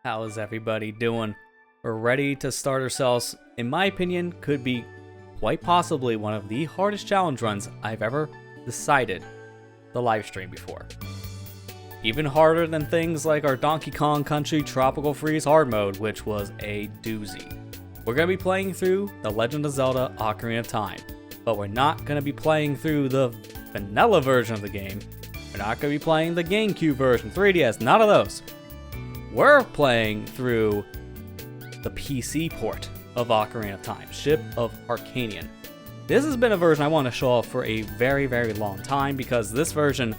How is everybody doing? We're ready to start ourselves, in my opinion, could be quite possibly one of the hardest challenge runs I've ever decided to live stream before. Even harder than things like our Donkey Kong Country Tropical Freeze hard mode, which was a doozy. We're going to be playing through The Legend of Zelda Ocarina of Time, but we're not going to be playing through the vanilla version of the game. We're not going to be playing the GameCube version, 3DS, none of those. We're playing through the PC port of Ocarina of Time, Ship of Arcanian. This has been a version I want to show off for a very, very long time because this version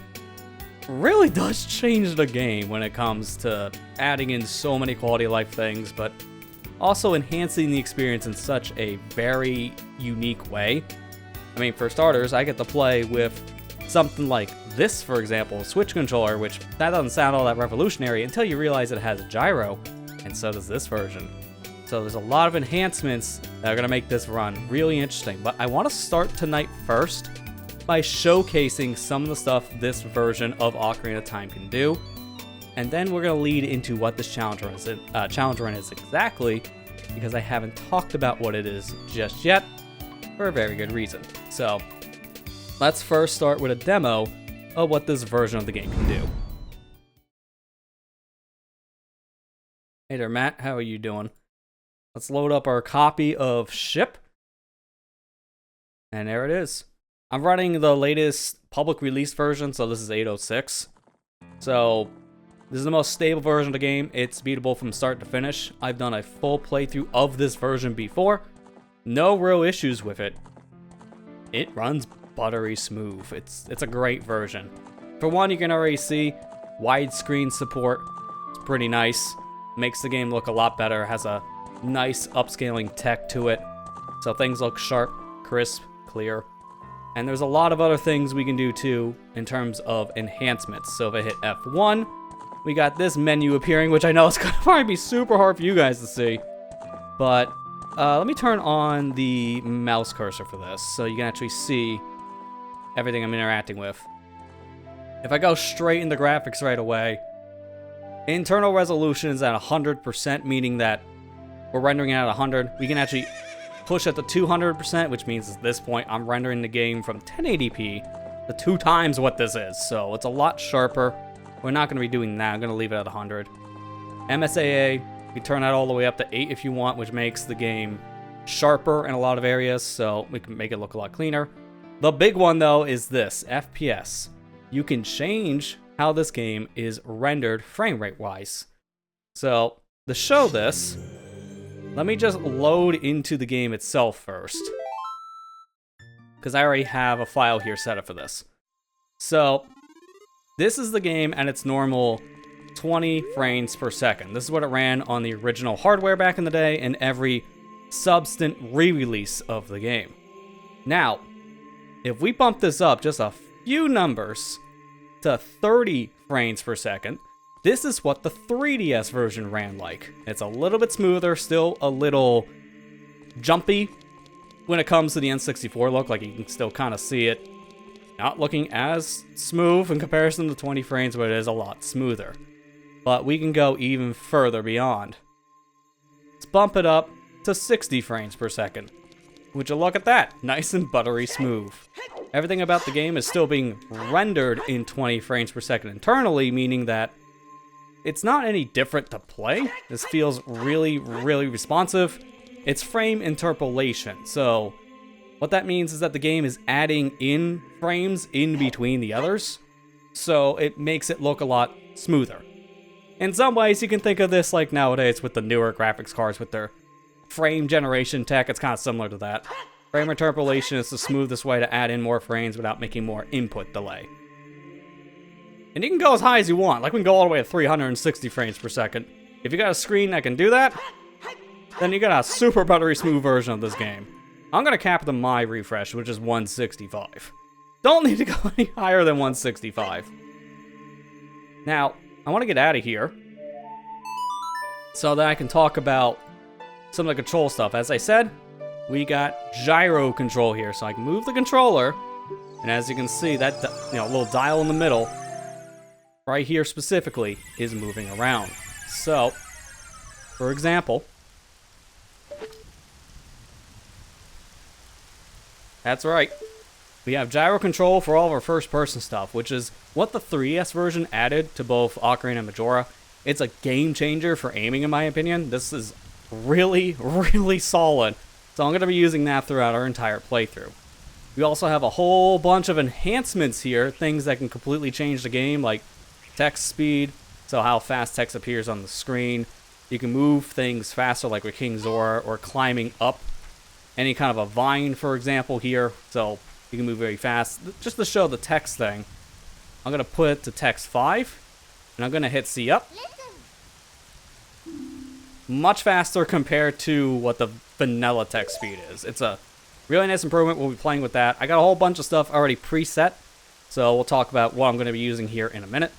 really does change the game when it comes to adding in so many quality of life things, but also enhancing the experience in such a very unique way. I mean, for starters, I get to play with something like this, for example, a Switch controller, which that doesn't sound all that revolutionary until you realize it has a gyro, and so does this version. So there's a lot of enhancements that are going to make this run really interesting. But I want to start tonight first by showcasing some of the stuff this version of Ocarina of Time can do. And then we're going to lead into what this challenge run is exactly, because I haven't talked about what it is just yet, for a very good reason. So let's first start with a demo of what this version of the game can do. Hey there, Matt. How are you doing? Let's load up our copy of Ship. And there it is. I'm running the latest public release version, so this is 806. So this is the most stable version of the game. It's beatable from start to finish. I've done a full playthrough of this version before. No real issues with it. It runs buttery smooth. It's a great version. For one, you can already see widescreen support. It's pretty nice. Makes the game look a lot better. Has a nice upscaling tech to it. So things look sharp, crisp, clear. And there's a lot of other things we can do too in terms of enhancements. So if I hit F1, we got this menu appearing, which I know is going to probably be super hard for you guys to see. But let me turn on the mouse cursor for this so you can actually see everything I'm interacting with. If I go straight into graphics right away, internal resolution is at 100%, meaning that we're rendering it at 100. We can actually push it to 200%, which means at this point I'm rendering the game from 1080p to 2 times what this is. So it's a lot sharper. We're not going to be doing that. I'm going to leave it at 100. MSAA, you turn that all the way up to 8 if you want, which makes the game sharper in a lot of areas, so we can make it look a lot cleaner. The big one, though, is this, FPS. You can change how this game is rendered frame rate-wise. So, to show this, let me just load into the game itself first, because I already have a file here set up for this. So, this is the game at its normal 20 frames per second. This is what it ran on the original hardware back in the day and every subsequent re-release of the game. Now, if we bump this up just a few numbers to 30 frames per second, this is what the 3DS version ran like. It's a little bit smoother, still a little jumpy when it comes to the N64 look, like you can still kind of see it. Not looking as smooth in comparison to 20 frames, but it is a lot smoother. But we can go even further beyond. Let's bump it up to 60 frames per second. Would you look at that? Nice and buttery smooth. Everything about the game is still being rendered in 20 frames per second internally, meaning that it's not any different to play. This feels really, really responsive. It's frame interpolation. So what that means is that the game is adding in frames in between the others. So it makes it look a lot smoother. In some ways, you can think of this like nowadays with the newer graphics cards with their frame generation tech. It's kind of similar to that. Frame interpolation is the smoothest way to add in more frames without making more input delay. And you can go as high as you want. Like we can go all the way to 360 frames per second. If you got a screen that can do that, then you got a super buttery smooth version of this game. I'm going to cap the my refresh, which is 165. Don't need to go any higher than 165. Now, I want to get out of here so that I can talk about some of the control stuff. As I said, we got gyro control here, so I can move the controller, and as you can see, that little dial in the middle, right here specifically, is moving around. So, For example, that's right. We have gyro control for all of our first-person stuff, which is what the 3DS version added to both Ocarina and Majora. It's a game changer for aiming, in my opinion. This is really, really solid. So I'm going to be using that throughout our entire playthrough. We also have a whole bunch of enhancements here, things that can completely change the game, like text speed, so how fast text appears on the screen. You can move things faster, like with King Zora, or climbing up any kind of a vine, for example, here. So you can move very fast. Just to show the text thing, I'm going to put it to text 5, and I'm going to hit C up. Much faster compared to what the vanilla text speed is. It's a really nice improvement. We'll be playing with that. I got a whole bunch of stuff already preset, so we'll talk about what I'm going to be using here in a minute.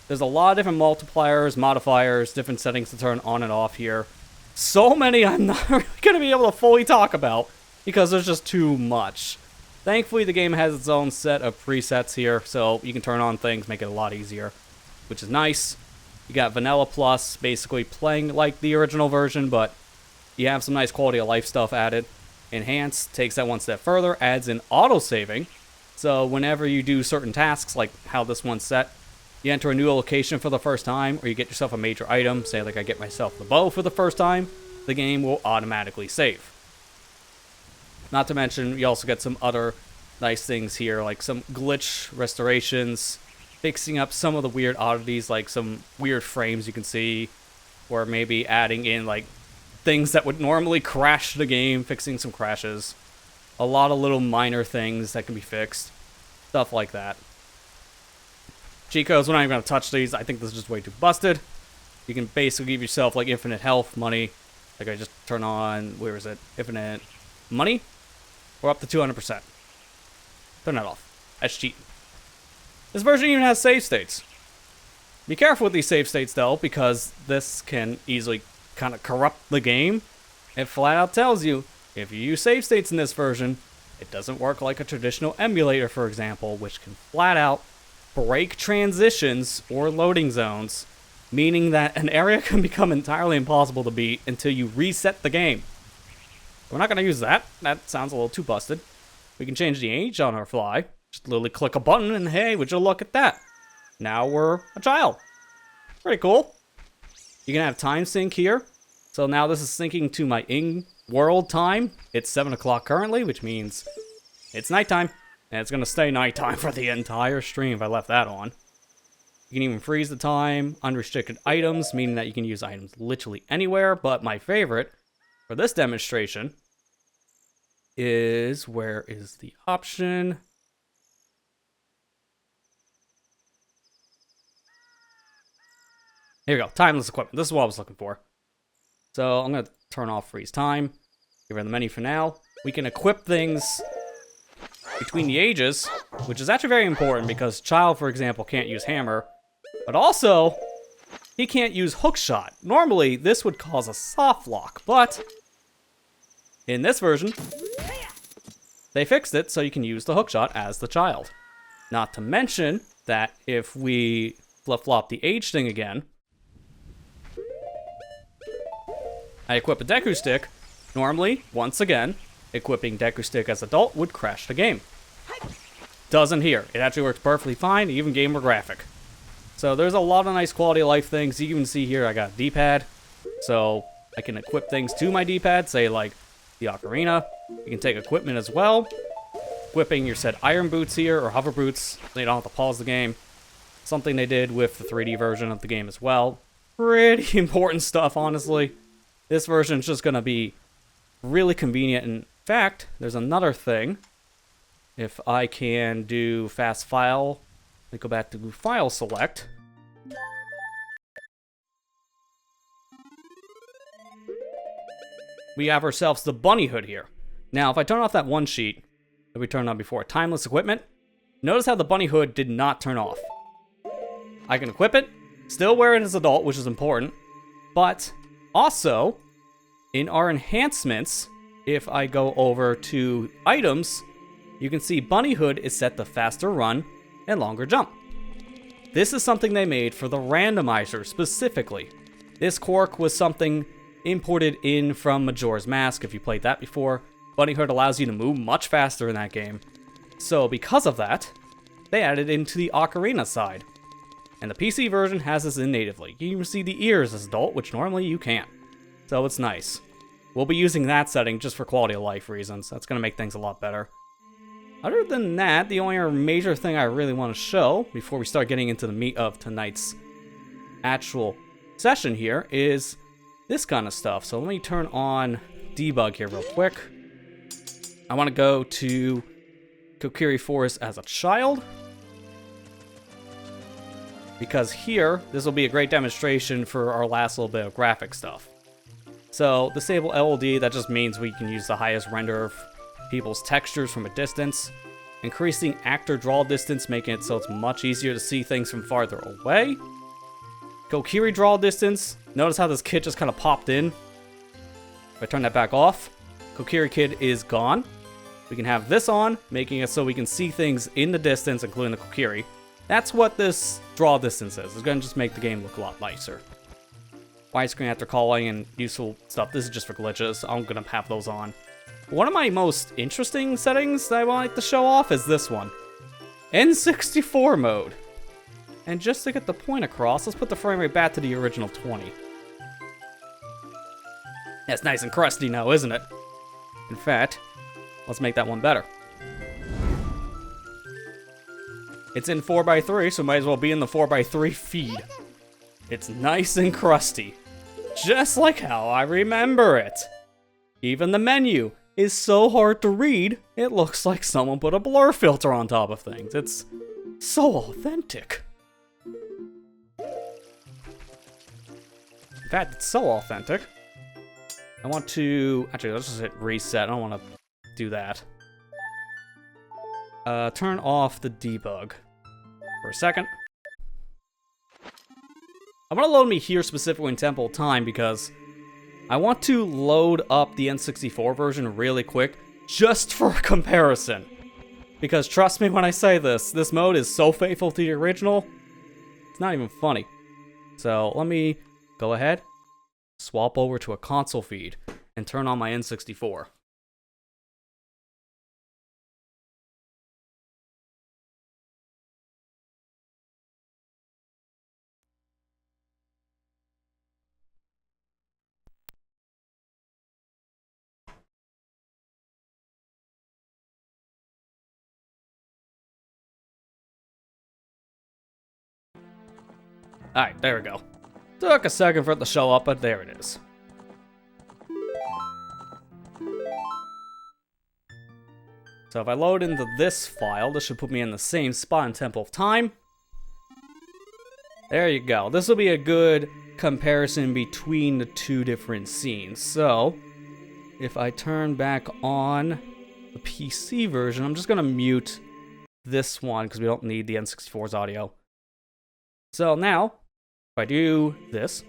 There's a lot of different multipliers, modifiers, different settings to turn on and off here. So many I'm not really going to be able to fully talk about because there's just too much. Thankfully, the game has its own set of presets here, so you can turn on things, make it a lot easier, which is nice. You got Vanilla Plus, basically playing like the original version, but you have some nice quality of life stuff added. Enhance takes that one step further, adds in auto-saving, so whenever you do certain tasks, like how this one's set, you enter a new location for the first time, or you get yourself a major item, say like I get myself the bow for the first time, the game will automatically save. Not to mention, you also get some other nice things here, like some glitch restorations, fixing up some of the weird oddities, like some weird frames you can see, or maybe adding in like things that would normally crash the game, fixing some crashes. A lot of little minor things that can be fixed. Stuff like that. Cheat codes, we're not even going to touch these. I think this is just way too busted. You can basically give yourself like infinite health, money. Like I just turn on, where is it? Infinite money? Or up to 200%. Turn that off. That's cheating. This version even has save states. Be careful with these save states though, because this can easily kind of corrupt the game. It flat out tells you, if you use save states in this version, it doesn't work like a traditional emulator, for example, which can flat out break transitions or loading zones, meaning that an area can become entirely impossible to beat until you reset the game. We're not going to use that. That sounds a little too busted. We can change the age on our fly. Just literally click a button and hey, would you look at that? Now we're a child. Pretty cool. You can have time sync here. So now this is syncing to my in-world time. It's 7 o'clock currently, which means it's nighttime. And it's going to stay nighttime for the entire stream if I left that on. You can even freeze the time. Unrestricted items, meaning that you can use items literally anywhere. But my favorite for this demonstration is, where is the option? Here we go. Timeless equipment. This is what I was looking for. So I'm going to turn off freeze time. Give her the menu for now. We can equip things between the ages, which is actually very important because Child, for example, can't use hammer, but also he can't use hookshot. Normally, this would cause a soft lock, but in this version, they fixed it so you can use the hookshot as the Child. Not to mention that if we flip-flop the age thing again, I equip a Deku stick. Normally, once again, equipping Deku stick as adult would crash the game. Doesn't here. It actually works perfectly fine, even gamer graphic. So there's a lot of nice quality of life things. You can see here I got a D-pad, so I can equip things to my D-pad, say like the Ocarina. You can take equipment as well. Equipping your said iron boots here, or hover boots, so you don't have to pause the game. Something they did with the 3D version of the game as well. Pretty important stuff, honestly. This version is just going to be really convenient. In fact, there's another thing. If I can do fast file, let me go back to file select. We have ourselves the bunny hood here. Now, if I turn off that one sheet that we turned on before, timeless equipment, notice how the bunny hood did not turn off. I can equip it, still wear it as adult, which is important, but also, in our enhancements, if I go over to items, you can see Bunny Hood is set to faster run and longer jump. This is something they made for the randomizer specifically. This quirk was something imported in from Majora's Mask, if you played that before. Bunny Hood allows you to move much faster in that game. So because of that, they added it into the Ocarina side. And the PC version has this in natively. You can see the ears as adult, which normally you can't. So it's nice. We'll be using that setting just for quality of life reasons. That's going to make things a lot better. Other than that, the only major thing I really want to show before we start getting into the meat of tonight's actual session here is this kind of stuff. So let me turn on debug here real quick. I want to go to Kokiri Forest as a child, because here, this will be a great demonstration for our last little bit of graphic stuff. So, disable LOD, that just means we can use the highest render of people's textures from a distance. Increasing actor draw distance, making it so it's much easier to see things from farther away. Kokiri draw distance, notice how this kid just kind of popped in. If I turn that back off, Kokiri kid is gone. We can have this on, making it so we can see things in the distance, including the Kokiri. That's what this draw distance is. It's going to just make the game look a lot nicer. Widescreen after calling and useful stuff. This is just for glitches. I'm going to have those on. One of my most interesting settings that I like to show off is this one. N64 mode. And just to get the point across, let's put the frame rate back to the original 20. That's nice and crusty now, isn't it? In fact, let's make that one better. It's in 4x3, so might as well be in the 4x3 feed. It's nice and crusty. Just like how I remember it. Even the menu is so hard to read, it looks like someone put a blur filter on top of things. It's so authentic. In fact, it's so authentic. I want to... Actually, let's just hit reset. I don't want to do that. Turn off the debug for a second. I want to load me here specifically in Temple of Time because I want to load up the N64 version really quick just for comparison. Because trust me when I say this mode is so faithful to the original, it's not even funny. So let me go ahead, swap over to a console feed, and turn on my N64. Alright, there we go. Took a second for it to show up, but there it is. So if I load into this file, this should put me in the same spot in Temple of Time. There you go. This will be a good comparison between the two different scenes. So, if I turn back on the PC version, I'm just going to mute this one because we don't need the N64's audio. So now, if I do this,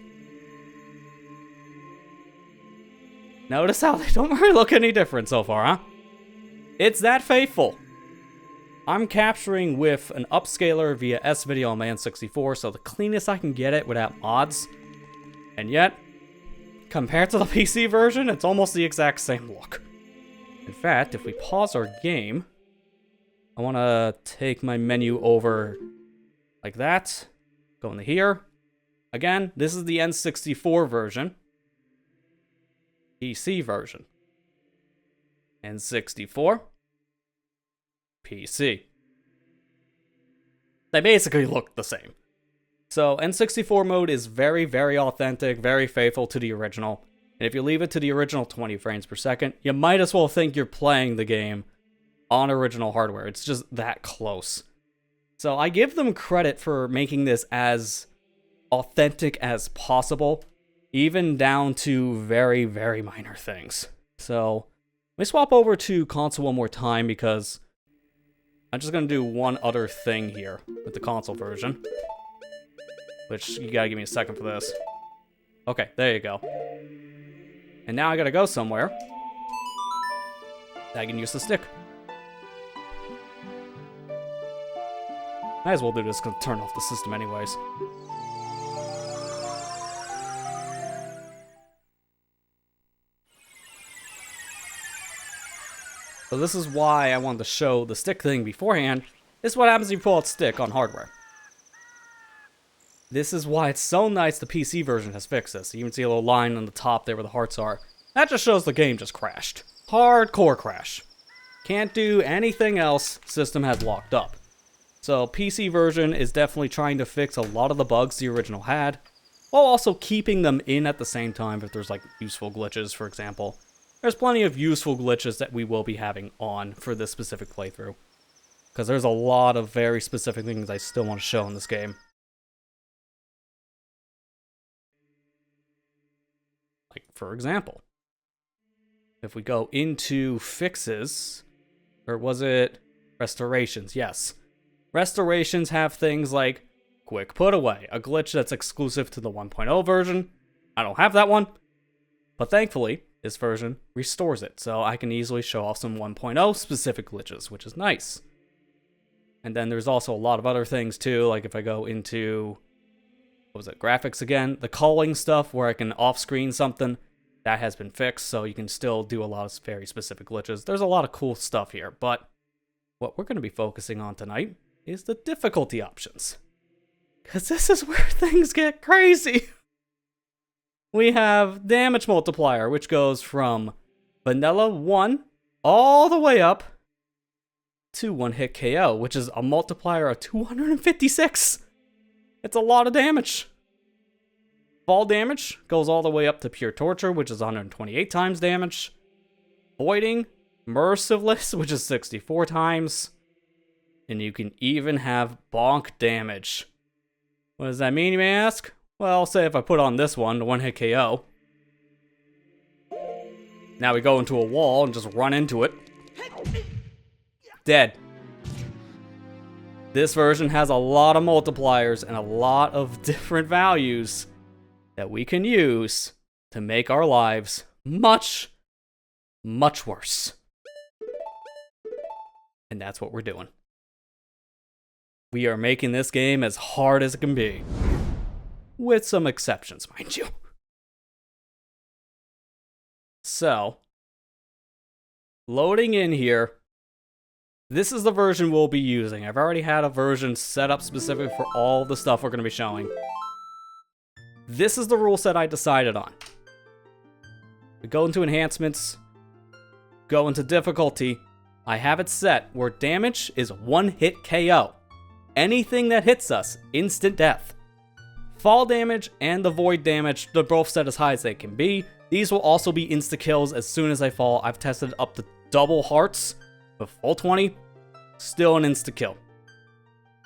notice how they don't really look any different so far, huh? It's that faithful. I'm capturing with an upscaler via S-Video on my N64, so the cleanest I can get it without mods. And yet, compared to the PC version, it's almost the exact same look. In fact, if we pause our game, I want to take my menu over like that. Go into here. Again, this is the N64 version. PC version. N64. PC. They basically look the same. So, N64 mode is very, very authentic, very faithful to the original. And if you leave it to the original 20 frames per second, you might as well think you're playing the game on original hardware. It's just that close. So, I give them credit for making this as authentic as possible, even down to very, very minor things. So, let me swap over to console one more time because I'm just going to do one other thing here with the console version. Which, you gotta give me a second for this. Okay, there you go. And now I gotta go somewhere. I can use the stick. Might as well do this, because turn off the system anyways. So this is why I wanted to show the stick thing beforehand. This is what happens if you pull out stick on hardware. This is why it's so nice the PC version has fixed this. You can see a little line on the top there where the hearts are. That just shows the game just crashed. Hardcore crash. Can't do anything else, system has locked up. So PC version is definitely trying to fix a lot of the bugs the original had, while also keeping them in at the same time if there's like useful glitches, for example. There's plenty of useful glitches that we will be having on for this specific playthrough. Because there's a lot of very specific things I still want to show in this game. Like, for example, if we go into fixes, or was it restorations? Yes. Restorations have things like quick put away, a glitch that's exclusive to the 1.0 version. I don't have that one, but thankfully, this version restores it, so I can easily show off some 1.0 specific glitches, which is nice. And then there's also a lot of other things too, like if I go into, what was it, graphics again, the culling stuff where I can off-screen something, that has been fixed, so you can still do a lot of very specific glitches. There's a lot of cool stuff here, but what we're going to be focusing on tonight is the difficulty options. Because this is where things get crazy. We have damage multiplier, which goes from vanilla 1 all the way up to one hit KO, which is a multiplier of 256. It's a lot of damage. Fall damage goes all the way up to pure torture, which is 128 times damage. Voiding, merciless, which is 64 times. And you can even have bonk damage. What does that mean, you may ask? Well, say if I put on this one, the one hit KO. Now we go into a wall and just run into it. Dead. This version has a lot of multipliers and a lot of different values that we can use to make our lives much, much worse. And that's what we're doing. We are making this game as hard as it can be. With some exceptions, mind you. So, loading in here. This is the version we'll be using. I've already had a version set up specific for all the stuff we're going to be showing. This is the rule set I decided on. We go into enhancements, go into difficulty. I have it set where damage is one hit KO. Anything that hits us, instant death. Fall damage and the void damage, they're both set as high as they can be. These will also be insta kills as soon as I fall. I've tested up to double hearts with full 20. Still an insta kill.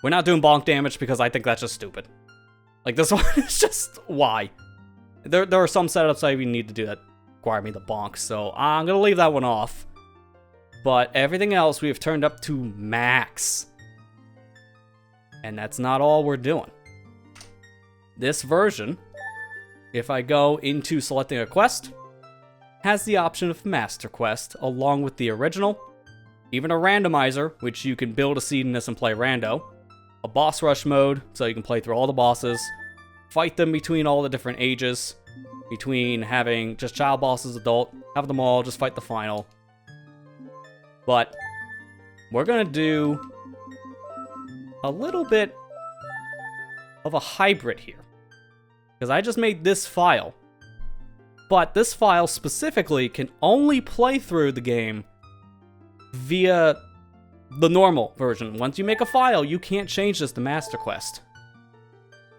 We're not doing bonk damage because I think that's just stupid. Like, this one is just, why? There are some setups I even need to do that require me to bonk, so I'm gonna leave that one off. But everything else we have turned up to max. And that's not all we're doing. This version, if I go into selecting a quest, has the option of Master Quest along with the original, even a randomizer, which you can build a seed in this and play rando, a boss rush mode, so you can play through all the bosses, fight them between all the different ages, between having just child bosses, adult, have them all, just fight the final. But we're gonna do a little bit of a hybrid here. Because I just made this file. But this file specifically can only play through the game via the normal version. Once you make a file, you can't change this to Master Quest.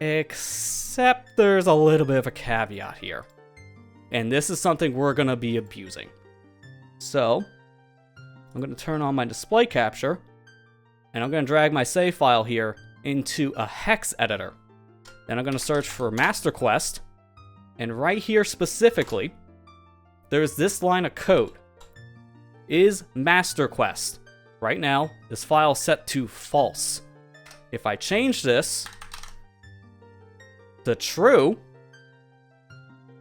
Except there's a little bit of a caveat here. And this is something we're going to be abusing. So, I'm going to turn on my display capture. And I'm going to drag my save file here into a hex editor. Then I'm going to search for Master Quest. And right here specifically, there's this line of code. Is Master Quest. Right now, this file is set to false. If I change this to true,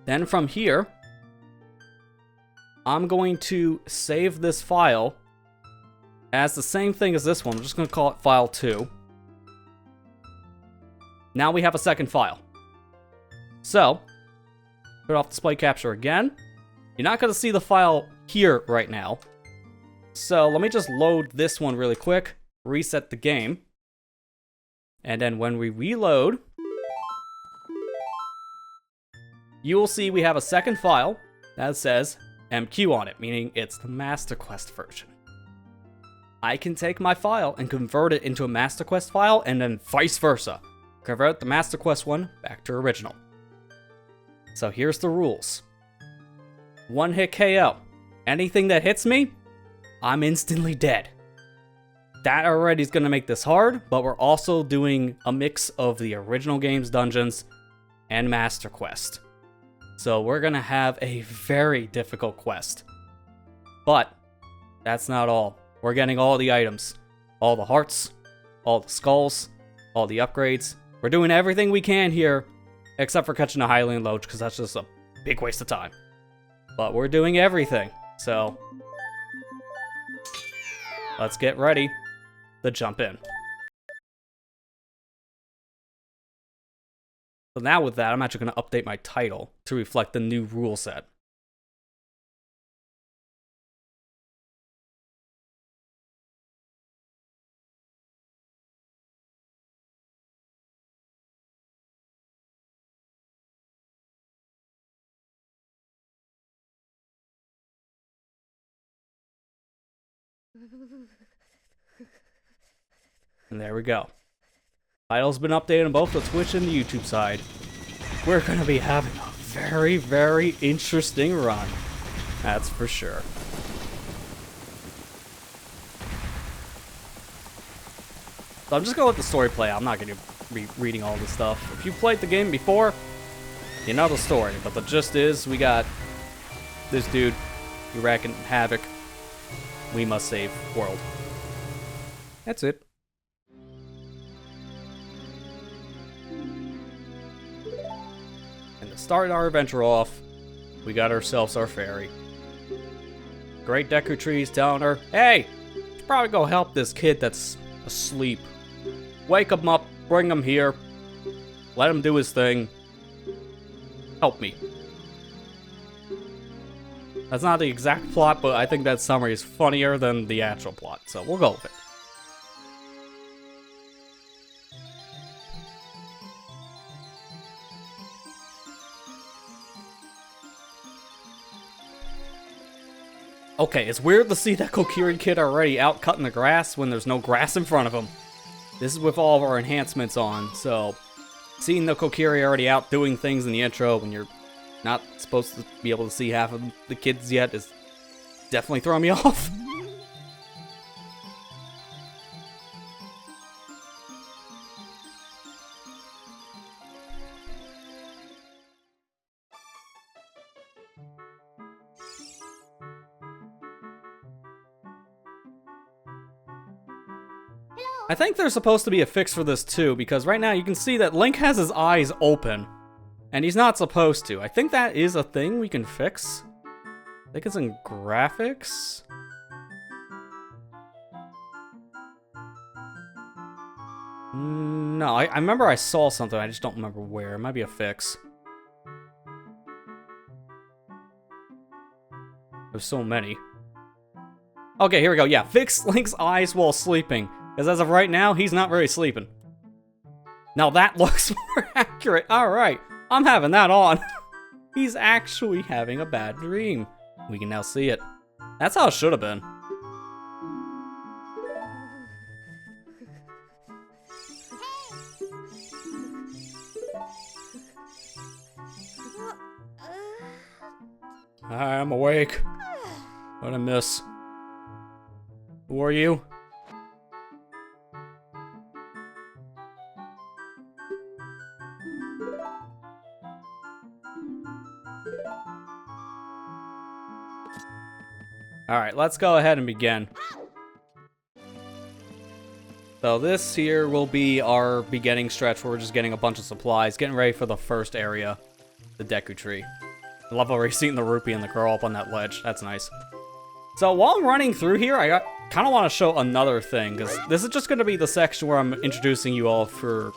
then from here, I'm going to save this file as the same thing as this one. I'm just going to call it file 2. Now we have a second file. So, turn off display capture again. You're not going to see the file here right now. So let me just load this one really quick, reset the game, and then when we reload, you will see we have a second file that says MQ on it, meaning it's the Master Quest version. I can take my file and convert it into a Master Quest file, and then vice versa. Convert the Master Quest one back to original. So here's the rules. One hit KO. Anything that hits me, I'm instantly dead. That already is going to make this hard, but we're also doing a mix of the original game's dungeons and Master Quest. So we're going to have a very difficult quest. But that's not all. We're getting all the items. All the hearts, all the skulls, all the upgrades. We're doing everything we can here, except for catching a Hylian Loach, because that's just a big waste of time. But we're doing everything, so let's get ready to jump in. So now with that, I'm actually going to update my title to reflect the new rule set. And there we go. Title's been updated on both the Twitch and the YouTube side. We're going to be having a very, very interesting run. That's for sure. So I'm just going to let the story play out. I'm not going to be reading all this stuff. If you played the game before, you know the story. But the gist is, we got this dude, he's wreaking havoc. We must save the world. That's it. And to start our adventure off, we got ourselves our fairy. Great Deku Tree's telling her, hey, you should probably go help this kid that's asleep. Wake him up, bring him here, let him do his thing. Help me. That's not the exact plot, but I think that summary is funnier than the actual plot, so we'll go with it. Okay, it's weird to see that Kokiri kid already out cutting the grass when there's no grass in front of him. This is with all of our enhancements on, so seeing the Kokiri already out doing things in the intro when you're not supposed to be able to see half of the kids yet is definitely throwing me off. I think there's supposed to be a fix for this too, because right now you can see that Link has his eyes open, and he's not supposed to. I think that is a thing we can fix. I think it's in graphics. No, I remember I saw something, I just don't remember where. It might be a fix. There's so many. Okay, here we go. Yeah, fix Link's eyes while sleeping. Because as of right now, he's not very sleeping. Now that looks more accurate. Alright, I'm having that on. He's actually having a bad dream. We can now see it. That's how it should have been. Hi, I'm awake. What I miss? Who are you? Alright, let's go ahead and begin. So this here will be our beginning stretch where we're just getting a bunch of supplies, getting ready for the first area, the Deku Tree. I love already seeing the rupee and the girl up on that ledge. That's nice. So while I'm running through here, I kind of want to show another thing, because this is just going to be the section where I'm introducing you all for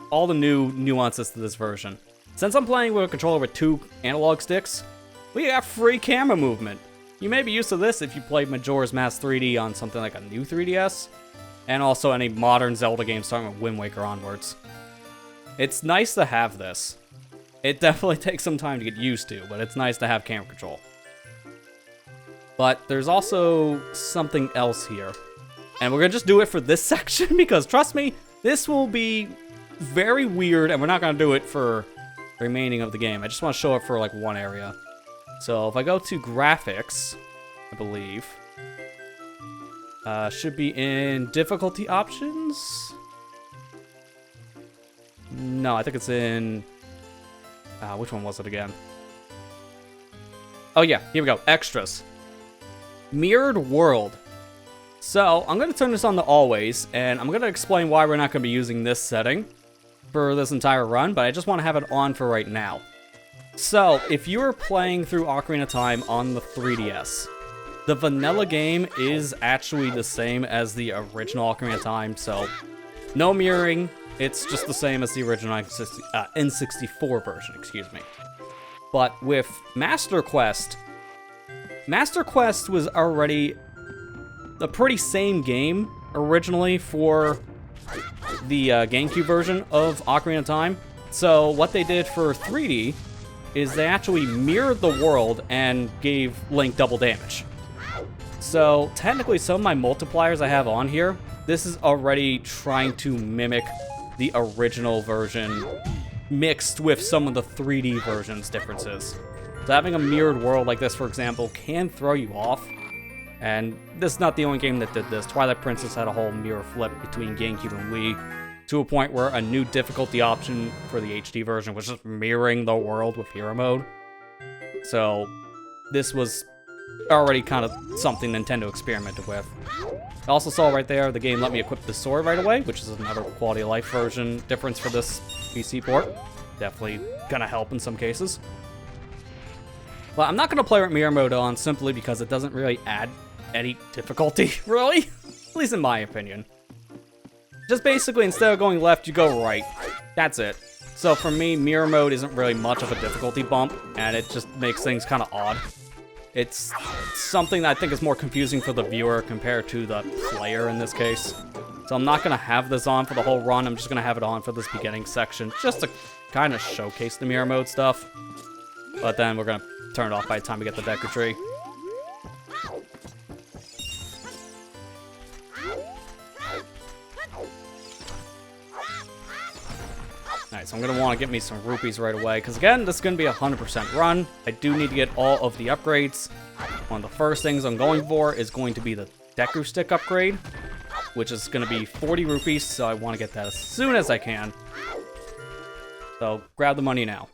all the new nuances to this version. Since I'm playing with a controller with 2 analog sticks, we got free camera movement. You may be used to this if you played Majora's Mask 3D on something like a new 3DS, and also any modern Zelda game starting with Wind Waker onwards. It's nice to have this. It definitely takes some time to get used to, but it's nice to have camera control. But there's also something else here. And we're gonna just do it for this section because, trust me, this will be very weird, and we're not gonna do it for the remaining of the game. I just want to show it for, like, one area. So if I go to graphics, I believe, should be in difficulty options? No, I think it's in... which one was it again? Oh yeah, here we go. Extras. Mirrored world. So, I'm going to turn this on to always, and I'm going to explain why we're not going to be using this setting for this entire run, but I just want to have it on for right now. So, if you were playing through Ocarina of Time on the 3DS, the vanilla game is actually the same as the original Ocarina of Time, so no mirroring. It's just the same as the original N64 version, excuse me. But with Master Quest was already the pretty same game originally for the GameCube version of Ocarina of Time. So what they did for 3D is they actually mirrored the world and gave Link double damage. So technically some of my multipliers I have on here, this is already trying to mimic the original version mixed with some of the 3D version's differences. So having a mirrored world like this, for example, can throw you off. And this is not the only game that did this. Twilight Princess had a whole mirror flip between GameCube and Wii, to a point where a new difficulty option for the HD version was just mirroring the world with hero mode. So this was already kind of something Nintendo experimented with. I also saw right there, the game let me equip the sword right away, which is another quality of life version difference for this PC port. Definitely gonna help in some cases. But I'm not gonna play with mirror mode on simply because it doesn't really add any difficulty, really. At least in my opinion. Just basically, instead of going left, you go right. That's it. So for me, mirror mode isn't really much of a difficulty bump, and it just makes things kind of odd. It's something that I think is more confusing for the viewer compared to the player in this case. So I'm not going to have this on for the whole run, I'm just going to have it on for this beginning section, just to kind of showcase the mirror mode stuff. But then we're going to turn it off by the time we get the Deku tree. Alright, so I'm going to want to get me some rupees right away, because again, this is going to be a 100% run. I do need to get all of the upgrades. One of the first things I'm going for is going to be the Deku stick upgrade, which is going to be 40 rupees, so I want to get that as soon as I can. So, grab the money now.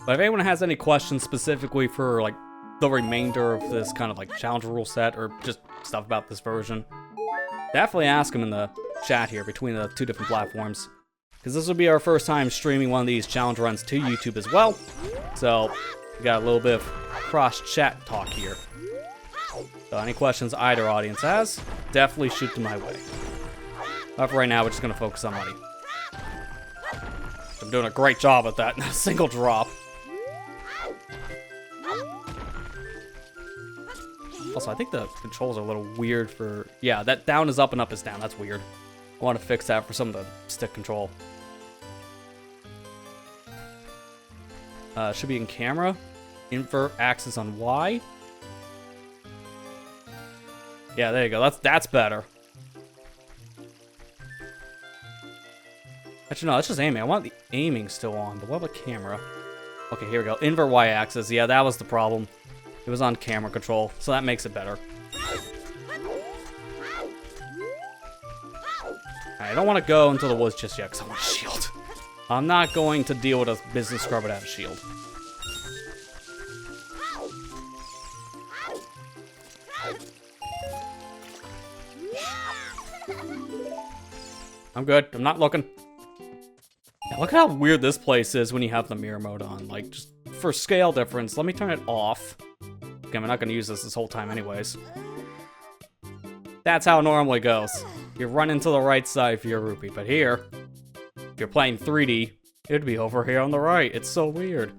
But if anyone has any questions specifically for, like, the remainder of this kind of, like, challenge rule set, or just stuff about this version, definitely ask them in the chat here between the two different platforms. Because this will be our first time streaming one of these challenge runs to YouTube as well. So, we got a little bit of cross-chat talk here. So, any questions either audience has, definitely shoot them my way. But for right now, we're just going to focus on money. I'm doing a great job at that, not a single drop. Also, I think the controls are a little weird for... Yeah, that down is up and up is down. That's weird. I want to fix that for some of the stick control. Should be in camera. Invert axis on Y. Yeah, there you go. That's better. Actually, no, that's just aiming. I want the aiming still on, but what about camera? Okay, here we go. Invert Y axis. Yeah, that was the problem. It was on camera control, so that makes it better. I don't want to go into the woods just yet, because I want a shield. I'm not going to deal with a business scrub without a shield. I'm good. I'm not looking. Yeah, look at how weird this place is when you have the mirror mode on. Like, just for scale difference, let me turn it off. Okay, I'm not going to use this whole time anyways. That's how it normally goes. You run into the right side for your rupee, but here, if you're playing 3D, it'd be over here on the right. It's so weird.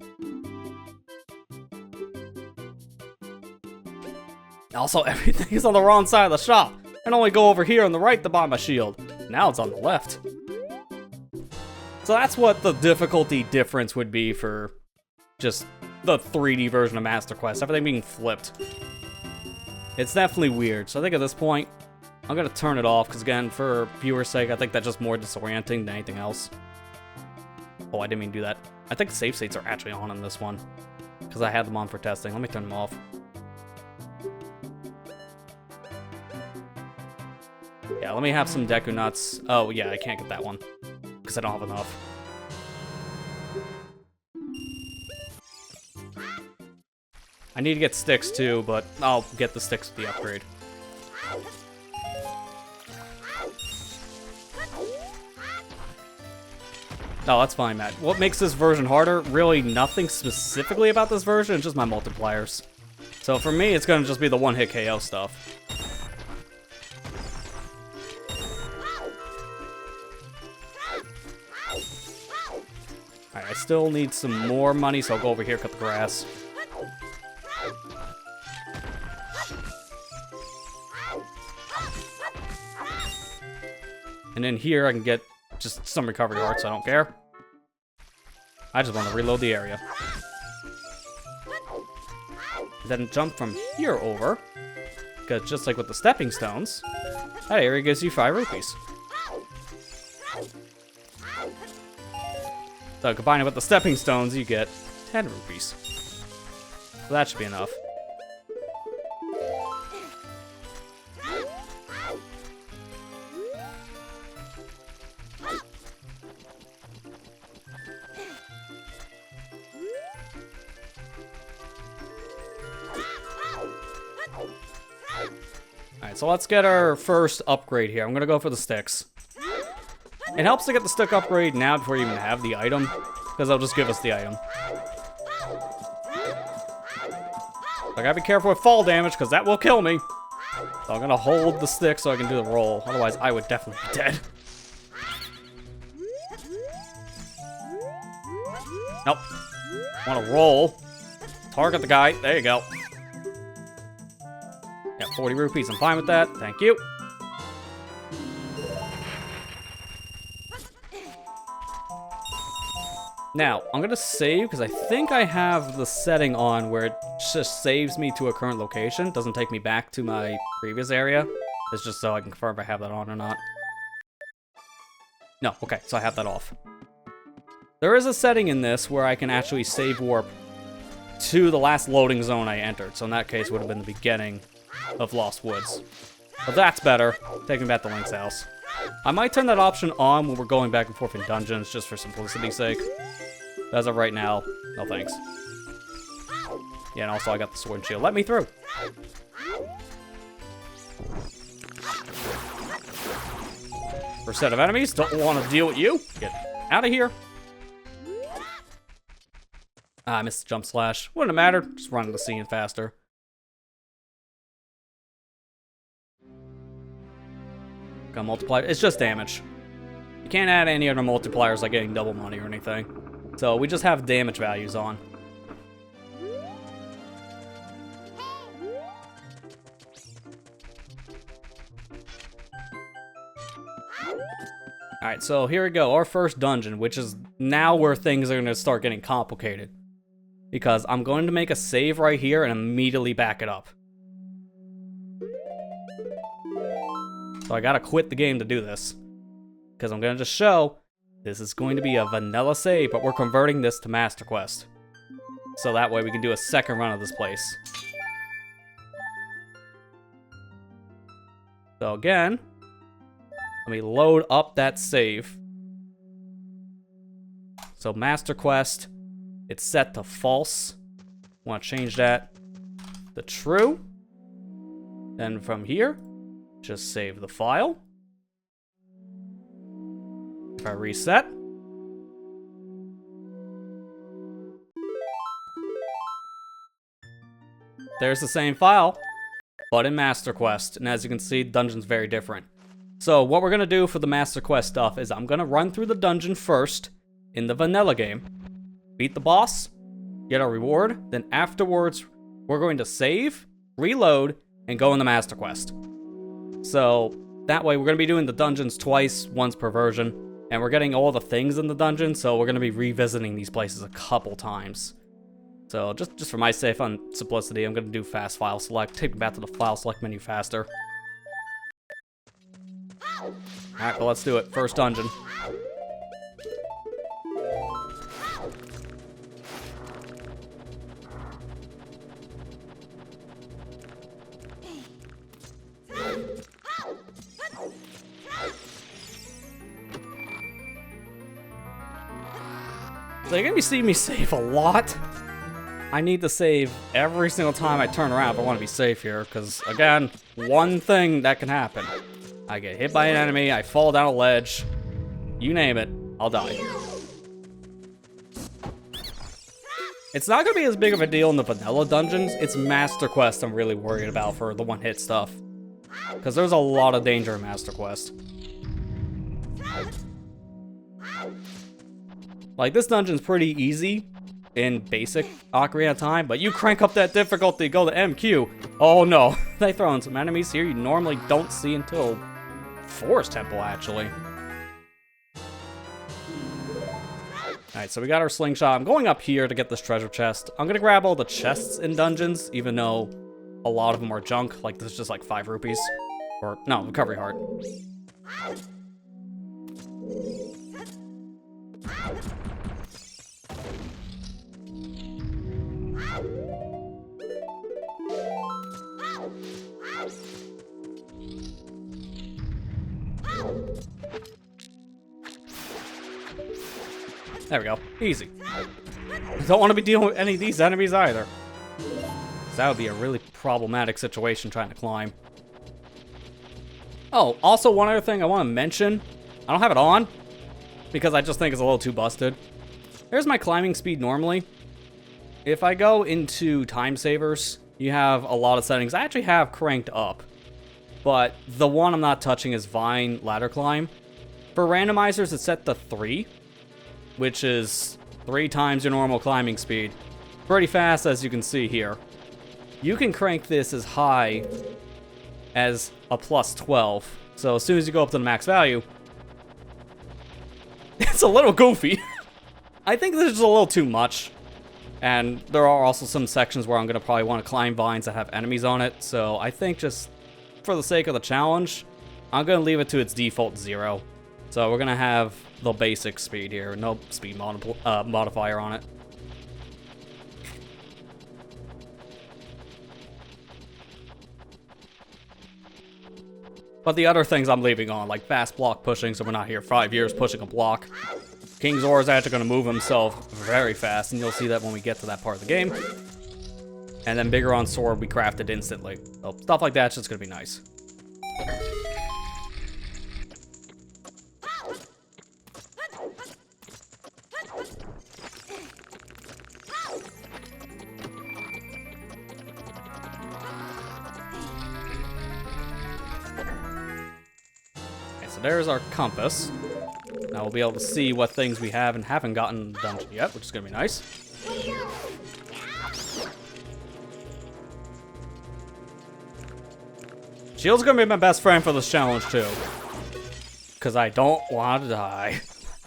Also, everything is on the wrong side of the shop. And only go over here on the right to buy my shield. Now it's on the left. So that's what the difficulty difference would be for just the 3D version of Master Quest. Everything being flipped. It's definitely weird. So I think at this point, I'm going to turn it off. Because again, for viewers' sake, I think that's just more disorienting than anything else. Oh, I didn't mean to do that. I think save states are actually on in this one. Because I had them on for testing. Let me turn them off. Yeah, let me have some Deku nuts. Oh, yeah, I can't get that one. Because I don't have enough. I need to get sticks too, but I'll get the sticks with the upgrade. Oh, that's fine, Matt. What makes this version harder? Really nothing specifically about this version, it's just my multipliers. So for me, it's gonna just be the one-hit KO stuff. Alright, I still need some more money, so I'll go over here, cut the grass. And then here I can get just some recovery hearts, I don't care. I just want to reload the area. Then jump from here over. Because just like with the stepping stones, that area gives you 5 rupees. So combine it with the stepping stones, you get 10 rupees. So that should be enough. Alright, so let's get our first upgrade here. I'm gonna go for the sticks. It helps to get the stick upgrade now before you even have the item, because they'll just give us the item. I gotta be careful with fall damage, because that will kill me. So I'm gonna hold the stick so I can do the roll, otherwise I would definitely be dead. Nope. Wanna roll. Target the guy. There you go. Got 40 rupees. I'm fine with that. Thank you. Now, I'm gonna save, because I think I have the setting on where it just saves me to a current location. Doesn't take me back to my previous area. It's just so I can confirm if I have that on or not. No, okay, so I have that off. There is a setting in this where I can actually save warp to the last loading zone I entered. So in that case, it would have been the beginning of Lost Woods. But that's better. Take me back to Link's house. I might turn that option on when we're going back and forth in dungeons, just for simplicity's sake. But as of right now, no thanks. Yeah, and also I got the sword and shield. Let me through. First set of enemies. Don't want to deal with you. Get out of here. Ah, I missed the jump slash. Wouldn't have mattered. Just running the scene faster. Got multiplier. It's just damage. You can't add any other multipliers like getting double money or anything. So we just have damage values on. Alright, so here we go. Our first dungeon, which is now where things are going to start getting complicated. Because I'm going to make a save right here and immediately back it up. So I gotta quit the game to do this. Because I'm gonna just show this is going to be a vanilla save, but we're converting this to Master Quest. So that way we can do a second run of this place. So again, let me load up that save. So Master Quest, it's set to false. Want to change that to true. Then from here, just save the file. If I reset. There's the same file, but in Master Quest. And as you can see, the dungeon's very different. So what we're going to do for the Master Quest stuff is I'm going to run through the dungeon first in the vanilla game, beat the boss, get a reward, then afterwards we're going to save, reload, and go in the Master Quest. So that way we're going to be doing the dungeons twice, once per version, and we're getting all the things in the dungeon, so we're going to be revisiting these places a couple times. So just for my sake on simplicity, I'm going to do fast file select, take me back to the file select menu faster. Alright, well let's do it. First dungeon. So you're gonna be seeing me save a lot. I need to save every single time I turn around if I want to be safe here, because again, one thing that can happen. I get hit by an enemy, I fall down a ledge, you name it, I'll die. It's not gonna be as big of a deal in the vanilla dungeons, it's Master Quest I'm really worried about for the one-hit stuff. Because there's a lot of danger in Master Quest. Like, this dungeon's pretty easy in basic Ocarina of Time, but you crank up that difficulty, go to MQ. Oh no, they throw in some enemies here you normally don't see until Forest Temple, actually. Alright, so we got our slingshot. I'm going up here to get this treasure chest. I'm gonna grab all the chests in dungeons, even though a lot of them are junk. Like, this is just like 5 rupees. Or, no, recovery heart. There we go. Easy. I don't want to be dealing with any of these enemies either. That would be a really problematic situation trying to climb. Oh, also one other thing I want to mention. I don't have it on because I just think it's a little too busted. There's my climbing speed normally. If I go into time savers, you have a lot of settings I actually have cranked up. But the one I'm not touching is Vine Ladder Climb. For randomizers, it's set to 3. Which is 3 times your normal climbing speed. Pretty fast, as you can see here. You can crank this as high as a plus 12. So as soon as you go up to the max value, it's a little goofy. I think this is a little too much. And there are also some sections where I'm going to probably want to climb vines that have enemies on it. So I think just for the sake of the challenge, I'm going to leave it to its default 0. So we're going to have the basic speed here, no speed modifier on it. But the other things I'm leaving on, like fast block pushing, so we're not here 5 years pushing a block. King Zora is actually going to move himself very fast, and you'll see that when we get to that part of the game. And then Biggoron Sword we crafted instantly. So stuff like that's just going to be nice. So there's our compass. Now we'll be able to see what things we have and haven't gotten in the dungeon yet, which is going to be nice. Shield's going to be my best friend for this challenge, too. Because I don't want to die.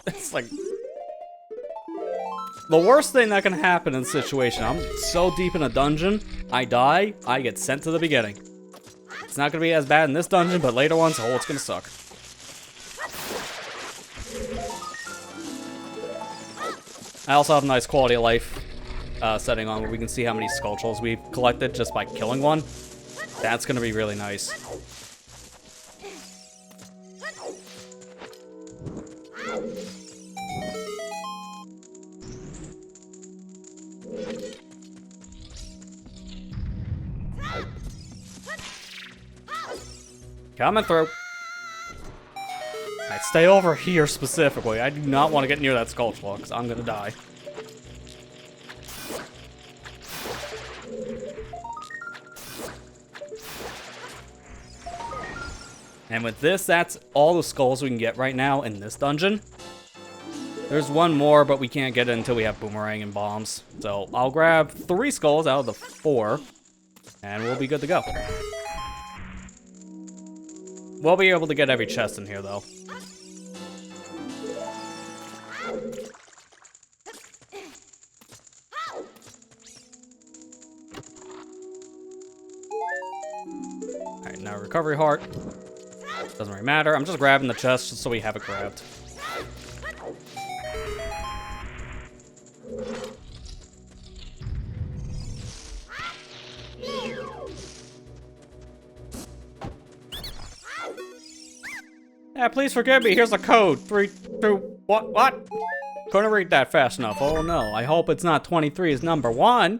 It's like... the worst thing that can happen in this situation, I'm so deep in a dungeon, I die, I get sent to the beginning. It's not going to be as bad in this dungeon, but later ones, oh, it's going to suck. I also have a nice quality of life setting on where we can see how many Skulltulas we've collected just by killing one. That's going to be really nice. Coming through. Alright, stay over here specifically. I do not want to get near that Skulltula because I'm gonna die. And with this, that's all the skulls we can get right now in this dungeon. There's one more, but we can't get it until we have boomerang and bombs. So I'll grab 3 skulls out of the 4, and we'll be good to go. We'll be able to get every chest in here, though. Alright, now recovery heart. Doesn't really matter. I'm just grabbing the chest just so we have it grabbed. Yeah, please forgive me. Here's a code. 3, 2, what? Couldn't read that fast enough. Oh no. I hope it's not 23 is number 1.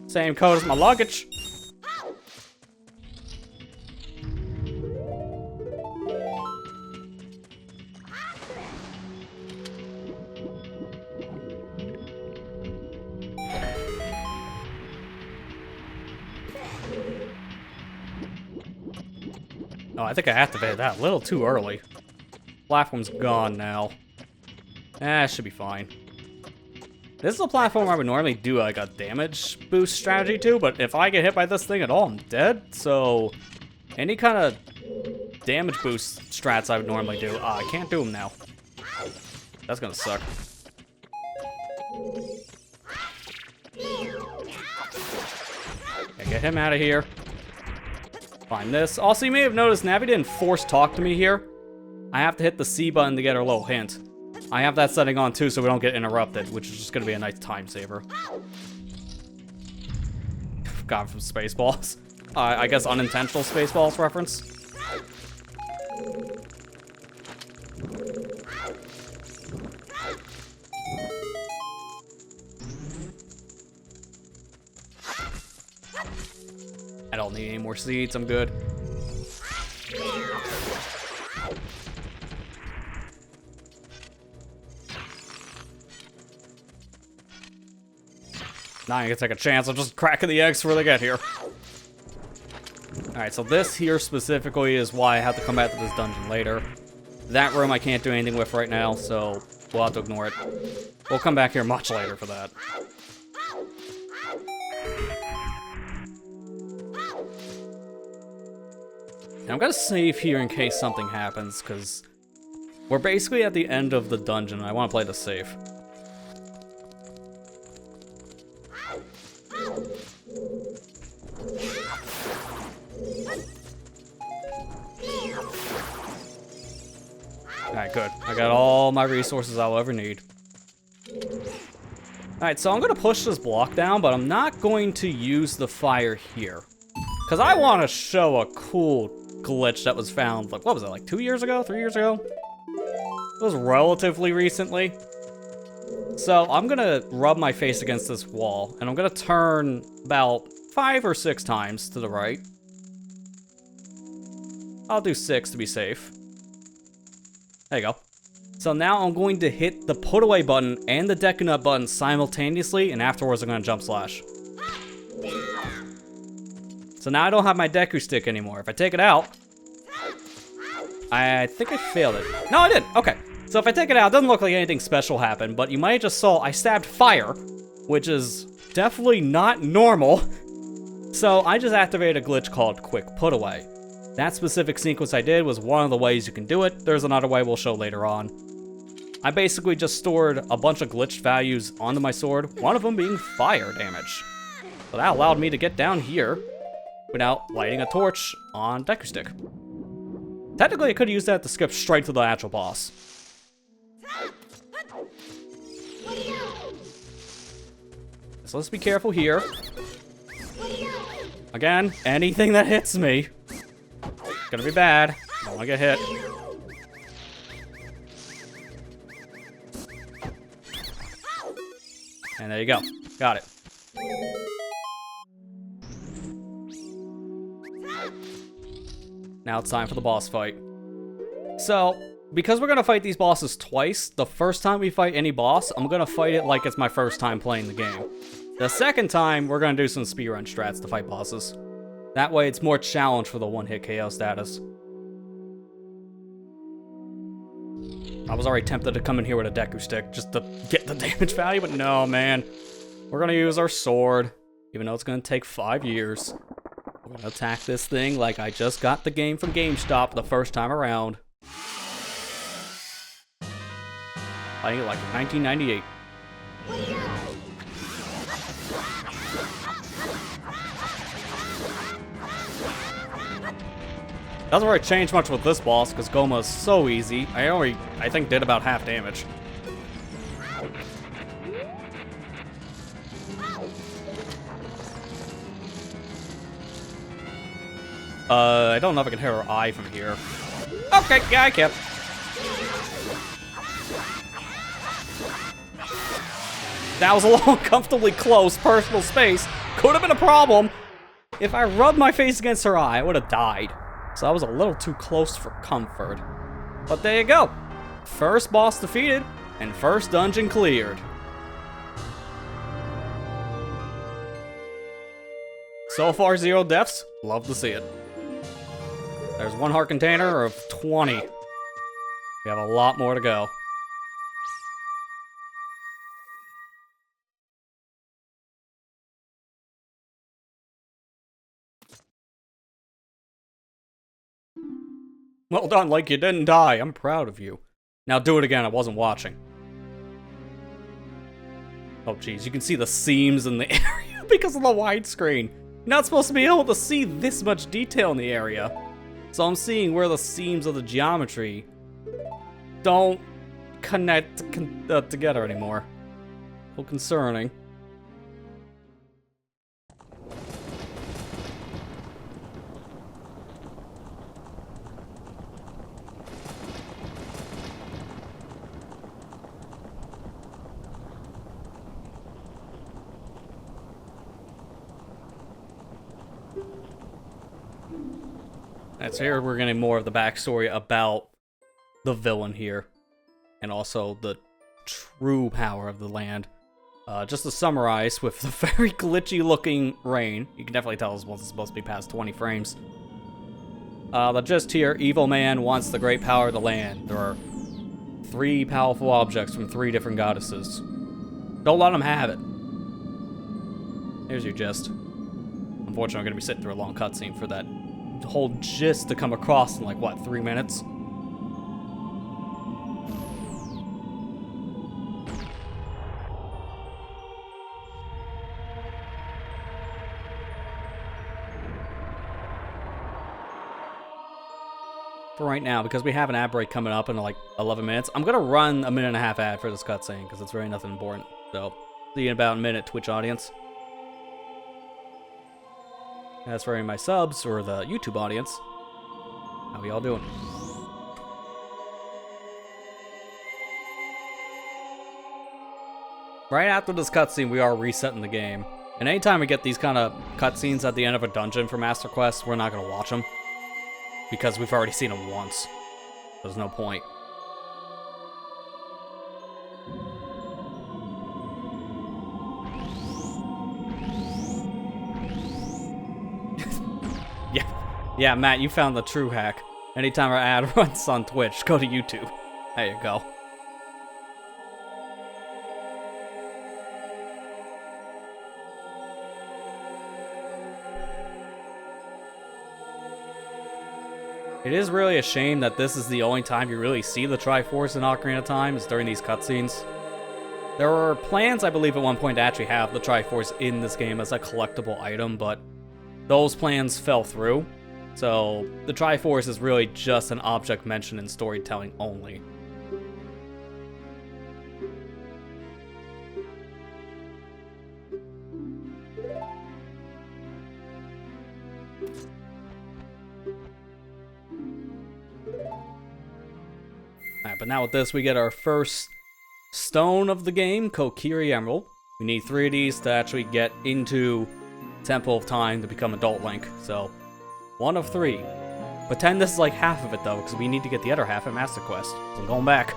Same code as my luggage. Oh, I think I activated that a little too early. Platform's gone now. It should be fine. This is a platform I would normally do like a damage boost strategy to, but if I get hit by this thing at all, I'm dead. So, any kind of damage boost strats I would normally do, I can't do them now. That's gonna suck. Okay, get him out of here. Find this. Also, you may have noticed Navi didn't force talk to me here. I have to hit the C button to get her little hint. I have that setting on too so we don't get interrupted, which is just going to be a nice time saver. God, from Spaceballs. I guess unintentional Spaceballs reference. I don't need any more seeds, I'm good. Now I can take a chance of just cracking the eggs before they get here. Alright, so this here specifically is why I have to come back to this dungeon later. That room I can't do anything with right now, so we'll have to ignore it. We'll come back here much later for that. Now I'm gonna save here in case something happens, because we're basically at the end of the dungeon and I want to play this safe. Alright, good. I got all my resources I'll ever need. Alright, so I'm gonna push this block down, but I'm not going to use the fire here. Because I want to show a cool glitch that was found, like, what was it, like 2 years ago, 3 years ago? It was relatively recently. So I'm gonna rub my face against this wall, and I'm gonna turn about 5 or 6 times to the right. I'll do 6 to be safe. There you go. So now I'm going to hit the put away button and the Deku Nut button simultaneously, and afterwards I'm gonna jump slash. So now I don't have my Deku stick anymore. If I take it out, I think I failed it. No, I didn't. Okay. So if I take it out, it doesn't look like anything special happened, but you might have just saw I stabbed fire, which is definitely not normal. So I just activated a glitch called Quick Put Away. That specific sequence I did was one of the ways you can do it. There's another way we'll show later on. I basically just stored a bunch of glitched values onto my sword, one of them being fire damage. So that allowed me to get down here without lighting a torch on Deku Stick. Technically, I could use that to skip straight to the actual boss. So let's be careful here. Again, anything that hits me, gonna be bad. Don't wanna get hit. And there you go. Got it. Now it's time for the boss fight. So, because we're gonna fight these bosses twice, the first time we fight any boss, I'm gonna fight it like it's my first time playing the game. The second time, we're gonna do some speedrun strats to fight bosses. That way it's more challenge for the one-hit KO status. I was already tempted to come in here with a Deku stick just to get the damage value, but no, man. We're gonna use our sword, even though it's gonna take 5 years. We're gonna attack this thing like I just got the game from GameStop the first time around. Playing it like 1998. Doesn't really change much with this boss, because Goma's so easy. I think, did about half damage. I don't know if I can hit her eye from here. Okay, yeah, I can. That was a little uncomfortably close personal space. Could have been a problem. If I rubbed my face against her eye, I would have died. So I was a little too close for comfort. But there you go. First boss defeated, and first dungeon cleared. So far, 0 deaths. Love to see it. There's 1 heart container of 20. We have a lot more to go. Well done, like you didn't die. I'm proud of you. Now do it again, I wasn't watching. Oh geez, you can see the seams in the area because of the widescreen. You're not supposed to be able to see this much detail in the area. So I'm seeing where the seams of the geometry don't connect together anymore. A little concerning. So here we're getting more of the backstory about the villain here, and also the true power of the land. Just to summarize, with the very glitchy looking rain, you can definitely tell this wasn't supposed to be past 20 frames. The gist here, evil man wants the great power of the land. There are 3 powerful objects from 3 different goddesses. Don't let him have it. Here's your gist. Unfortunately, I'm going to be sitting through a long cutscene for that whole gist to come across in like, what, 3 minutes? For right now, because we have an ad break coming up in like 11 minutes, I'm gonna run a 1.5-minute ad for this cutscene because it's really nothing important. So, see you in about a minute, Twitch audience. As for my subs, or the YouTube audience, how y'all doing? Right after this cutscene, we are resetting the game. And anytime we get these kind of cutscenes at the end of a dungeon for Master Quest, we're not going to watch them. Because we've already seen them once. There's no point. Yeah, Matt, you found the true hack. Anytime our ad runs on Twitch, go to YouTube. There you go. It is really a shame that this is the only time you really see the Triforce in Ocarina of Time, is during these cutscenes. There were plans, I believe, at one point to actually have the Triforce in this game as a collectible item, but those plans fell through. So, the Triforce is really just an object mentioned in storytelling only. Alright, but now with this, we get our first stone of the game, Kokiri Emerald. We need 3 of these to actually get into Temple of Time to become Adult Link, so 1 of 3. Pretend this is like half of it though, because we need to get the other half at Master Quest. So I'm going back.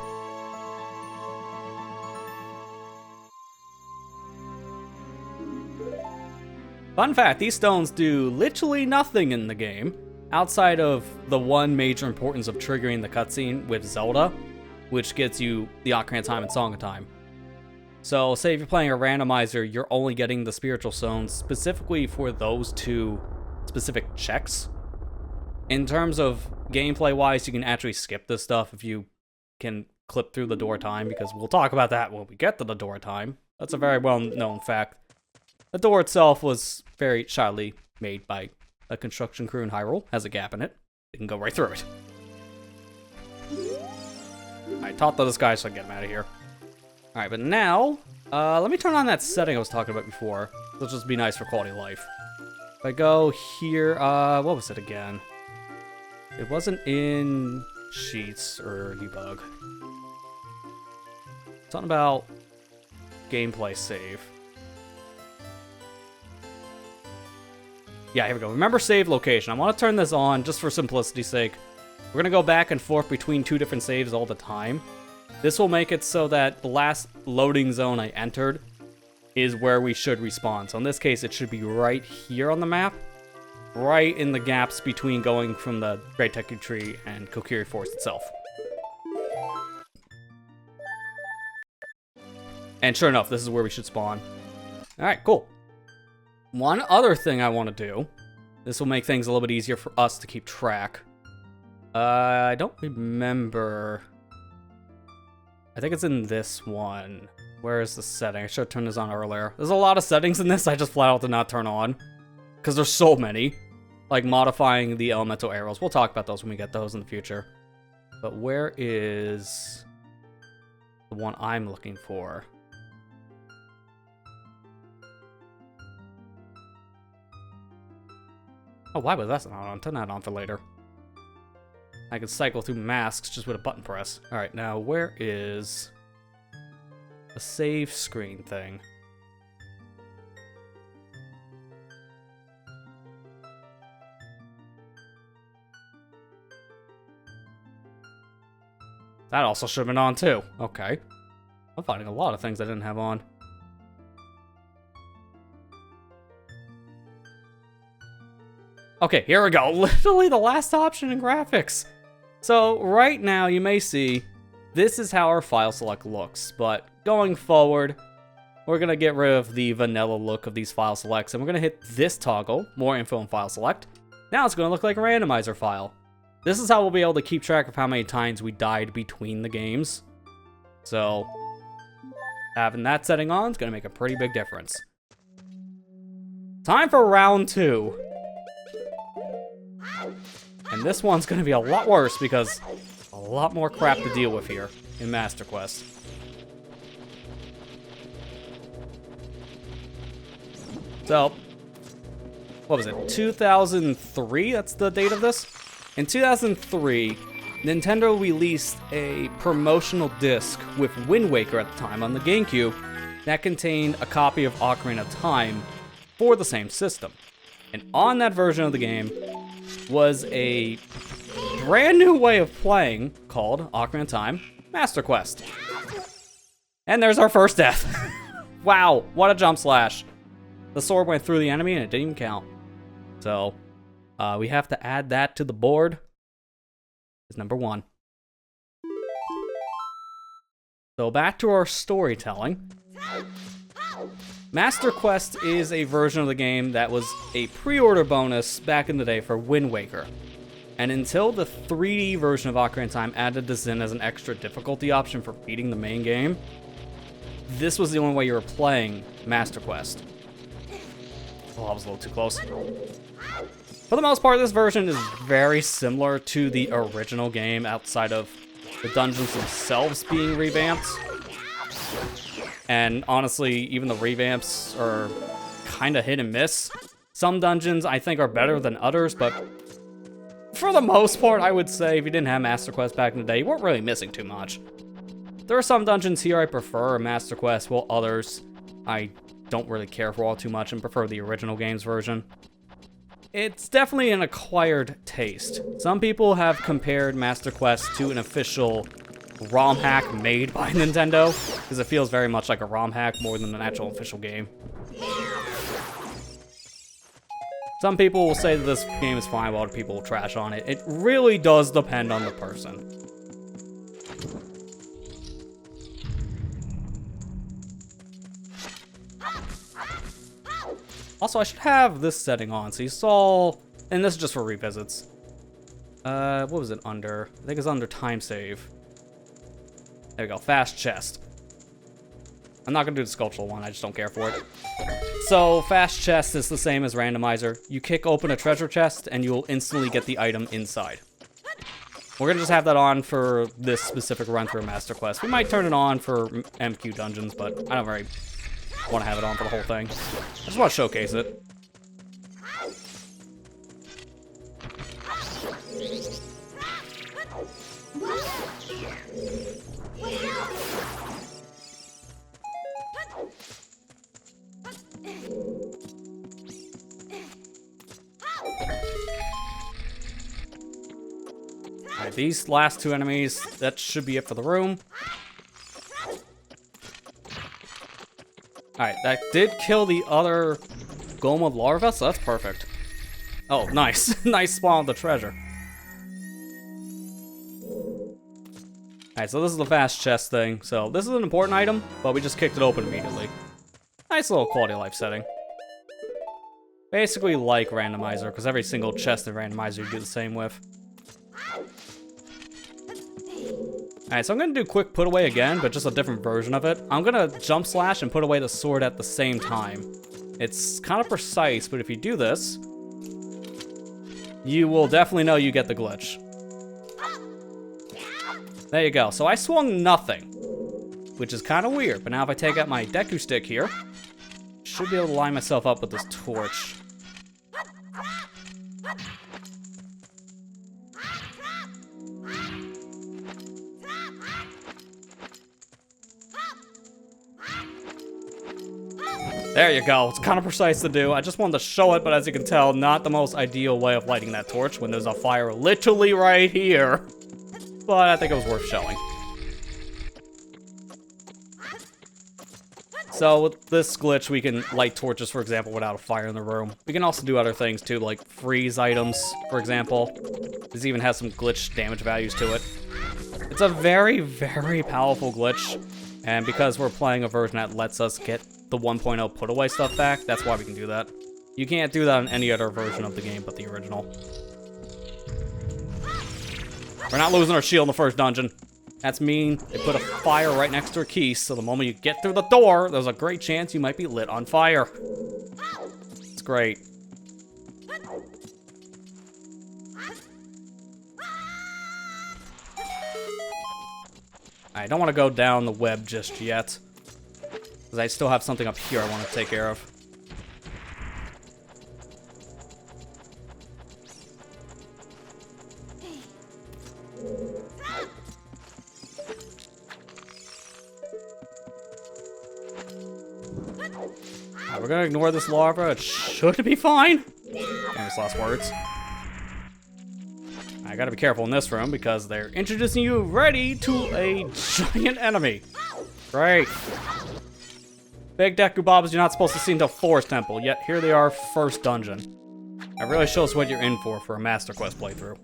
Fun fact, these stones do literally nothing in the game, outside of the one major importance of triggering the cutscene with Zelda, which gets you the Ocarina of Time and Song of Time. So, say if you're playing a randomizer, you're only getting the spiritual stones specifically for those two specific checks. In terms of gameplay-wise, you can actually skip this stuff if you can clip through the door time, because we'll talk about that when we get to the door time. That's a very well-known fact. The door itself was very shyly made by a construction crew in Hyrule. Has a gap in it. You can go right through it. I taught this guy, so I get him out of here. Alright, but now, let me turn on that setting I was talking about before. It'll just be nice for quality of life. If I go here, what was it again? It wasn't in Sheets or Debug. Something about gameplay save. Yeah, here we go. Remember save location. I want to turn this on just for simplicity's sake. We're going to go back and forth between two different saves all the time. This will make it so that the last loading zone I entered is where we should respawn. So in this case, it should be right here on the map. Right in the gaps between going from the Great Deku Tree and Kokiri Forest itself. And sure enough, this is where we should spawn. Alright, cool. One other thing I want to do. This will make things a little bit easier for us to keep track. I don't remember. I think it's in this one. Where is the setting? I should have turned this on earlier. There's a lot of settings in this I just flat out did not turn on. Because there's so many. Like modifying the elemental arrows. We'll talk about those when we get those in the future. But where is the one I'm looking for? Oh, why was that not on? Turn that on for later. I can cycle through masks just with a button press. Alright, now where is the save screen thing? That also should have been on too. Okay. I'm finding a lot of things I didn't have on. Okay, here we go. Literally the last option in graphics. So right now you may see this is how our file select looks, but going forward, we're gonna get rid of the vanilla look of these file selects, and we're gonna hit this toggle, more info and file select. Now it's gonna look like a randomizer file. This is how we'll be able to keep track of how many times we died between the games. So having that setting on is gonna make a pretty big difference. Time for round 2. And this one's gonna be a lot worse because a lot more crap to deal with here in Master Quest. So, what was it? 2003? That's the date of this? In 2003, Nintendo released a promotional disc with Wind Waker at the time on the GameCube that contained a copy of Ocarina of Time for the same system. And on that version of the game was a brand new way of playing called Ocarina of Time Master Quest. And there's our first death. Wow, what a jump slash. The sword went through the enemy and it didn't even count. So, we have to add that to the board. It's number 1. So back to our storytelling. Master Quest is a version of the game that was a pre-order bonus back in the day for Wind Waker. And until the 3D version of Ocarina of Time added this in as an extra difficulty option for beating the main game, this was the only way you were playing Master Quest. Oh, I was a little too close. For the most part, this version is very similar to the original game outside of the dungeons themselves being revamped. And honestly, even the revamps are kind of hit and miss. Some dungeons I think are better than others, but for the most part, I would say if you didn't have Master Quest back in the day, you weren't really missing too much. There are some dungeons here I prefer in Master Quest, while others I don't really care for all too much and prefer the original game's version. It's definitely an acquired taste. Some people have compared Master Quest to an official ROM hack made by Nintendo, because it feels very much like a ROM hack more than an actual official game. Some people will say that this game is fine, while other people will trash on it. It really does depend on the person. Also, I should have this setting on. So you saw, and this is just for revisits. What was it under? I think it's under time save. There we go, fast chest. I'm not gonna do the sculptural one, I just don't care for it. So, fast chest is the same as randomizer. You kick open a treasure chest, and you will instantly get the item inside. We're gonna just have that on for this specific run through Master Quest. We might turn it on for MQ dungeons, but I don't really want to have it on for the whole thing. I just want to showcase it. Alright, these last two enemies, that should be it for the room. Alright, that did kill the other Goma larva, so that's perfect. Oh, nice. Nice spawn of the treasure. Alright, so this is the fast chest thing. So this is an important item, but we just kicked it open immediately. Nice little quality of life setting. Basically like randomizer, because every single chest in randomizer you do the same with. Alright, so I'm going to do quick put away again, but just a different version of it. I'm going to jump slash and put away the sword at the same time. It's kind of precise, but if you do this, you will definitely know you get the glitch. There you go. So I swung nothing, which is kind of weird. But now if I take out my Deku stick here, should be able to line myself up with this torch. There you go. It's kind of precise to do. I just wanted to show it, but as you can tell, not the most ideal way of lighting that torch when there's a fire literally right here. But I think it was worth showing. So with this glitch, we can light torches, for example, without a fire in the room. We can also do other things too, like freeze items, for example. This even has some glitch damage values to it. It's a very, very powerful glitch. And because we're playing a version that lets us get the 1.0 put away stuff back, that's why we can do that. You can't do that on any other version of the game but the original. We're not losing our shield in the first dungeon. That's mean. They put a fire right next to our keys, so the moment you get through the door, there's a great chance you might be lit on fire. It's great. I don't want to go down the web just yet, because I still have something up here I want to take care of. We're gonna ignore this larva. It should be fine. Famous last words. I gotta be careful in this room because they're introducing you ready to a giant enemy. Great. Big Deku Bobs you're not supposed to see until Forest Temple, yet here they are, first dungeon. That really shows what you're in for a Master Quest playthrough.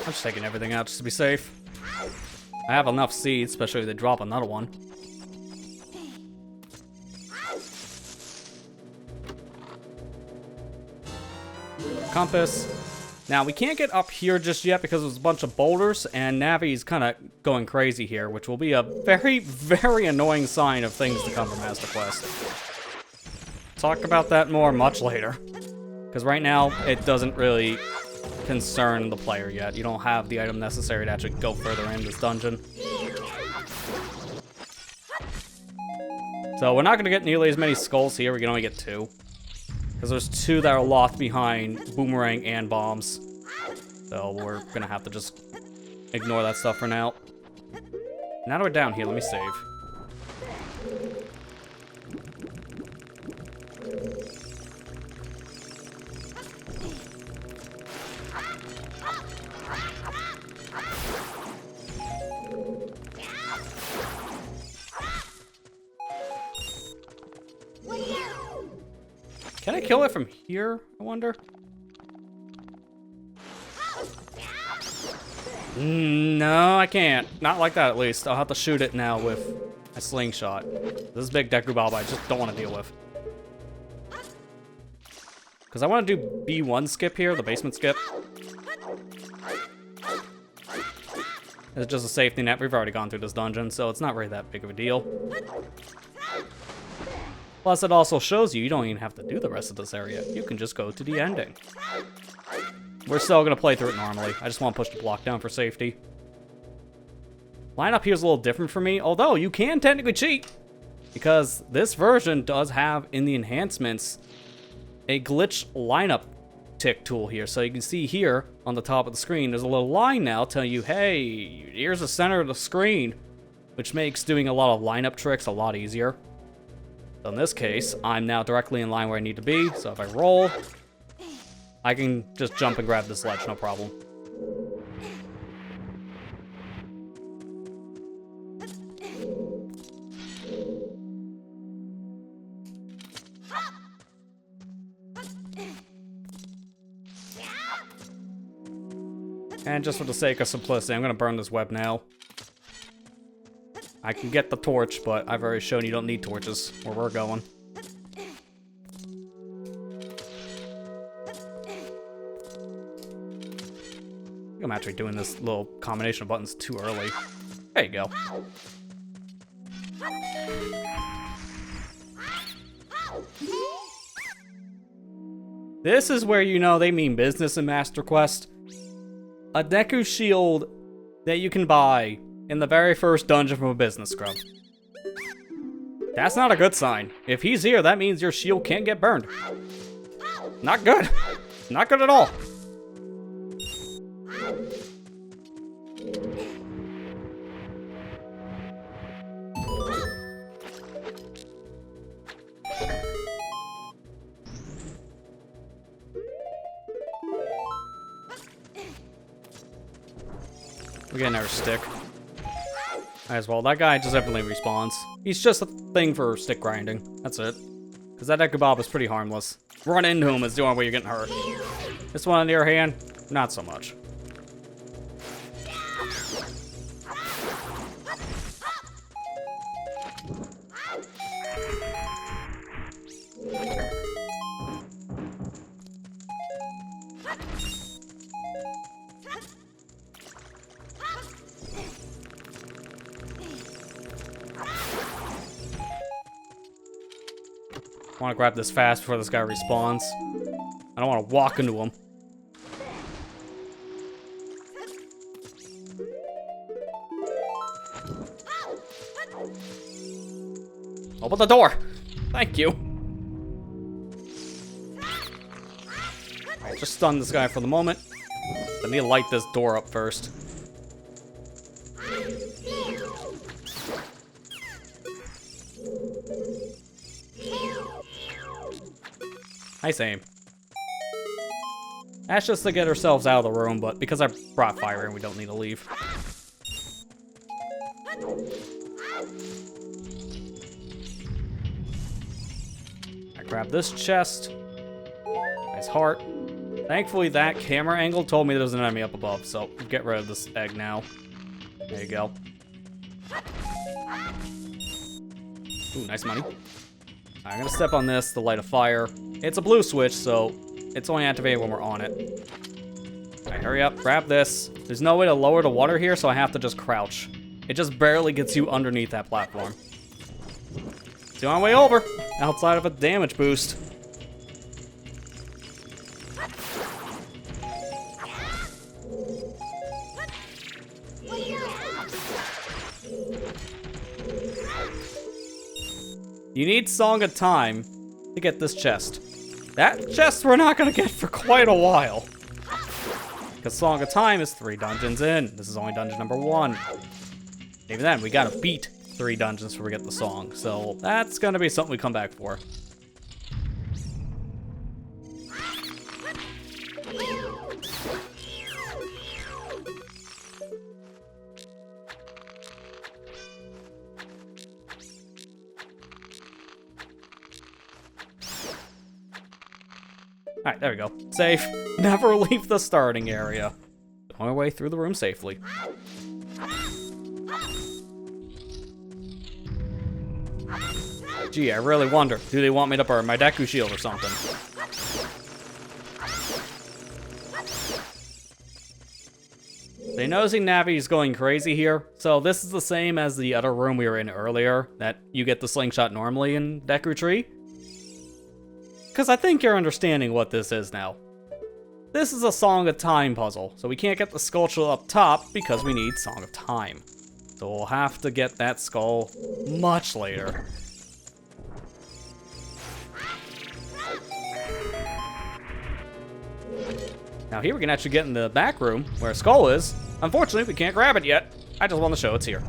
I'm just taking everything out just to be safe. I have enough seeds, especially if they drop another one. Compass. Now, we can't get up here just yet because there's a bunch of boulders, and Navi's kind of going crazy here, which will be a very, very annoying sign of things to come from Master Quest. Talk about that more much later. Because right now, it doesn't really concern the player yet. You don't have the item necessary to actually go further in this dungeon. So we're not going to get nearly as many skulls here. We can only get 2. Because there's 2 that are locked behind boomerang and bombs. So we're going to have to just ignore that stuff for now. Now that we're down here, let me save. Can I kill it from here, I wonder? No, I can't. Not like that, at least. I'll have to shoot it now with a slingshot. This is big Deku Baba I just don't want to deal with. Because I want to do B1 skip here, the basement skip. It's just a safety net. We've already gone through this dungeon, so it's not really that big of a deal. Plus, it also shows you don't even have to do the rest of this area. You can just go to the ending. We're still going to play through it normally. I just want to push the block down for safety. Lineup here is a little different for me, although you can technically cheat. Because this version does have, in the enhancements, a glitch lineup tick tool here. So you can see here on the top of the screen, there's a little line now telling you, hey, here's the center of the screen, which makes doing a lot of lineup tricks a lot easier. So in this case, I'm now directly in line where I need to be. So if I roll, I can just jump and grab this ledge, no problem. And just for the sake of simplicity, I'm going to burn this web now. I can get the torch, but I've already shown you don't need torches where we're going. I'm actually doing this little combination of buttons too early. There you go. This is where you know they mean business in Master Quest. A Deku shield that you can buy in the very first dungeon from a business scrub. That's not a good sign. If he's here, that means your shield can't get burned. Not good. Not good at all. We're getting our stick. Might as well. That guy just definitely respawns. He's just a thing for stick grinding. That's it. Because that Deku Bob is pretty harmless. Run into him is the only way you're getting hurt. This one on the other hand, not so much. I want to grab this fast before this guy respawns. I don't want to walk into him. Open the door! Thank you! Alright, just stun this guy for the moment. I need to light this door up first. Nice aim. That's just to get ourselves out of the room, but because I brought fire in, we don't need to leave. I grab this chest. Nice heart. Thankfully, that camera angle told me there's an enemy up above, so get rid of this egg now. There you go. Ooh, nice money. I'm gonna step on this to light a fire. It's a blue switch, so it's only activated when we're on it. Alright, hurry up, grab this. There's no way to lower the water here, so I have to just crouch. It just barely gets you underneath that platform. It's the only way over, outside of a damage boost. You need Song of Time to get this chest. That chest we're not gonna get for quite a while. Because Song of Time is 3 dungeons in. This is only dungeon number 1. Even then, we gotta beat 3 dungeons before we get the song. So that's gonna be something we come back for. Alright, there we go. Safe. Never leave the starting area. On our way through the room safely. Gee, I really wonder, do they want me to burn my Deku shield or something? They noticing Navi's going crazy here, so this is the same as the other room we were in earlier, that you get the slingshot normally in Deku Tree. Because I think you're understanding what this is now. This is a Song of Time puzzle, so we can't get the sculpture up top because we need Song of Time. So we'll have to get that skull much later. Now here we can actually get in the back room where a skull is. Unfortunately, we can't grab it yet. I just want to show it's here.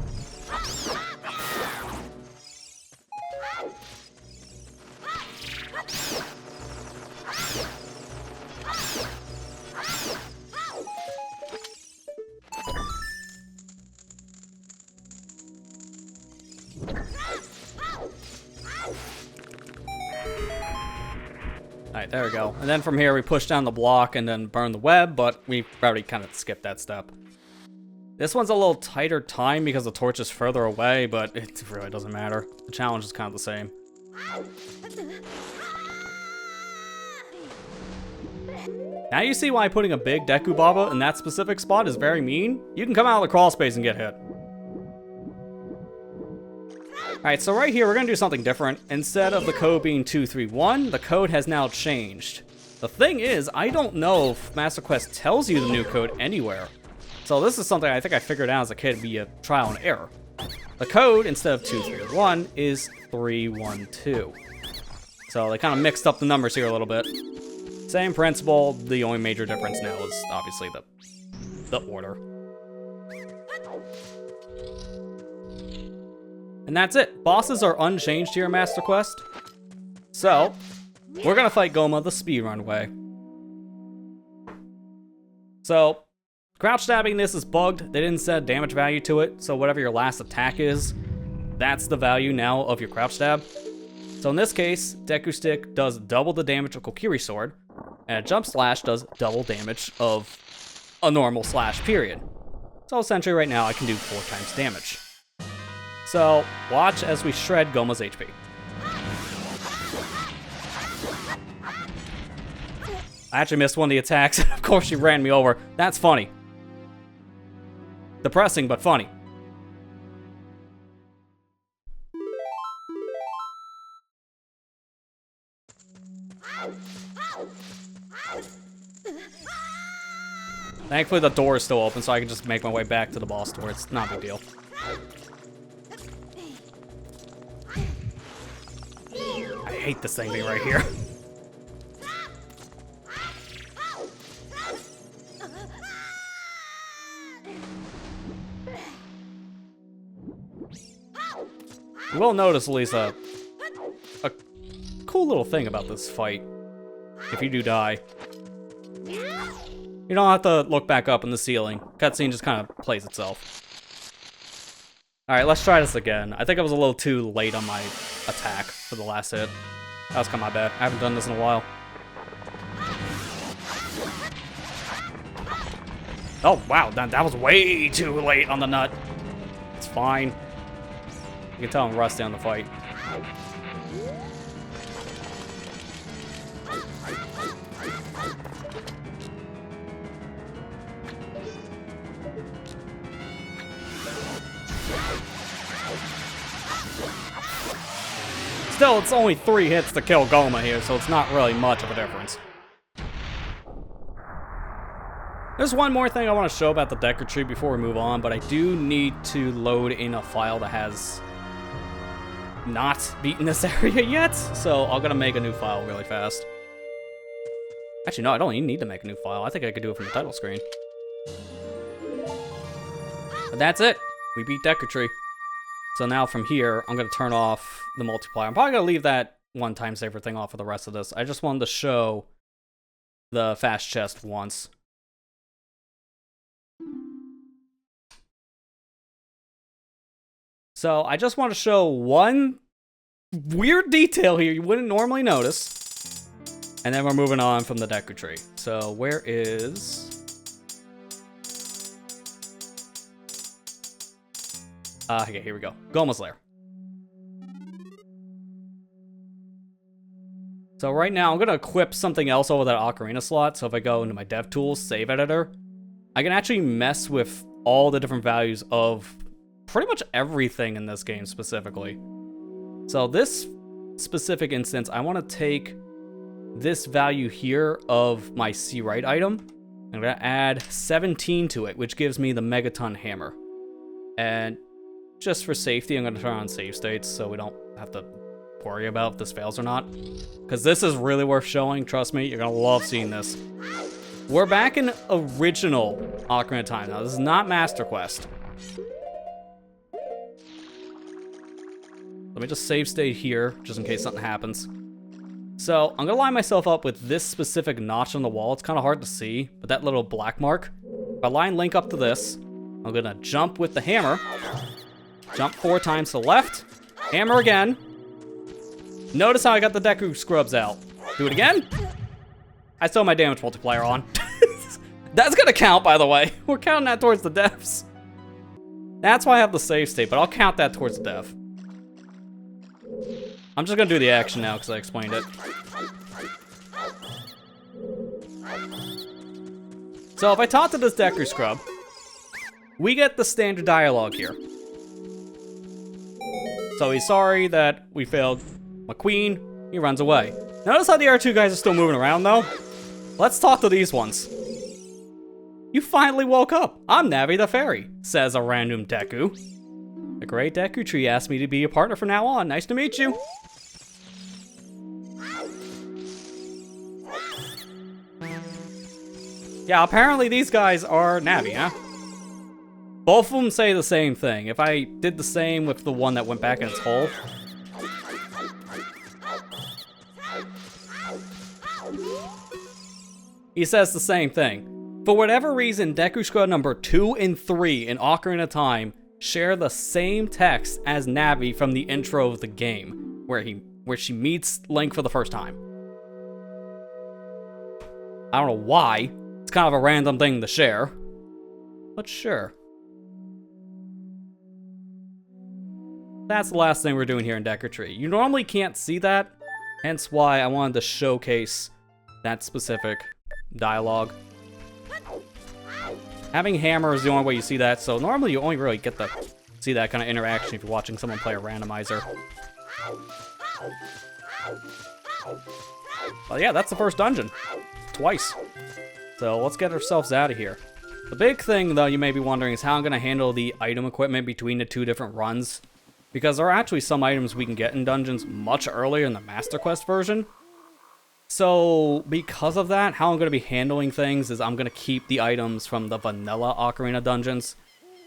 Alright, there we go. And then from here we push down the block and then burn the web, but we already kind of skipped that step. This one's a little tighter time because the torch is further away, but it really doesn't matter. The challenge is kind of the same. Now you see why putting a big Deku Baba in that specific spot is very mean? You can come out of the crawl space and get hit. Alright, so right here we're going to do something different. Instead of the code being 231, the code has now changed. The thing is, I don't know if Master Quest tells you the new code anywhere. So this is something I think I figured out as a kid via trial and error. The code, instead of 231, is 312. So they kind of mixed up the numbers here a little bit. Same principle, the only major difference now is obviously the order. And that's it. Bosses are unchanged here in Master Quest. So, we're gonna fight Goma the speedrun way. So, crouch stabbing this is bugged. They didn't set damage value to it, so whatever your last attack is, that's the value now of your crouch stab. So in this case, Deku Stick does double the damage of Kokiri Sword, and a Jump Slash does double damage of a normal slash, period. So essentially right now I can do 4 times damage. So, watch as we shred Goma's HP. I actually missed one of the attacks. Of course she ran me over. That's funny. Depressing, but funny. Thankfully the door is still open, so I can just make my way back to the boss door. It's not a big deal. I hate this thing being right here. You will notice, Lisa, a cool little thing about this fight. If you do die, you don't have to look back up in the ceiling. Cutscene just kind of plays itself. Alright, let's try this again. I think I was a little too late on my attack for the last hit. That was kind of my bad. I haven't done this in a while. Oh, wow. That was way too late on the nut. It's fine. You can tell I'm rusty on the fight. Still, it's only 3 hits to kill Goma here, so it's not really much of a difference. There's one more thing I want to show about the Deku Tree before we move on, but I do need to load in a file that has not beaten this area yet, so I'm gonna make a new file really fast. Actually, no, I don't even need to make a new file. I think I could do it from the title screen. But that's it. We beat Deku Tree. So now from here, I'm going to turn off the multiplier. I'm probably going to leave that one-time saver thing off for the rest of this. I just wanted to show the fast chest once. So I just want to show one weird detail here you wouldn't normally notice. And then we're moving on from the Deku tree. So where is... okay, here we go. Goma's Lair. So right now, I'm going to equip something else over that Ocarina slot. So if I go into my DevTools save editor, I can actually mess with all the different values of pretty much everything in this game specifically. So this specific instance, I want to take this value here of my C right item. I'm going to add 17 to it, which gives me the Megaton Hammer. And just for safety, I'm going to turn on save states so we don't have to worry about if this fails or not. Because this is really worth showing. Trust me, you're going to love seeing this. We're back in original Ocarina of Time now. This is not Master Quest. Let me just save state here, just in case something happens. So, I'm going to line myself up with this specific notch on the wall. It's kind of hard to see, but that little black mark. If I line Link up to this, I'm going to jump with the hammer. Jump 4 times to the left. Hammer again. Notice how I got the Deku scrubs out. Do it again. I still have my damage multiplier on. That's going to count, by the way. We're counting that towards the devs. That's why I have the save state, but I'll count that towards the dev. I'm just going to do the action now because I explained it. So if I talk to this Deku scrub, we get the standard dialogue here. So he's sorry that we failed McQueen. He runs away. Notice how the other 2 guys are still moving around, though? Let's talk to these ones. You finally woke up. I'm Navi the Fairy, says a random Deku. The Great Deku Tree asked me to be a partner from now on. Nice to meet you. Yeah, apparently these guys are Navi, huh? Both of them say the same thing. If I did the same with the one that went back in its hole. He says the same thing. For whatever reason, Deku Scrub number 2 and 3 in Ocarina of Time share the same text as Navi from the intro of the game, where she meets Link for the first time. I don't know why. It's kind of a random thing to share. But sure. That's the last thing we're doing here in Deku Tree. You normally can't see that, hence why I wanted to showcase that specific dialogue. Having hammer is the only way you see that, so normally you only really get to see that kind of interaction if you're watching someone play a randomizer. But yeah, that's the first dungeon. Twice. So let's get ourselves out of here. The big thing, though, you may be wondering is how I'm going to handle the item equipment between the 2 different runs. Because there are actually some items we can get in dungeons much earlier in the Master Quest version. So, because of that, how I'm going to be handling things is I'm going to keep the items from the vanilla Ocarina dungeons.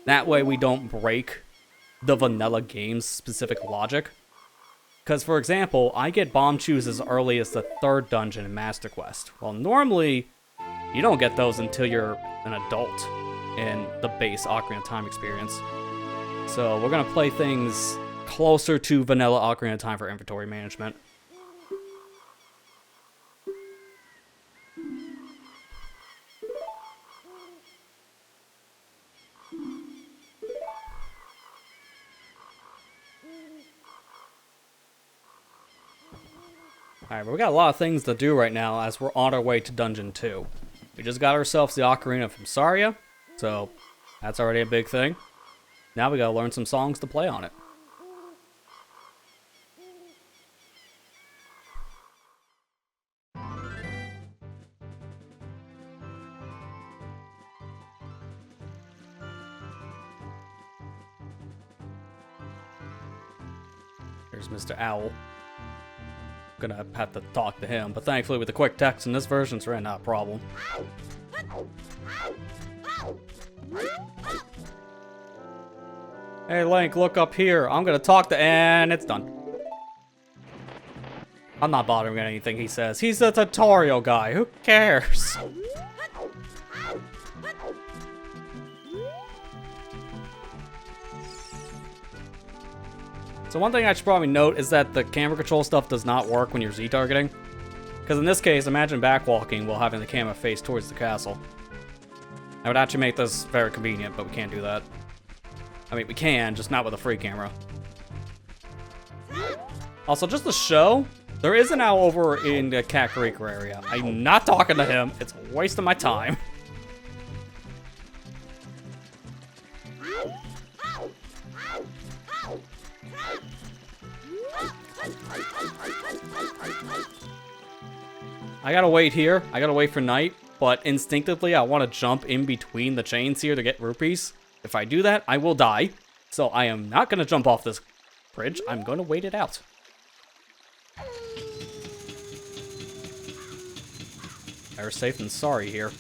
That way we don't break the vanilla game's specific logic. Because, for example, I get bomb shoes as early as the 3rd dungeon in Master Quest. Well, normally, you don't get those until you're an adult in the base Ocarina of Time experience. So we're going to play things closer to vanilla Ocarina of Time for inventory management. Alright, but we got a lot of things to do right now as we're on our way to Dungeon 2. We just got ourselves the Ocarina from Saria, so that's already a big thing. Now we gotta learn some songs to play on it. Here's Mr. Owl. Gonna have to talk to him, but thankfully with the quick text in this version, it's really not a problem. Hey Link, look up here. I'm gonna talk to, and it's done. I'm not bothering with anything he says. He's a tutorial guy. Who cares? So one thing I should probably note is that the camera control stuff does not work when you're Z-targeting. Because in this case, imagine backwalking while having the camera face towards the castle. That would actually make this very convenient, but we can't do that. I mean, we can, just not with a free camera. Also, just to show, there is an owl over in the Kakariko area. I'm not talking to him. It's a waste of my time. I gotta wait here. I gotta wait for night. But instinctively, I want to jump in between the chains here to get rupees. If I do that, I will die. So I am not going to jump off this bridge. I'm going to wait it out. Better safe than sorry here.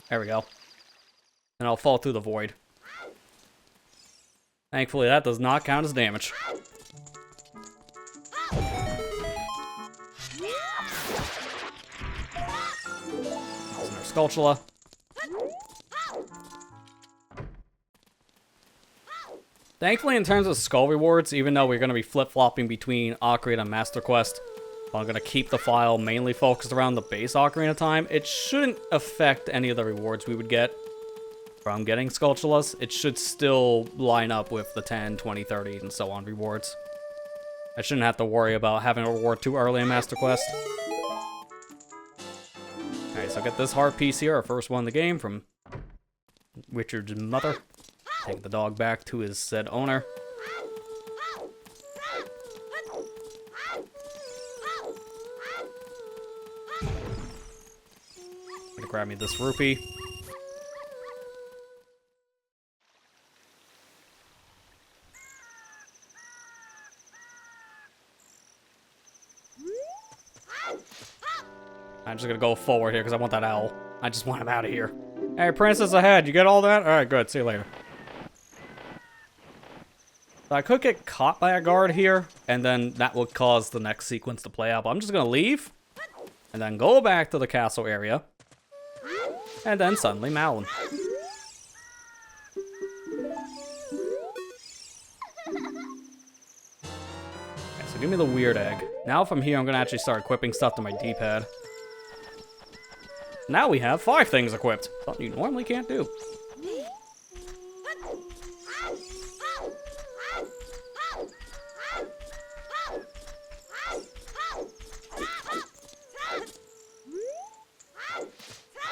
There we go. And I'll fall through the void. Thankfully, that does not count as damage. Skulltula. Thankfully, in terms of skull rewards, even though we're going to be flip-flopping between Ocarina and Master Quest, I'm going to keep the file mainly focused around the base Ocarina of Time. It shouldn't affect any of the rewards we would get from getting Skulltulas. It should still line up with the 10, 20, 30, and so on rewards. I shouldn't have to worry about having a reward too early in Master Quest. Alright, so get this heart piece here, our first one in the game from Richard's mother. Take the dog back to his said owner. Gonna grab me this rupee. I'm just gonna go forward here because I want that owl. I just want him out of here. Hey, princess ahead. You get all that? Alright, good. See you later. So I could get caught by a guard here, and then that would cause the next sequence to play out. But I'm just gonna leave, and then go back to the castle area, and then suddenly Malin. Okay, so give me the weird egg. Now from here, I'm gonna actually start equipping stuff to my D-pad. Now we have 5 things equipped. Something you normally can't do.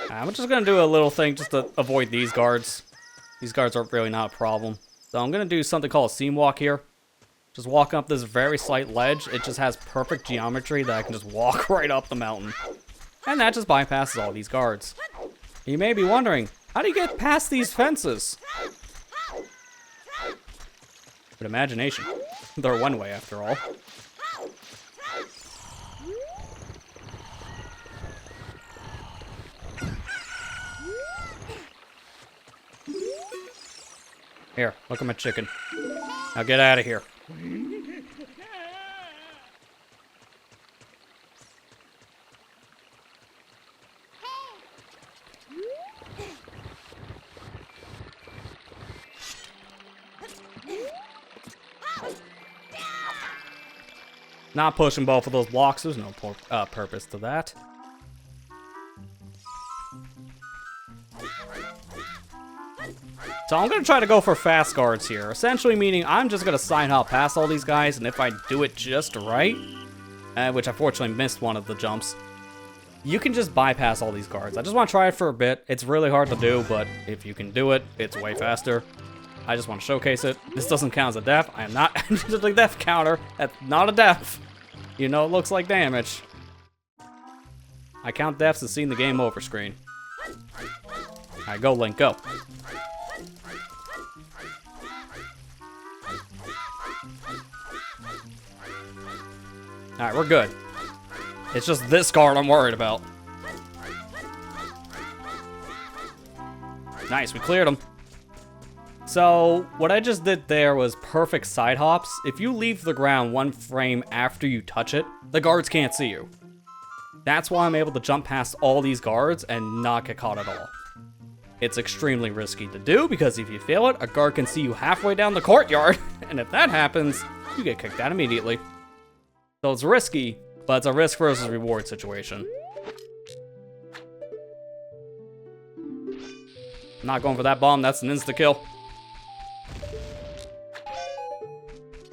I'm just gonna do a little thing just to avoid these guards. These guards are really not a problem. So I'm gonna do something called a seam walk here. Just walk up this very slight ledge. It just has perfect geometry that I can just walk right up the mountain. And that just bypasses all these guards. You may be wondering, how do you get past these fences? But imagination. They're one way after all. Here, look at my chicken. Now get out of here. Not pushing both of those blocks. There's no purpose to that. So I'm going to try to go for fast guards here. Essentially meaning I'm just going to sign hop past all these guys. And if I do it just right, which I fortunately missed one of the jumps, you can just bypass all these guards. I just want to try it for a bit. It's really hard to do, but if you can do it, it's way faster. I just want to showcase it. This doesn't count as a death. I am not just a death counter. That's not a death. You know, it looks like damage. I count deaths as seeing the game over screen. Alright, go Link, go. Alright, we're good. It's just this guard I'm worried about. Nice, we cleared him. So, what I just did there was perfect side hops. If you leave the ground 1 frame after you touch it, the guards can't see you. That's why I'm able to jump past all these guards and not get caught at all. it's extremely risky to do because if you fail it, a guard can see you halfway down the courtyard, and if that happens, you get kicked out immediately. So it's risky, but it's a risk versus reward situation. Not going for that bomb, that's an insta-kill.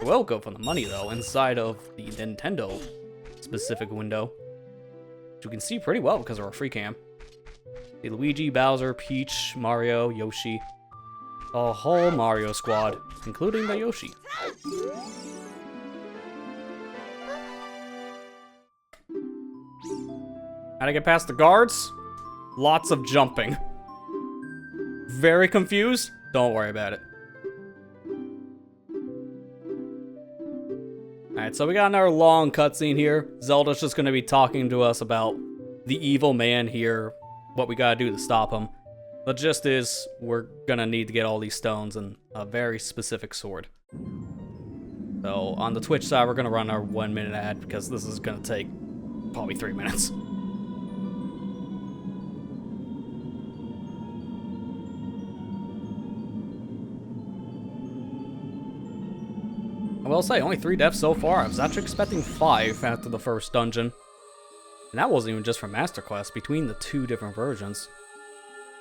We'll go for the money though, inside of the Nintendo specific window. Which you can see pretty well because of our free cam. The Luigi, Bowser, Peach, Mario, Yoshi. A whole Mario squad, including the Yoshi. How to get past the guards? Lots of jumping. Very confused? Don't worry about it. Alright, so we got another long cutscene here. Zelda's just going to be talking to us about the evil man here, what we gotta do to stop him. The gist is, we're gonna need to get all these stones and a very specific sword. So, on the Twitch side, we're gonna run our 1 minute ad because this is gonna take probably 3 minutes. I will say, only 3 deaths so far. I was actually expecting 5 after the first dungeon. And that wasn't even just from Master Quest, between the 2 different versions.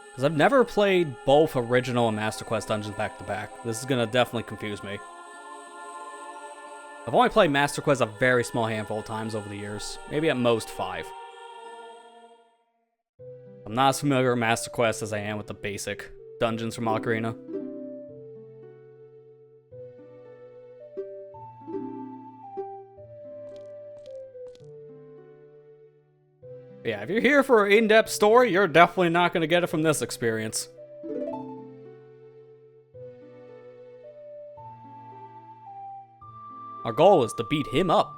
Because I've never played both original and Master Quest dungeons back to back. This is going to definitely confuse me. I've only played Master Quest a very small handful of times over the years. Maybe at most 5. I'm not as familiar with Master Quest as I am with the basic dungeons from Ocarina. Yeah, if you're here for an in-depth story, you're definitely not going to get it from this experience. Our goal is to beat him up.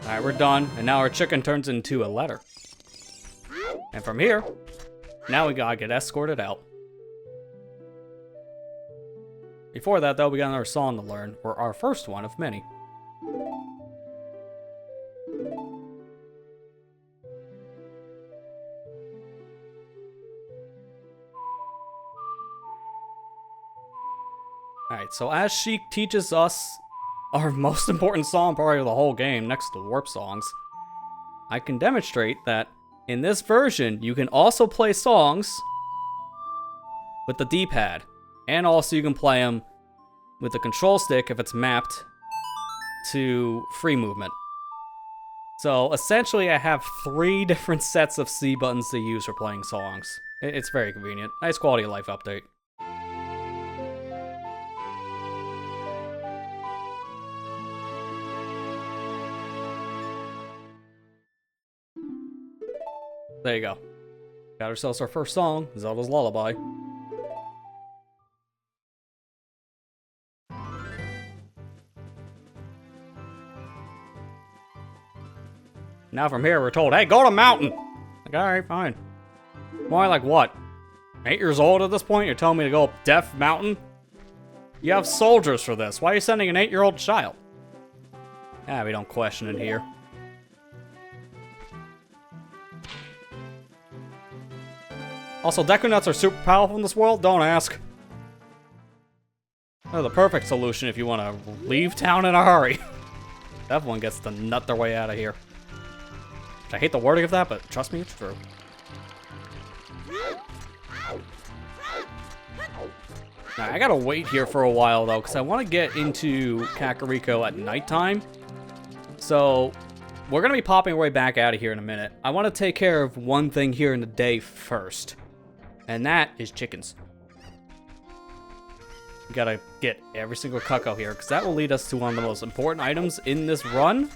Alright, we're done, and now our chicken turns into a letter. And from here, now we gotta get escorted out. Before that, though, we got another song to learn, or our first one of many. Alright, so as Sheik teaches us our most important song probably of the whole game, next to warp songs, I can demonstrate that in this version, you can also play songs with the D-pad, and also you can play them with the control stick if it's mapped to free movement. So essentially I have 3 different sets of C buttons to use for playing songs. It's very convenient. Nice quality of life update. There you go. Got ourselves our first song, Zelda's Lullaby. Now from here we're told, hey, go to mountain! Like, alright, fine. More like what? 8 years old at this point? You're telling me to go up Death Mountain? You have soldiers for this. Why are you sending an 8-year-old child? Ah, we don't question it here. Also, Deku nuts are super powerful in this world, don't ask. They're the perfect solution if you want to leave town in a hurry. Everyone gets to nut their way out of here. I hate the wording of that, but trust me, it's true. Now, I gotta wait here for a while, though, because I want to get into Kakariko at nighttime. So, we're gonna be popping our way back out of here in a minute. I want to take care of one thing here in the day first. And that is chickens. We gotta get every single cucko here, because that will lead us to one of the most important items in this run.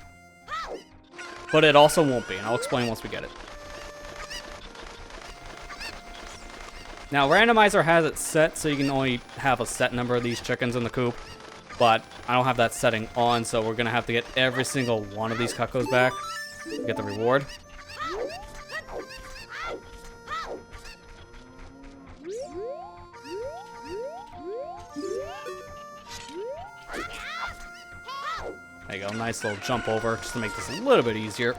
But it also won't be, and I'll explain once we get it. Now, Randomizer has it set so you can only have a set number of these chickens in the coop. But I don't have that setting on, so we're gonna have to get every single one of these cuccos back to get the reward. There you go, nice little jump over, just to make this a little bit easier.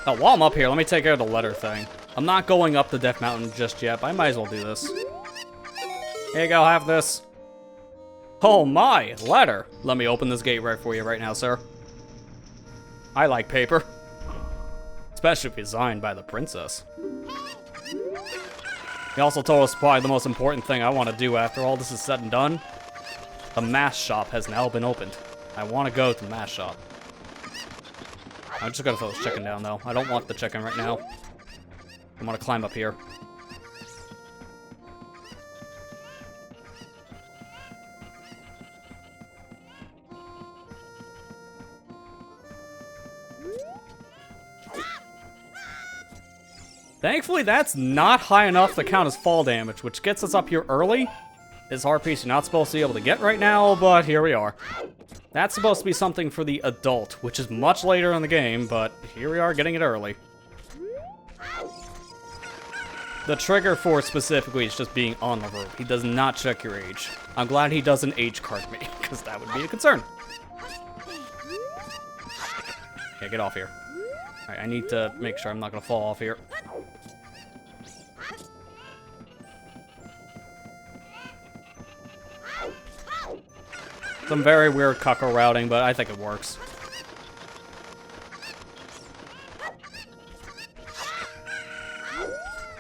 Oh, while I'm up here, let me take care of the letter thing. I'm not going up the Death Mountain just yet, but I might as well do this. Here you go, have this. Oh my, letter. Let me open this gate right for you right now, sir. I like paper. Especially if it's signed by the princess. He also told us probably the most important thing I want to do after all this is said and done. The mask shop has now been opened. I want to go to the mask shop. I'm just gonna throw this chicken down, though. I don't want the chicken right now. I want to climb up here. Thankfully, that's not high enough to count as fall damage, which gets us up here early. This hard piece you're not supposed to be able to get right now, but here we are. That's supposed to be something for the adult, which is much later in the game, but here we are getting it early. The trigger for it specifically is just being on the rope. He does not check your age. I'm glad he doesn't age card me, because that would be a concern. Okay, get off here. Alright, I need to make sure I'm not going to fall off here. Some very weird cucko routing, but I think it works.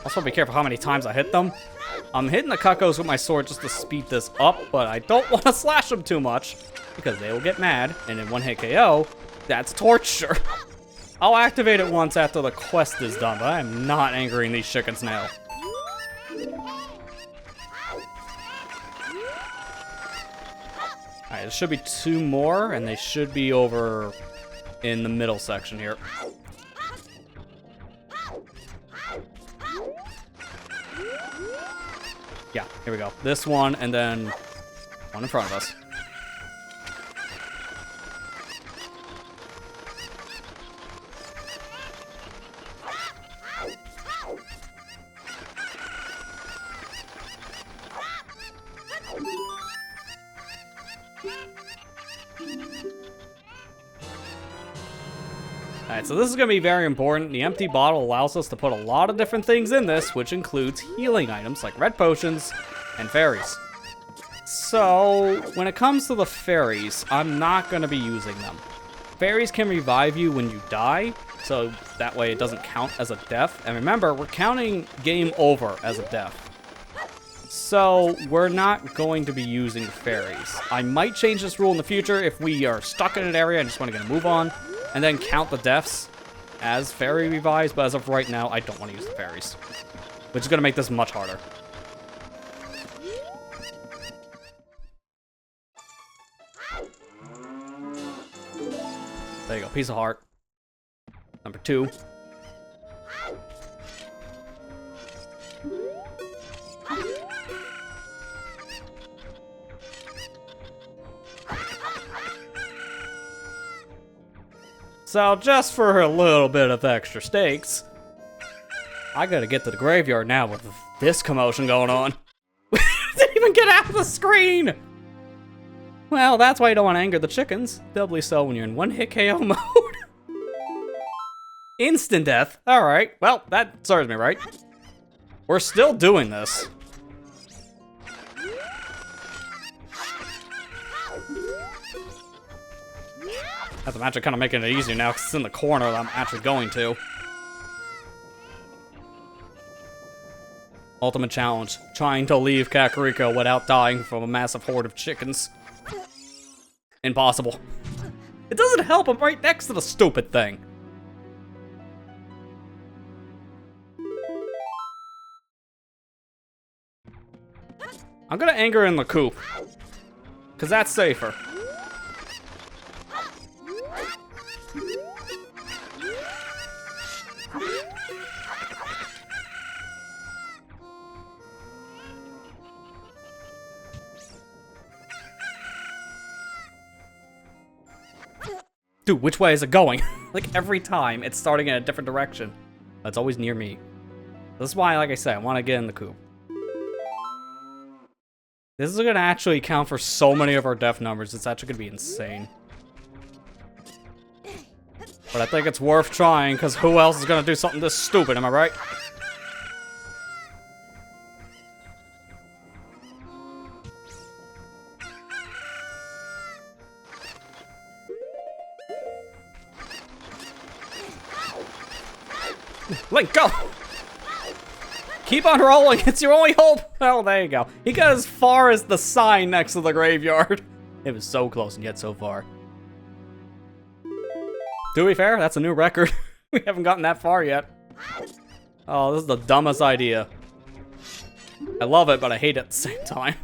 Also, be careful how many times I hit them. I'm hitting the cuckos with my sword just to speed this up, but I don't want to slash them too much, because they will get mad, and in one hit KO, that's torture. I'll activate it once after the quest is done, but I am not angering these chickens now. Alright, there should be 2 more, and they should be over in the middle section here. Yeah, here we go. This one, and then one in front of us. Alright, so this is going to be very important. The empty bottle allows us to put a lot of different things in this, which includes healing items like red potions and fairies. So, when it comes to the fairies, I'm not going to be using them. Fairies can revive you when you die, so that way it doesn't count as a death. And remember, we're counting game over as a death. So, we're not going to be using fairies. I might change this rule in the future if we are stuck in an area and just want to get a move on. And then count the deaths as fairy revives, but as of right now, I don't want to use the fairies. Which is going to make this much harder. There you go, piece of heart. Number 2. So, just for a little bit of extra stakes, I gotta get to the graveyard now with this commotion going on. Didn't even get out of the screen! Well, that's why you don't want to anger the chickens. Doubly so when you're in one-hit KO mode. Instant death. Alright, well, that serves me right. We're still doing this. I'm actually kind of making it easier now because it's in the corner that I'm actually going to. Ultimate challenge. Trying to leave Kakariko without dying from a massive horde of chickens. Impossible. It doesn't help, I'm right next to the stupid thing. I'm gonna anger in the coop. Because that's safer. Dude, which way is it going? Like, every time, it's starting in a different direction. That's always near me. This is why, like I said, I want to get in the coop. This is going to actually count for so many of our death numbers. It's actually going to be insane. But I think it's worth trying, because who else is going to do something this stupid, am I right? Link, go! Keep on rolling, it's your only hope! Oh, there you go. He got as far as the sign next to the graveyard. It was so close and yet so far. To be fair, that's a new record. We haven't gotten that far yet. Oh, this is the dumbest idea. I love it, but I hate it at the same time.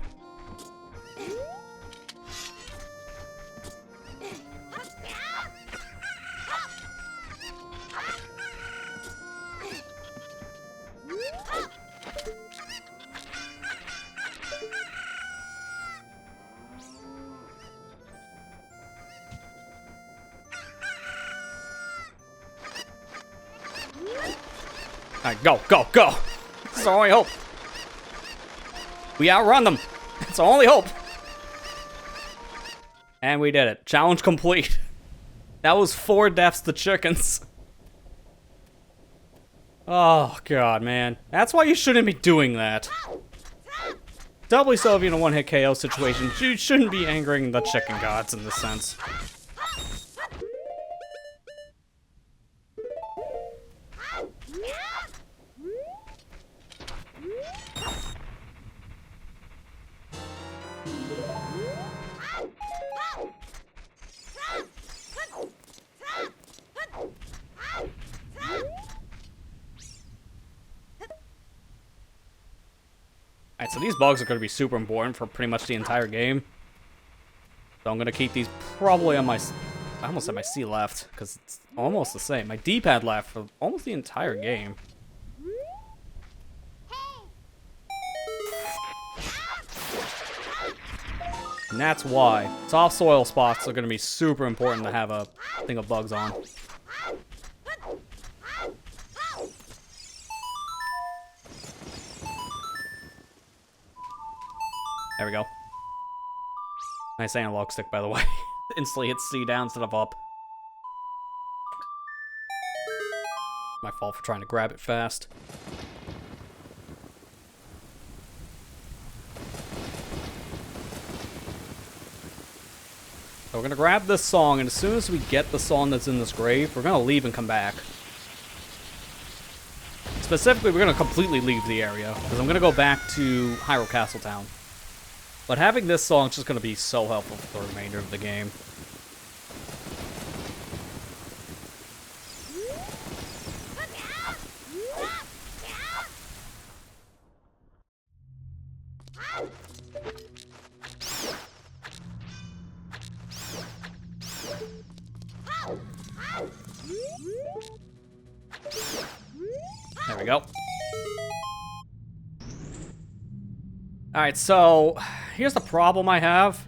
Alright, go, go, go! This is our only hope. We outrun them. It's our only hope. And we did it. Challenge complete. That was 4 deaths to chickens. Oh, God, man. That's why you shouldn't be doing that. Doubly so if you're in a one-hit KO situation. You shouldn't be angering the chicken gods in this sense. Alright, so these bugs are going to be super important for pretty much the entire game. So I'm going to keep these probably on my... I almost had my C left, because it's almost the same. My D-pad left for almost the entire game. And that's why. Soft soil spots are going to be super important to have a thing of bugs on. There we go. Nice analog stick, by the way. Instantly hits C down instead of up. My fault for trying to grab it fast. So we're gonna grab this song, and as soon as we get the song that's in this grave, we're gonna leave and come back. Specifically, we're gonna completely leave the area, because I'm gonna go back to Hyrule Castletown. But having this song is just going to be so helpful for the remainder of the game. There we go. Alright, so here's the problem I have.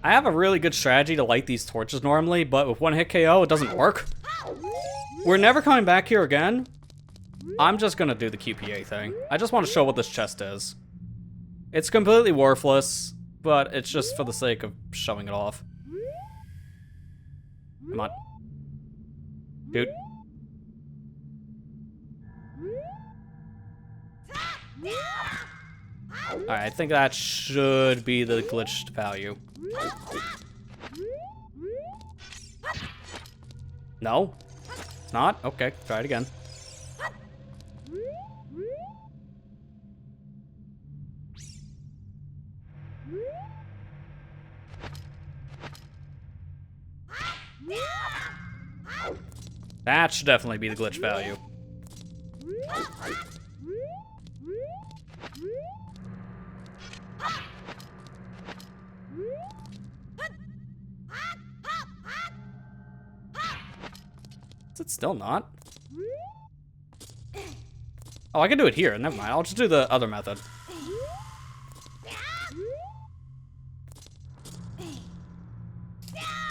I have a really good strategy to light these torches normally, but with one-hit KO, it doesn't work. We're never coming back here again. I'm just gonna do the QPA thing. I just want to show what this chest is. It's completely worthless, but it's just for the sake of showing it off. Come on. Dude. Alright, I think that should be the glitched value. No? It's not? Okay, try it again. That should definitely be the glitch value. Is it still not? Oh, I can do it here. Never mind. I'll just do the other method.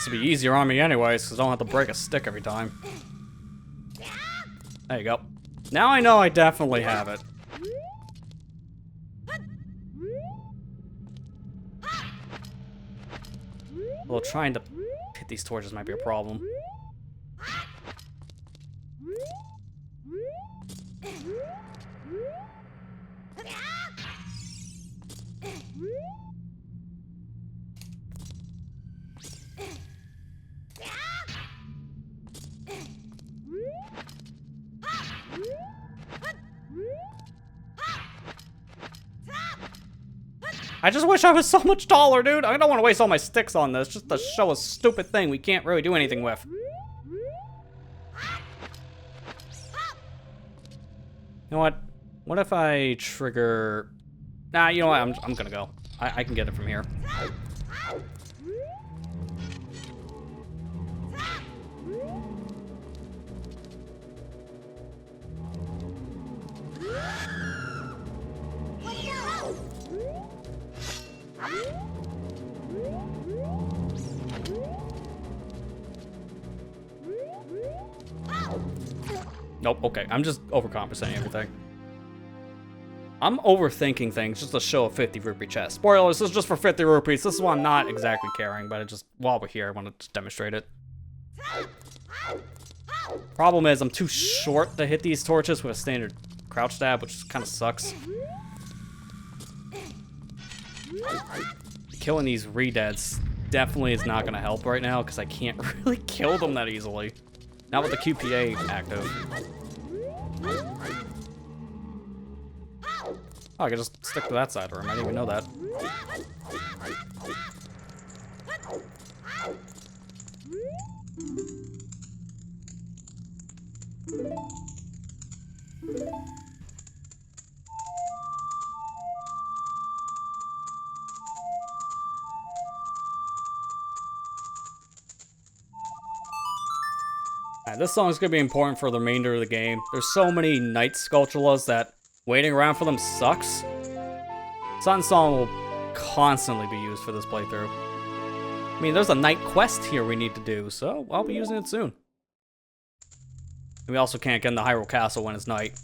This will be easier on me anyways, because I don't have to break a stick every time. There you go. Now I know I definitely have it. Well, trying to hit these torches might be a problem. I just wish I was so much taller, dude. I don't want to waste all my sticks on this just to show a stupid thing we can't really do anything with. You know what? What if I trigger... Nah, you know what? I'm gonna go. I can get it from here. Nope, okay. I'm just overcompensating everything. I'm overthinking things just to show a 50 rupee chest. Spoilers, this is just for 50 rupees. This is why I'm not exactly caring, but while we're here, I want to demonstrate it. Problem is, I'm too short to hit these torches with a standard crouch stab, which kind of sucks. Killing these re-deads definitely is not going to help right now, because I can't really kill them that easily. Not with the QPA active. Oh, I can just stick to that side of the room. I didn't even know that. Alright, this song is going to be important for the remainder of the game. There's so many Night Sculptulas that waiting around for them sucks. Sun Song will constantly be used for this playthrough. I mean, there's a night quest here we need to do, so I'll be using it soon. And we also can't get in the Hyrule Castle when it's night.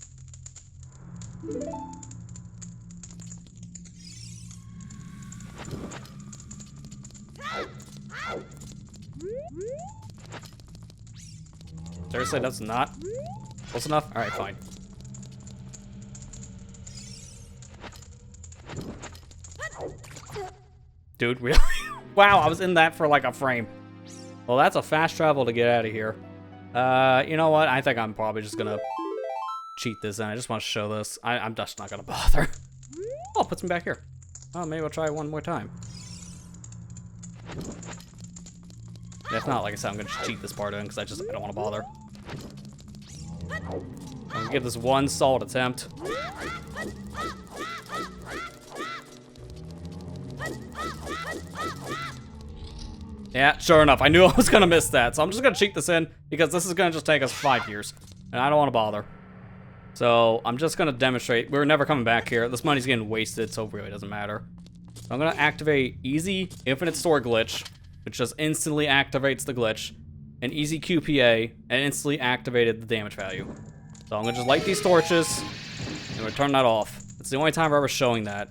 Seriously, that's not close enough? Alright, fine. Dude, really? Wow, I was in that for like a frame. Well, that's a fast travel to get out of here. You know what? I think I'm probably just gonna cheat this in. I just want to show this. I'm just not gonna bother. Oh, it puts me back here. Oh, maybe I'll try one more time. If not, like I said, I'm gonna just cheat this part in because I don't want to bother. I'm gonna give this one solid attempt. Yeah, sure enough, I knew I was gonna miss that, so I'm just gonna cheat this in because this is gonna just take us 5 years, and I don't want to bother. So I'm just gonna demonstrate. We're never coming back here. This money's getting wasted, so it really doesn't matter. So I'm gonna activate Easy Infinite Store Glitch, which just instantly activates the glitch, and Easy QPA, and instantly activated the damage value. So I'm gonna just light these torches, and we're gonna turn that off. It's the only time we're ever showing that.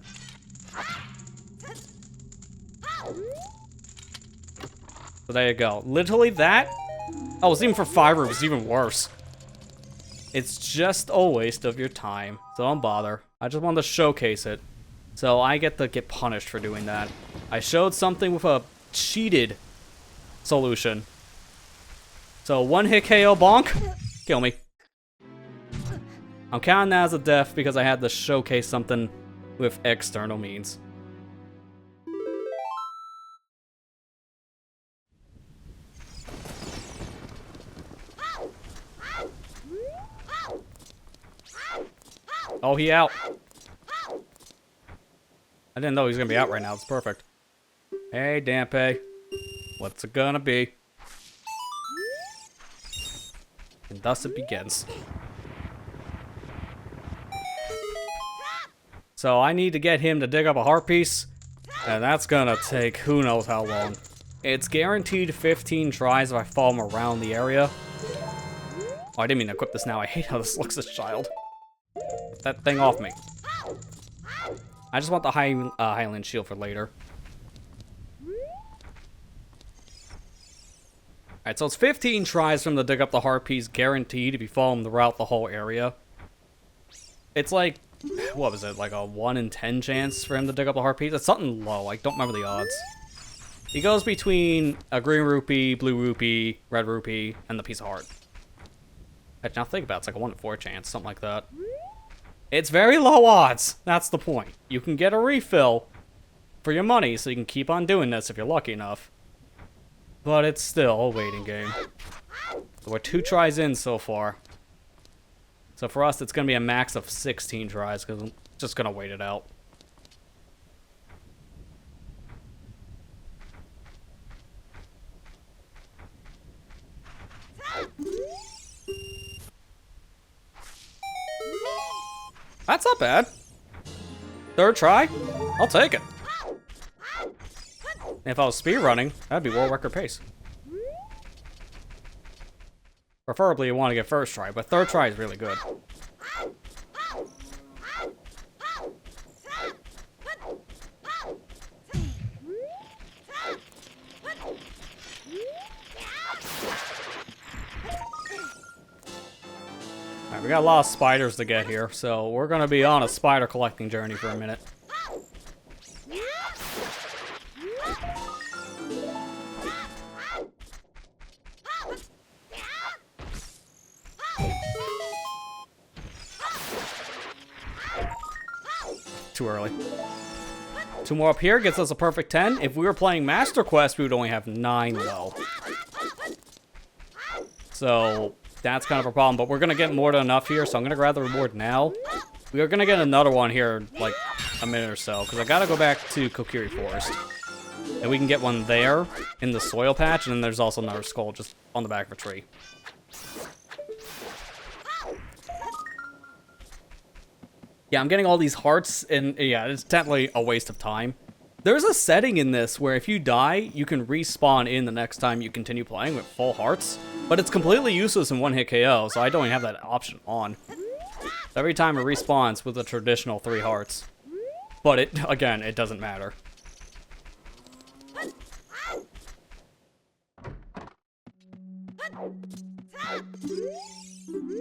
So there you go. Literally that? Oh, it's even for 5 rupees, it's even worse. It's just a waste of your time, so don't bother. I just wanted to showcase it. So I get to get punished for doing that. I showed something with a cheated solution. So 1-hit KO bonk, kill me. I'm counting that as a death because I had to showcase something with external means. Oh, he out. I didn't know he was gonna be out right now. It's perfect. Hey, Dampe. What's it gonna be? And thus it begins. So I need to get him to dig up a heart piece, and that's gonna take who knows how long. It's guaranteed 15 tries if I follow him around the area. Oh, I didn't mean to equip this now. I hate how this looks as a child. Get that thing off me. I just want the Highland shield for later. Alright, so it's 15 tries for him to dig up the heart piece, guaranteed if you follow him throughout the whole area. It's like, what was it, like a 1 in 10 chance for him to dig up the heart piece? It's something low, I don't remember the odds. He goes between a green rupee, blue rupee, red rupee, and the piece of heart. Now think about it, it's like a 1 in 4 chance, something like that. It's very low odds, that's the point. You can get a refill for your money, so you can keep on doing this if you're lucky enough. But it's still a waiting game. So we're 2 tries in so far. So for us, it's going to be a max of 16 tries, because I'm just going to wait it out. That's not bad. 3rd try? I'll take it. If I was speedrunning, that'd be world record pace. Preferably you want to get 1st try, but 3rd try is really good. Alright, we got a lot of spiders to get here, so we're gonna be on a spider collecting journey for a minute. Too early. 2 more up here gets us a perfect 10. If we were playing Master Quest, we would only have 9 though. So that's kind of a problem, but we're gonna get more than enough here, so I'm gonna grab the reward now. We are gonna get another one here, like a minute or so, because I gotta go back to Kokiri Forest. And we can get one there in the soil patch, and then there's also another skull just on the back of a tree. Yeah, I'm getting all these hearts, and yeah, it's definitely a waste of time. There's a setting in this where if you die, you can respawn in the next time you continue playing with full hearts, but it's completely useless in one-hit KO, so I don't even have that option on. Every time it respawns with a traditional 3 hearts. But it, again, it doesn't matter.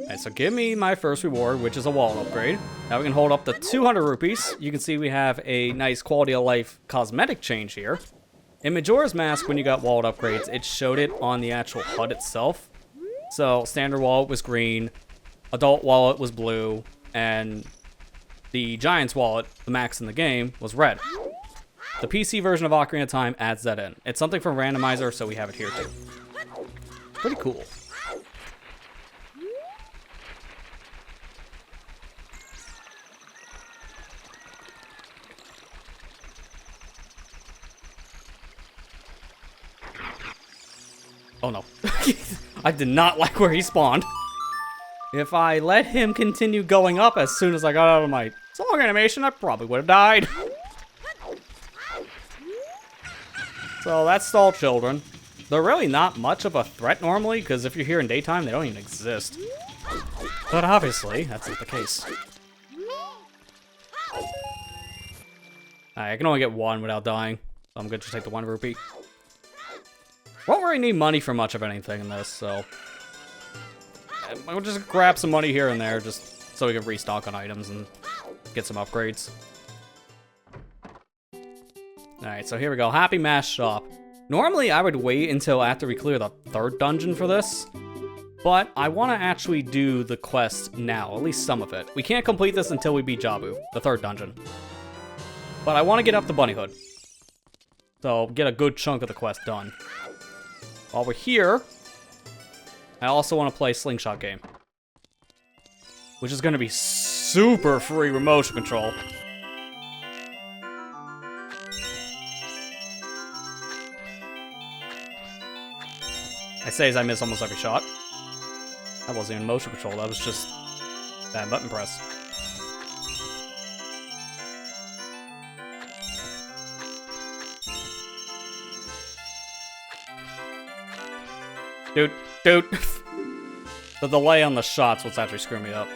Alright, so give me my first reward, which is a wall upgrade. Now we can hold up to 200 rupees. You can see we have a nice quality of life cosmetic change here. In Majora's Mask, when you got wallet upgrades, it showed it on the actual HUD itself. So standard wallet was green, adult wallet was blue, and the Giant's wallet, the max in the game, was red. The PC version of Ocarina of Time adds that in. It's something from Randomizer, so we have it here too. Pretty cool. Oh no. I did not like where he spawned. If I let him continue going up as soon as I got out of my song animation, I probably would have died. So that's stall children. They're really not much of a threat normally, because if you're here in daytime, they don't even exist. But obviously, that's not the case. I can only get 1 without dying, so I'm going to just take the 1 rupee. Won't really need money for much of anything in this, so we'll just grab some money here and there just so we can restock on items and get some upgrades. Alright, so here we go. Happy Mask Shop. Normally, I would wait until after we clear the 3rd dungeon for this, but I want to actually do the quest now, at least some of it. We can't complete this until we beat Jabu, the 3rd dungeon. But I want to get up the bunny hood, so get a good chunk of the quest done. While we're here, I also want to play Slingshot game, which is going to be super free with motion control. I say as I miss almost every shot. That wasn't even motion control, that was just that button press. Dude, dude. The delay on the shots was actually screwing me up.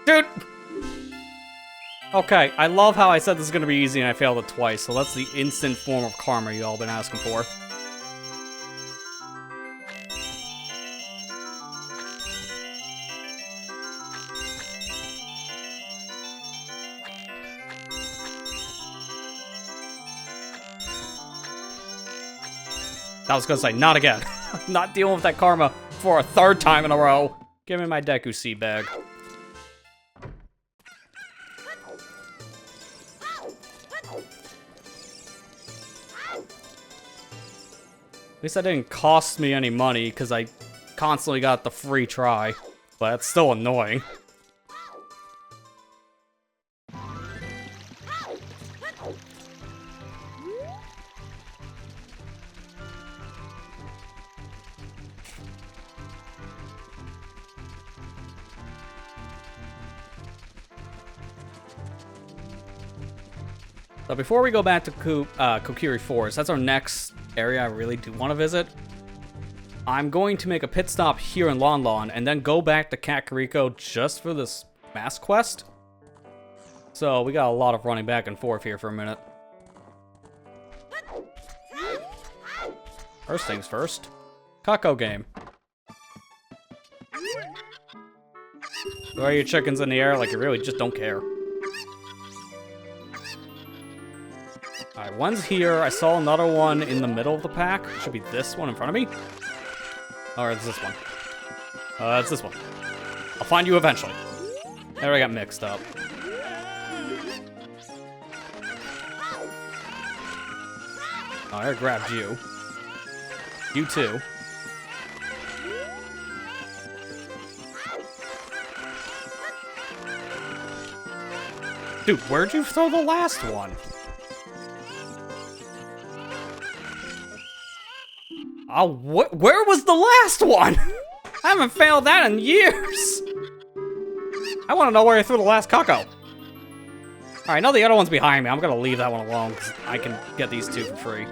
Dude! Okay, I love how I said this is gonna be easy and I failed it twice, so that's the instant form of karma you all been asking for. I was gonna say, not again. Not dealing with that karma for a third time in a row. Give me my Deku seed bag. At least that didn't cost me any money, because I constantly got the free try. But it's still annoying. So before we go back to Kokiri Forest, that's our next area I really do want to visit. I'm going to make a pit stop here in Lon Lon and then go back to Kakariko just for this mask quest. So we got a lot of running back and forth here for a minute. First things first. Kako game. Throw your chickens in the air like you really just don't care. Alright, one's here. I saw another one in the middle of the pack. Should be this one in front of me. Or it's this one. It's this one. I'll find you eventually. There I got mixed up. Oh, I grabbed you. You too. Dude, where'd you throw the last one? Oh, where was the last one? I haven't failed that in years. I want to know where I threw the last Kako. Alright, I know the other one's behind me. I'm going to leave that one alone because I can get these two for free.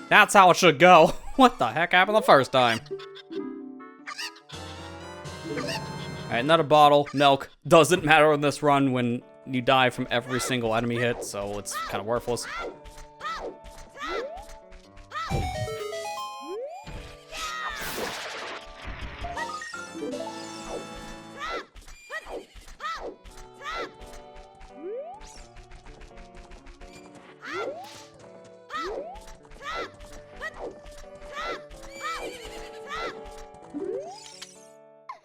That's how it should go. What the heck happened the first time? Alright, another bottle. Milk. Doesn't matter in this run when you die from every single enemy hit, so it's kind of worthless.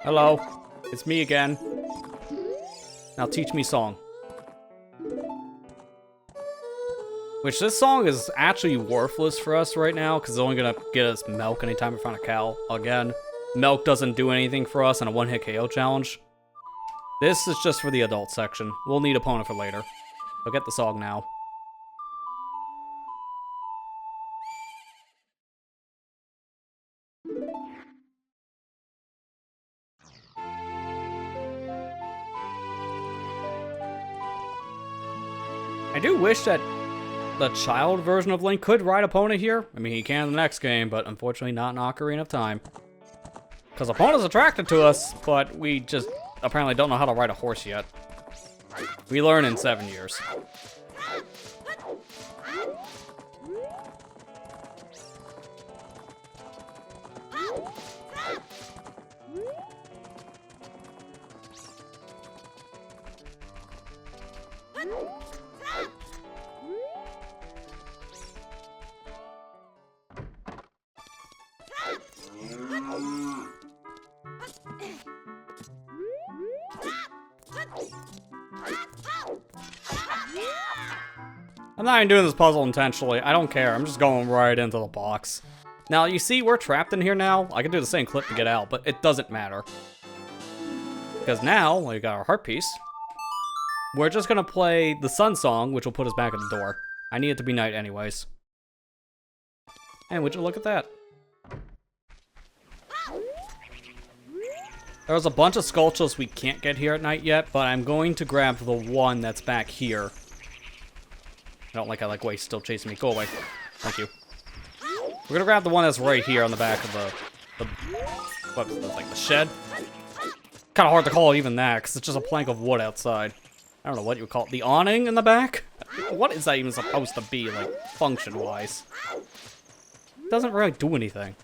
Hello, it's me again. Now teach me song. Which this song is actually worthless for us right now, because it's only gonna get us Milk anytime we find a cow. Again, Milk doesn't do anything for us in a one-hit KO challenge. This is just for the adult section. We'll need opponent for later. So get the song now. I do wish that the child version of Link could ride Epona here. I mean, he can in the next game, but unfortunately not in Ocarina of Time. Because Epona's attracted to us, but we just apparently don't know how to ride a horse yet. We learn in 7 years. I'm not even doing this puzzle intentionally. I don't care. I'm just going right into the box. Now, you see, we're trapped in here now. I can do the same clip to get out, but it doesn't matter. Because now, we got our heart piece. We're just gonna play the sun song, which will put us back at the door. I need it to be night anyways. And would you look at that? There's a bunch of sculptures we can't get here at night yet, but I'm going to grab the one that's back here. I don't like how that guy's still chasing me. Go away. Thank you. We're gonna grab the one that's right here on the back of what's this, like the shed? Kind of hard to call even that, because it's just a plank of wood outside. I don't know what you would call it. The awning in the back? What is that even supposed to be, like, function-wise? It doesn't really do anything.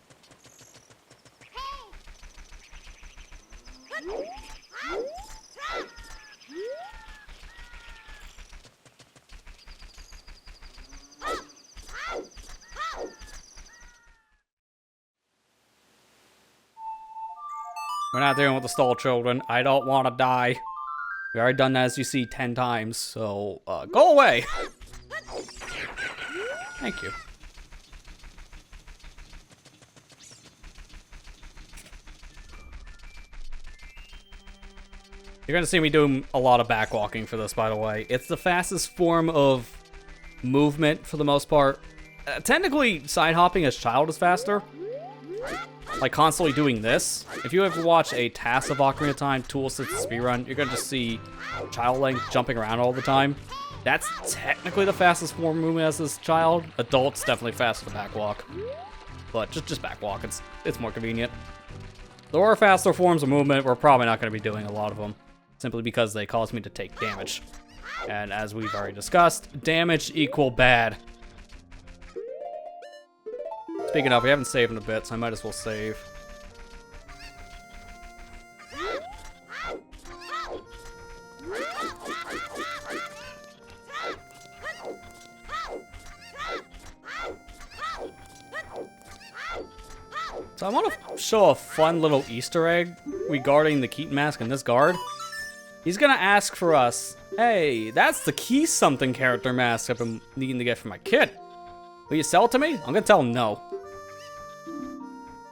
We're not dealing with the stall children. I don't want to die. We already done that, as you see, 10 times, so, go away! Thank you. You're gonna see me doing a lot of backwalking for this, by the way. It's the fastest form of movement, for the most part. Technically, side hopping as child is faster. Like, constantly doing this. If you ever watch a task of Ocarina of Time tool assisted speedrun, you're gonna just see Child Link jumping around all the time. That's technically the fastest form of movement as this child. Adults definitely faster to backwalk. But just backwalk, it's more convenient. There are faster forms of movement, we're probably not gonna be doing a lot of them. Simply because they cause me to take damage. And as we've already discussed, damage equal bad. Speaking of, we haven't saved in a bit, so I might as well save. So I want to show a fun little Easter egg regarding the Keaton mask and this guard. He's gonna ask for us, hey, that's the Key Something character mask I've been needing to get for my kid. Will you sell it to me? I'm gonna tell him no.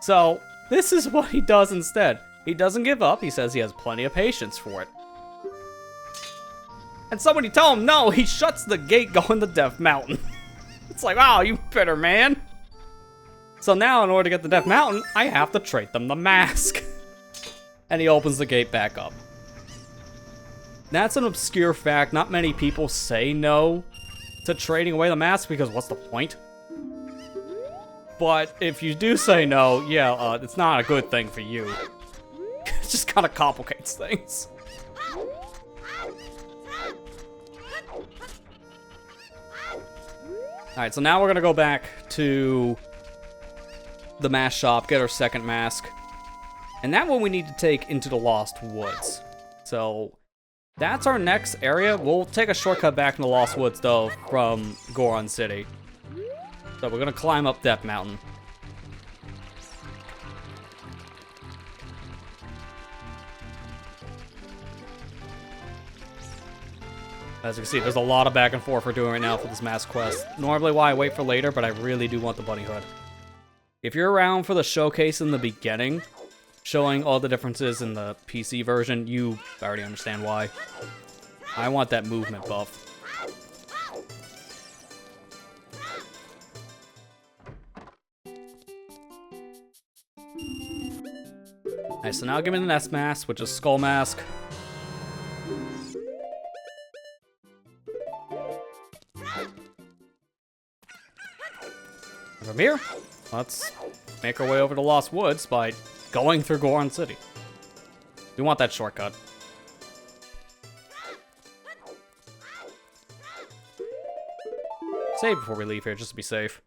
So, this is what he does instead. He doesn't give up, he says he has plenty of patience for it. And so when you tell him no, he shuts the gate going to Death Mountain. It's like, wow, you bitter man. So now, in order to get to Death Mountain, I have to trade them the mask. And he opens the gate back up. That's an obscure fact. Not many people say no to trading away the mask, because what's the point? But if you do say no, yeah, it's not a good thing for you. It just kind of complicates things. Alright, so now we're gonna go back to the mask shop, get our second mask. And that one we need to take into the Lost Woods. So that's our next area. We'll take a shortcut back in the Lost Woods, though, from Goron City. So we're gonna climb up Death Mountain. As you can see, there's a lot of back and forth we're doing right now for this mask quest. Normally why I wait for later, but I really do want the bunny hood. If you're around for the showcase in the beginning, showing all the differences in the PC version, you already understand why. I want that movement buff. Alright, so now give me the next mask, which is Skull Mask. From here, let's make our way over to Lost Woods by going through Goron City. We want that shortcut. Save before we leave here, just to be safe.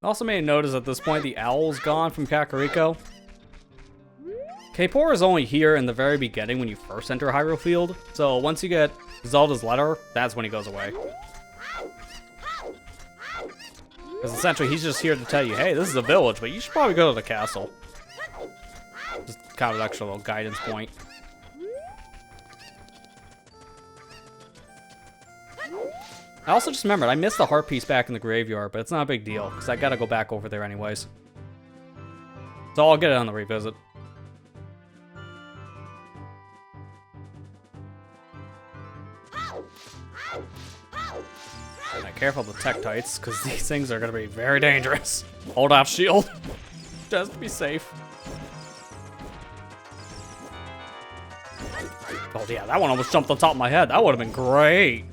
I also made a notice at this point the owl's gone from Kakariko. Kaepora is only here in the very beginning when you first enter Hyrule Field, so once you get Zelda's letter, that's when he goes away. Because essentially he's just here to tell you, hey, this is a village, but you should probably go to the castle. Just kind of an extra little guidance point. I also just remembered, I missed the heart piece back in the graveyard, but it's not a big deal, because I gotta go back over there anyways. So I'll get it on the revisit. Right, careful of the Tektites, because these things are gonna be very dangerous. Hold off shield, just to be safe. Oh yeah, that one almost jumped on top of my head. That would have been great.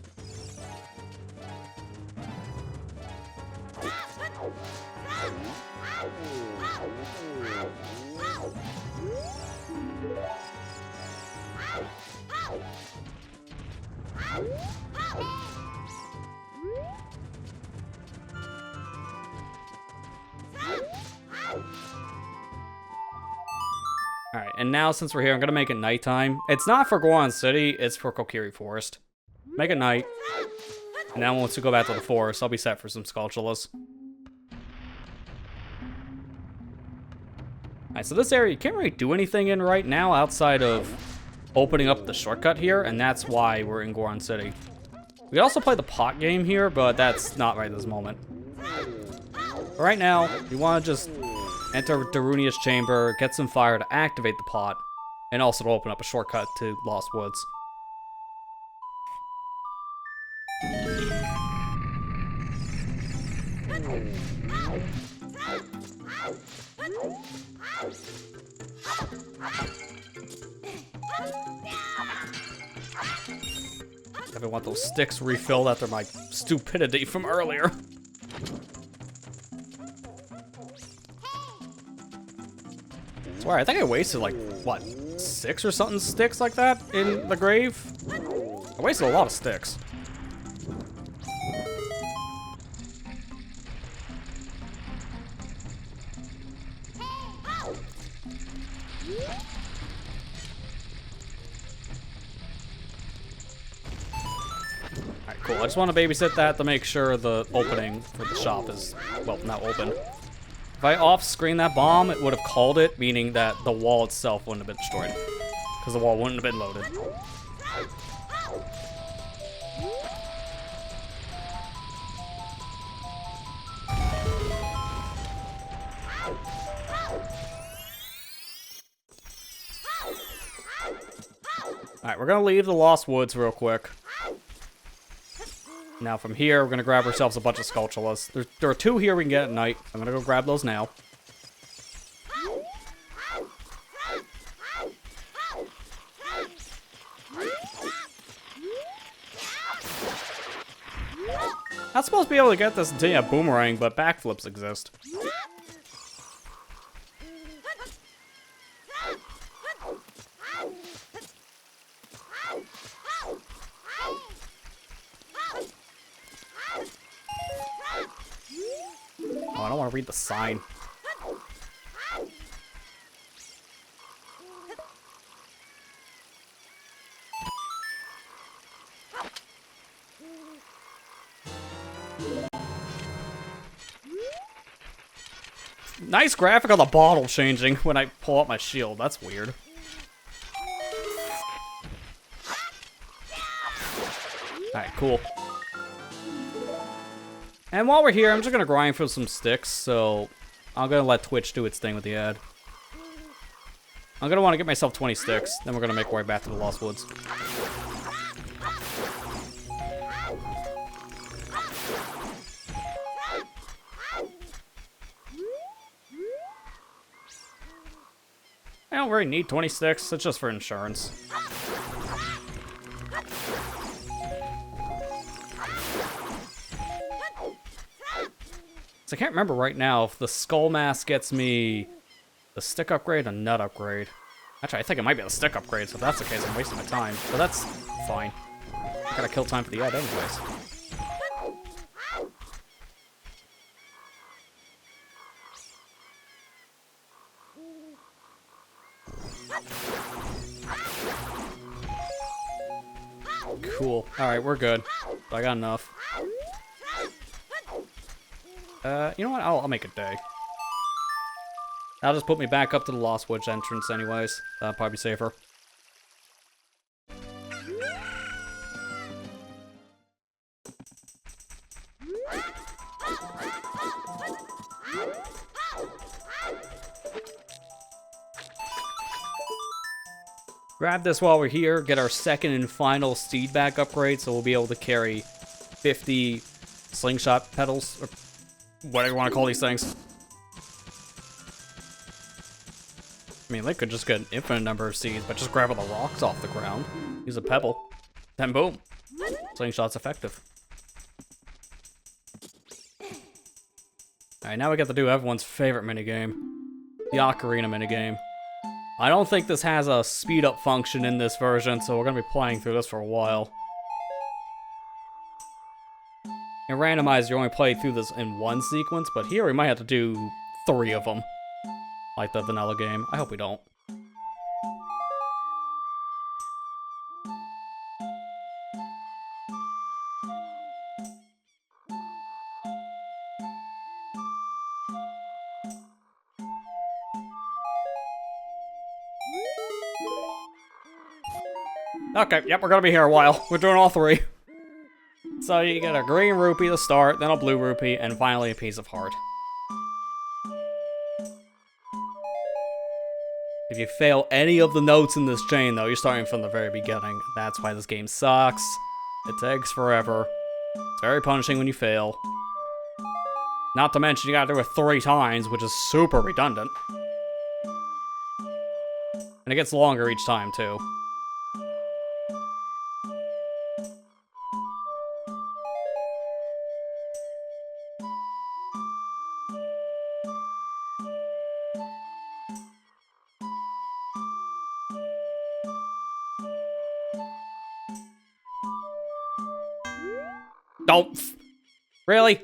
Alright, and now since we're here, I'm gonna make it nighttime. It's not for Goron City, it's for Kokiri Forest. Make it night. And then once we go back to the forest, I'll be set for some Skulltulas. Alright, so this area, you can't really do anything in right now outside of opening up the shortcut here, and that's why we're in Goron City. We could also play the pot game here, but that's not right this moment. But right now, you want to just enter Darunia's chamber, get some fire to activate the pot, and also to open up a shortcut to Lost Woods. I want those sticks refilled after my stupidity from earlier. I swear, I think I wasted like, what, 6 or something sticks like that in the grave? I wasted a lot of sticks. Alright, cool. I just want to babysit that to make sure the opening for the shop is, well, now open. If I off-screen that bomb, it would have called it, meaning that the wall itself wouldn't have been destroyed. Because the wall wouldn't have been loaded. Alright, we're gonna leave the Lost Woods real quick. Now from here, we're gonna grab ourselves a bunch of Skulltulas. There are 2 here we can get at night. I'm gonna go grab those now. Not supposed to be able to get this until you have Boomerang, but backflips exist. Oh, I don't want to read the sign. Nice graphic on the bottle changing when I pull out my shield. That's weird. Alright, cool. And while we're here, I'm just gonna grind for some sticks, so I'm gonna let Twitch do its thing with the ad. I'm gonna want to get myself 20 sticks, then we're gonna make our way back to the Lost Woods. I don't really need 20 sticks, it's just for insurance. So I can't remember right now if the Skull Mask gets me the stick upgrade or nut upgrade. Actually, I think it might be the stick upgrade, so if that's the case, I'm wasting my time. But that's fine. I gotta kill time for the ad anyways. cool. Alright, we're good. I got enough. You know what? I'll make a day. That'll just put me back up to the Lost Woods entrance anyways. That'll probably be safer. Grab this while we're here, get our second and final seed bag upgrade, so we'll be able to carry 50 slingshot pedals, or whatever you want to call these things. I mean, they could just get an infinite number of seeds, but just grabbing the rocks off the ground. Use a pebble. Then boom. Slingshot's effective. Alright, now we get to do everyone's favorite minigame. The Ocarina minigame. I don't think this has a speed up function in this version, so we're going to be playing through this for a while. In randomized, you only play through this in one sequence, but here we might have to do 3 of them. Like the vanilla game. I hope we don't. Okay, yep, we're gonna be here a while. We're doing all 3. So you get a green rupee to start, then a blue rupee, and finally a piece of heart. If you fail any of the notes in this chain, though, you're starting from the very beginning. That's why this game sucks. It takes forever. It's very punishing when you fail. Not to mention you gotta do it 3 times, which is super redundant. And it gets longer each time, too. Don't. Really?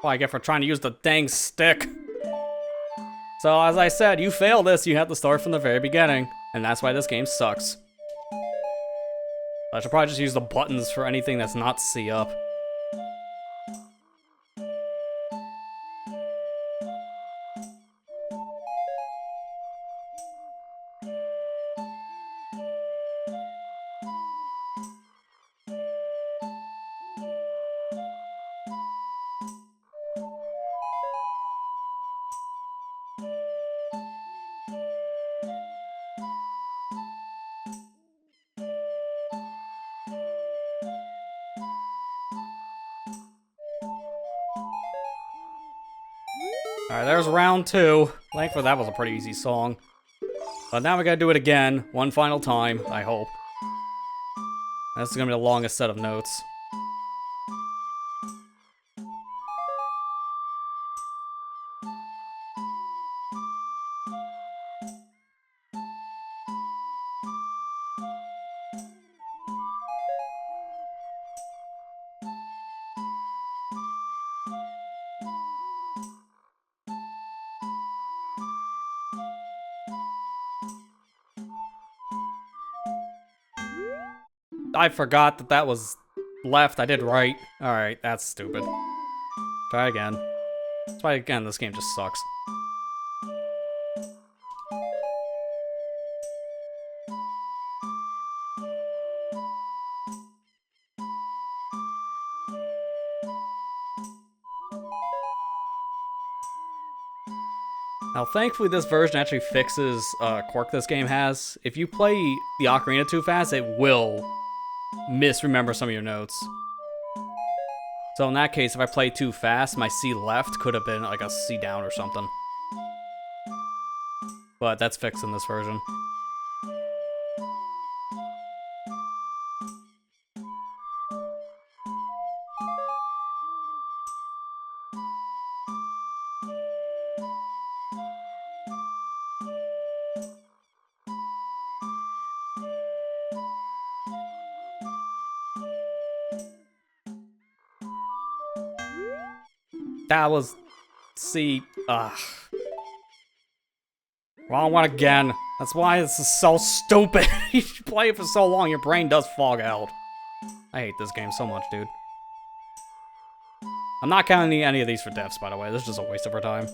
Well, I get for trying to use the dang stick. So, as I said, you fail this, you have to start from the very beginning. And that's why this game sucks. I should probably just use the buttons for anything that's not C up. Alright, there's round 2. Thankfully, that was a pretty easy song. But now we gotta do it again, one final time, I hope. This is gonna be the longest set of notes. I forgot that that was left. I did right. Alright, that's stupid. Try again. Try again, this game just sucks. Now, thankfully, this version actually fixes a quirk this game has. If you play the Ocarina too fast, it will misremember some of your notes. So in that case, if I play too fast, my C left could have been like a C down or something. But that's fixed in this version. That was C. Ugh. Wrong one again. That's why this is so stupid. You play it for so long, your brain does fog out. I hate this game so much, dude. I'm not counting any of these for deaths, by the way. This is just a waste of our time.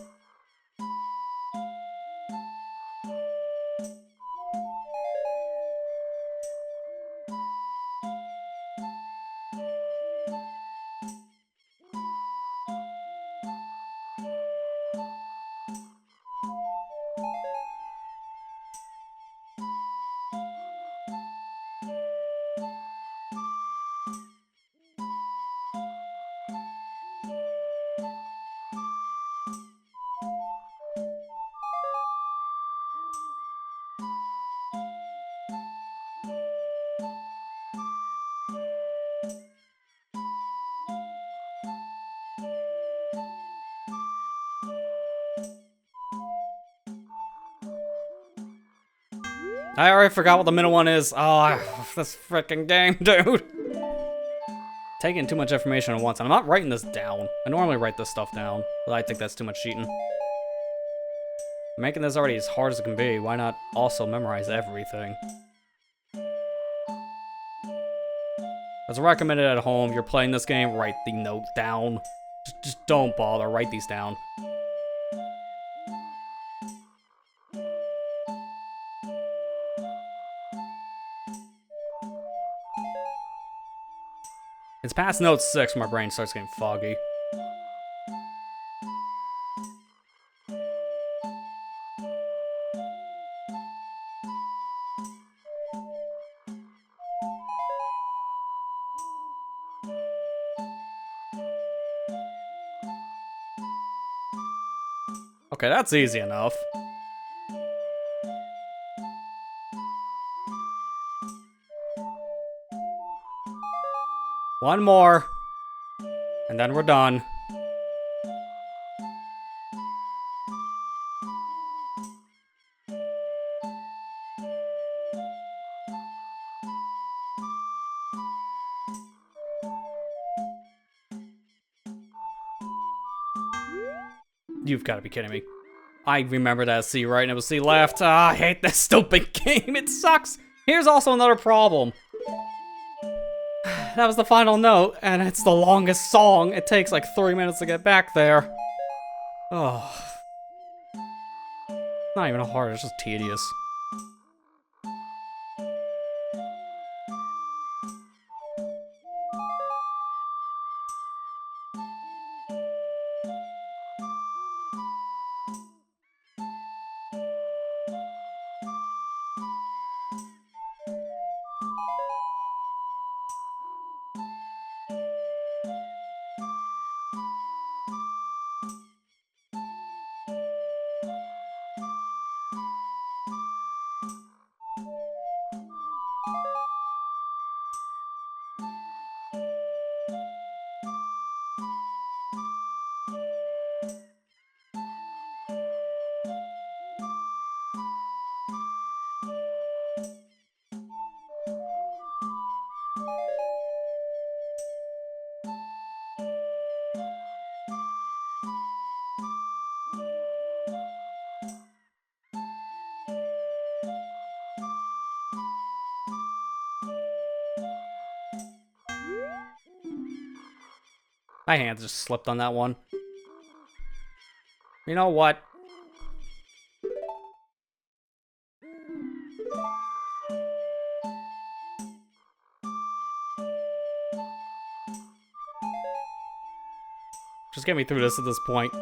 I already forgot what the middle one is. Oh, this freaking game, dude. Taking too much information at once. I'm not writing this down. I normally write this stuff down, but I think that's too much cheating. Making this already as hard as it can be. Why not also memorize everything? As recommended at home, you're playing this game, write the note down. Just don't bother, write these down. It's past note 6, my brain starts getting foggy. Okay, that's easy enough. One more, and then we're done. You've got to be kidding me. I remember that C right and it was C left. Ah, I hate this stupid game. It sucks. Here's also another problem. That was the final note, and it's the longest song. It takes like 3 minutes to get back there. Oh. Not even hard, it's just tedious. My hand just slipped on that one. You know what? Just get me through this at this point.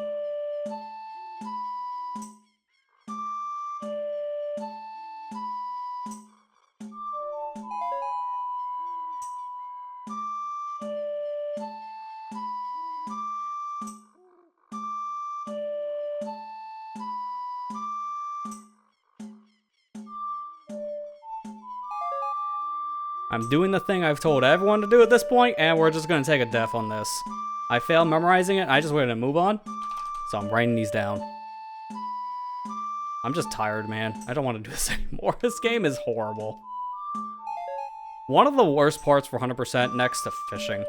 I'm doing the thing I've told everyone to do at this point, and we're just gonna take a death on this. I failed memorizing it, I just wanted to move on, so I'm writing these down. I'm just tired, man. I don't want to do this anymore. This game is horrible. One of the worst parts for 100% next to fishing.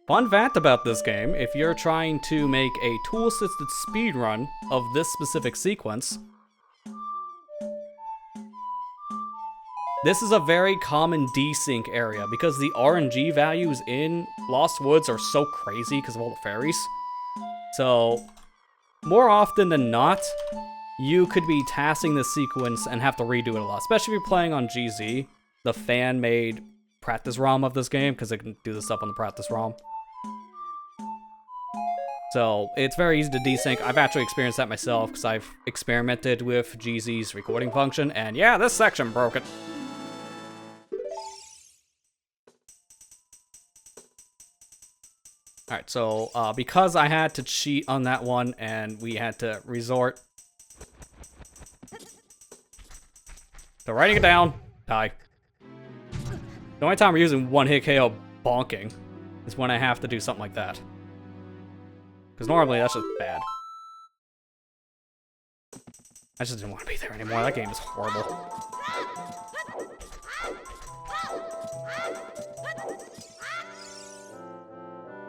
Fun fact about this game, if you're trying to make a tool-assisted speedrun of this specific sequence, This is a very common desync area because the RNG values in Lost Woods are so crazy because of all the fairies. So, more often than not, you could be tasking this sequence and have to redo it a lot, especially if you're playing on GZ, the fan-made practice ROM of this game, because it can do this stuff on the practice ROM. So, it's very easy to desync. I've actually experienced that myself, because I've experimented with GZ's recording function, and yeah, this section broke it. Alright, so, because I had to cheat on that one, and we had to resort to writing it down, die. The only time we're using one-hit KO bonking is when I have to do something like that. Because normally that's just bad. I just didn't want to be there anymore. That game is horrible.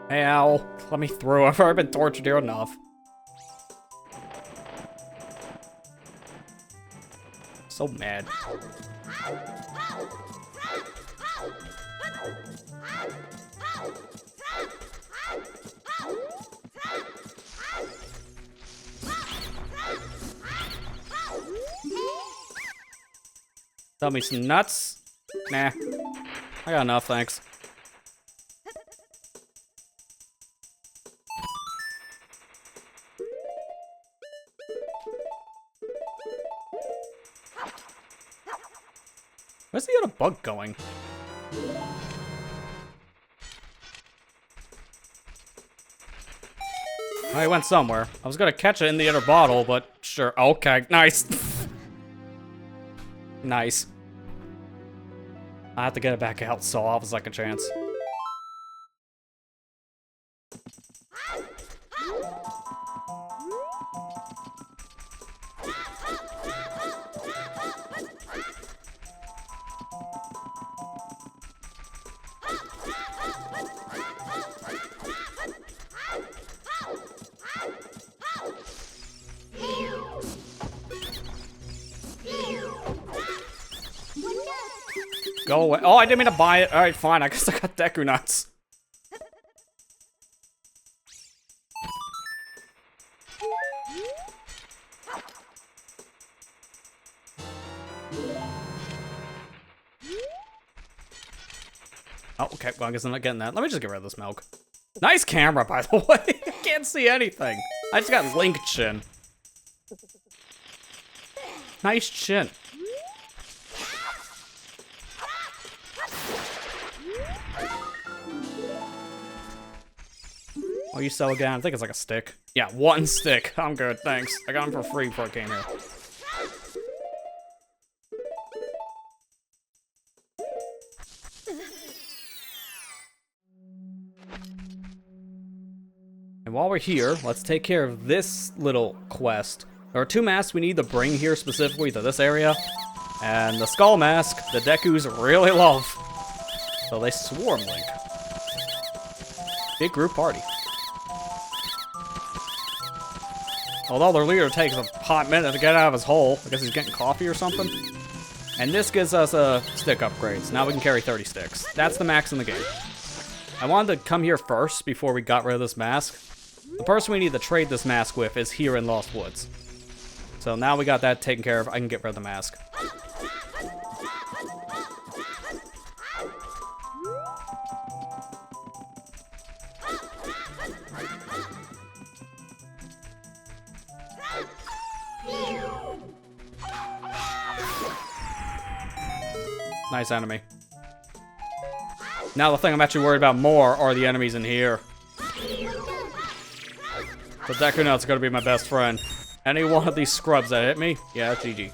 Hey, Owl. Let me through. I've already been tortured here enough. So mad. Tell me some nuts? Nah. I got enough, thanks. Where's the other bug going? Oh, he went somewhere. I was gonna catch it in the other bottle, but sure. Okay, nice. Nice. I have to get it back out, so I'll have a second chance. Go away. Oh, I didn't mean to buy it. Alright, fine. I guess I got Deku nuts. Oh, okay. Well, I guess I'm not getting that. Let me just get rid of this milk. Nice camera, by the way. I can't see anything. I just got Link chin. Nice chin. Oh, you sell again? I think it's like a stick. Yeah, one stick. I'm good, thanks. I got them for free before I came here. And while we're here, let's take care of this little quest. There are two masks we need to bring here specifically to this area. And the skull mask, the Dekus really love. So they swarm Link. Big group party. Although their leader takes a hot minute to get out of his hole. I guess he's getting coffee or something. And this gives us stick upgrades. Now we can carry 30 sticks. That's the max in the game. I wanted to come here first before we got rid of this mask. The person we need to trade this mask with is here in Lost Woods. So now we got that taken care of, I can get rid of the mask. Nice enemy. Now the thing I'm actually worried about more are the enemies in here. The Deku Nut's gonna be my best friend. Any one of these scrubs that hit me, yeah, GG.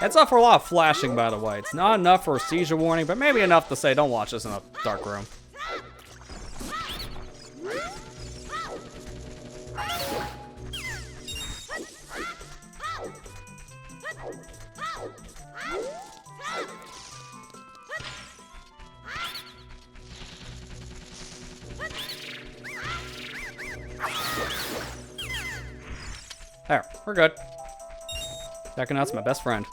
It's up for a lot of flashing, by the way. It's not enough for a seizure warning, but maybe enough to say don't watch this in a dark room. There, we're good. Dekunut's my best friend.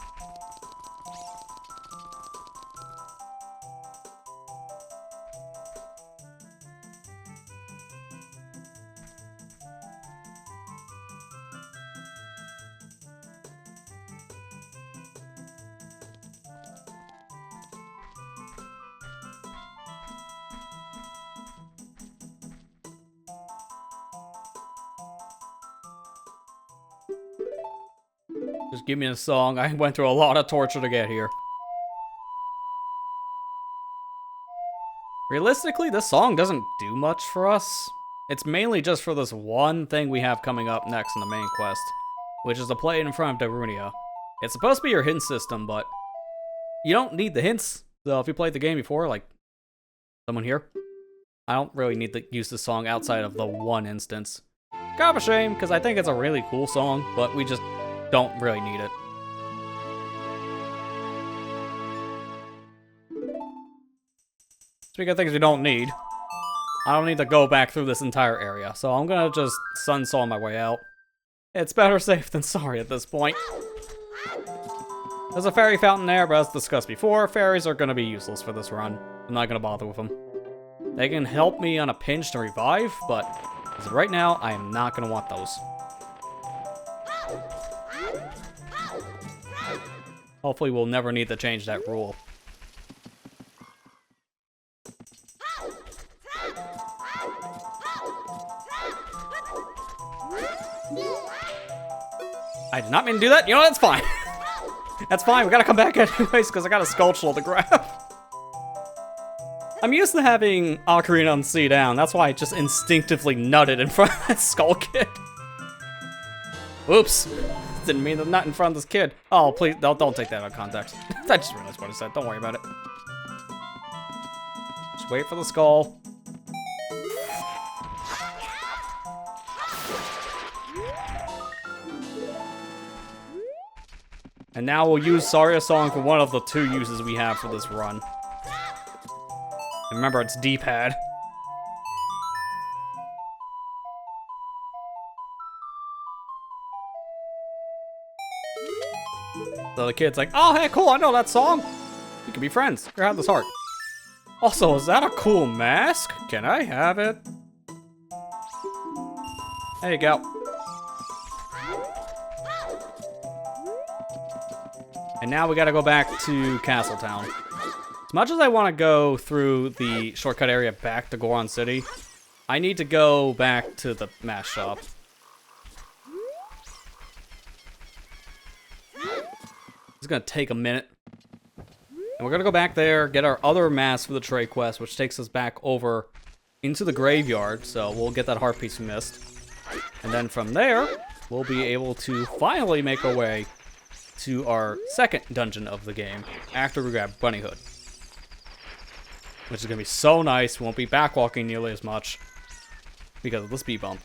Just give me a song. I went through a lot of torture to get here. Realistically, this song doesn't do much for us. It's mainly just for this one thing we have coming up next in the main quest, which is to play it in front of Darunia. It's supposed to be your hint system, but you don't need the hints. So if you played the game before, like someone here, I don't really need to use this song outside of the one instance. Kind of a shame, because I think it's a really cool song, but we just don't really need it. Speaking of things we don't need, I don't need to go back through this entire area, so I'm gonna just Sun Saw my way out. It's better safe than sorry at this point. There's a fairy fountain there, but as discussed before, fairies are gonna be useless for this run. I'm not gonna bother with them. They can help me on a pinch to revive, but as of right now, I am not gonna want those. Hopefully we'll never need to change that rule. I did not mean to do that. You know, that's fine. That's fine. We gotta come back anyways, because I got a Skulltulas to grab. I'm used to having Ocarina on C down. That's why I just instinctively nutted in front of that Skull Kid. Oops. Didn't mean to nut in front of this kid. Oh, please, don't take that out of context. I just realized what I said. Don't worry about it. Just wait for the skull. And now we'll use Saria Song for one of the two uses we have for this run. And remember, it's D-pad. So the kid's like, oh, hey, cool, I know that song. We can be friends. Here, have this heart. Also, is that a cool mask? Can I have it? There you go. And now we gotta go back to Castletown. As much as I want to go through the shortcut area back to Goron City, I need to go back to the mask shop. It's gonna take a minute. And we're gonna go back there, get our other mask for the trade quest, which takes us back over into the graveyard, so we'll get that heart piece we missed. And then from there, we'll be able to finally make our way to our second dungeon of the game, after we grab Bunny Hood. Which is gonna be so nice, we won't be backwalking nearly as much, because of the speed bump.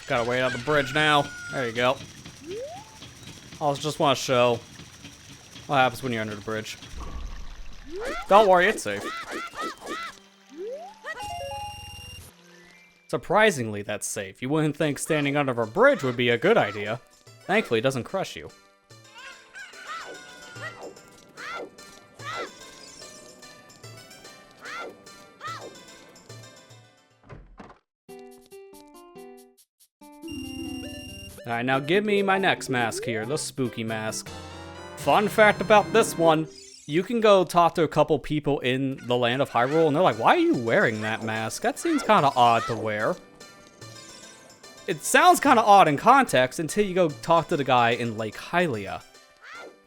Gotta wait on the bridge now. There you go. I just want to show what happens when you're under the bridge. Don't worry, it's safe. Surprisingly, that's safe. You wouldn't think standing under a bridge would be a good idea. Thankfully, it doesn't crush you. Alright, now give me my next mask here, the spooky mask. Fun fact about this one, you can go talk to a couple people in the land of Hyrule, and they're like, why are you wearing that mask? That seems kind of odd to wear. It sounds kind of odd in context until you go talk to the guy in Lake Hylia.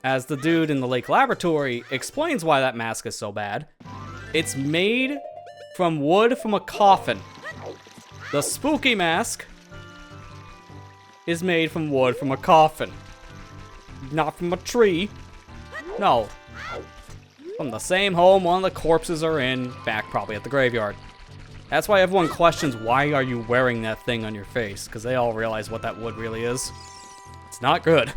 As the dude in the Lake Laboratory explains why that mask is so bad. It's made from wood from a coffin. The spooky mask is made from wood from a coffin. Not from a tree. No. From the same home one of the corpses are in, back probably at the graveyard. That's why everyone questions, why are you wearing that thing on your face? Because they all realize what that wood really is. It's not good.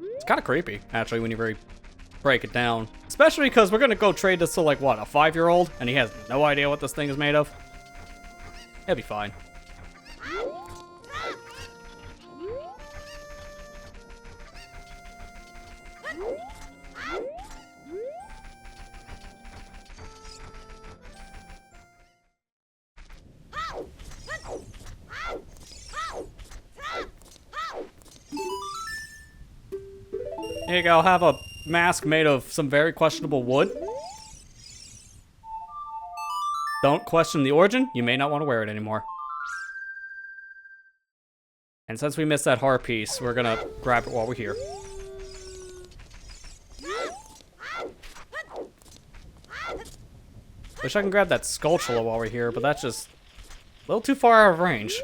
It's kind of creepy, actually, when you really break it down. Especially because we're going to go trade this to, like, what, a 5-year-old? And he has no idea what this thing is made of? It'll be fine. Here you go, have a mask made of some very questionable wood. Don't question the origin, you may not want to wear it anymore. And since we missed that heart piece, we're gonna grab it while we're here. Wish I can grab that Skulltula while we're here, but that's just a little too far out of range.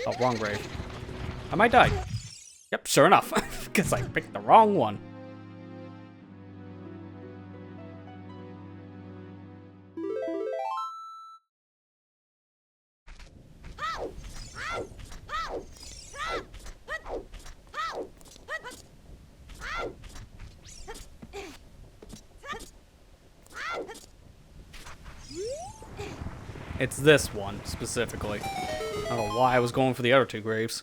Oh, wrong grave. I might die. Yep, sure enough. Because I picked the wrong one. It's this one, specifically. I don't know why I was going for the other two graves.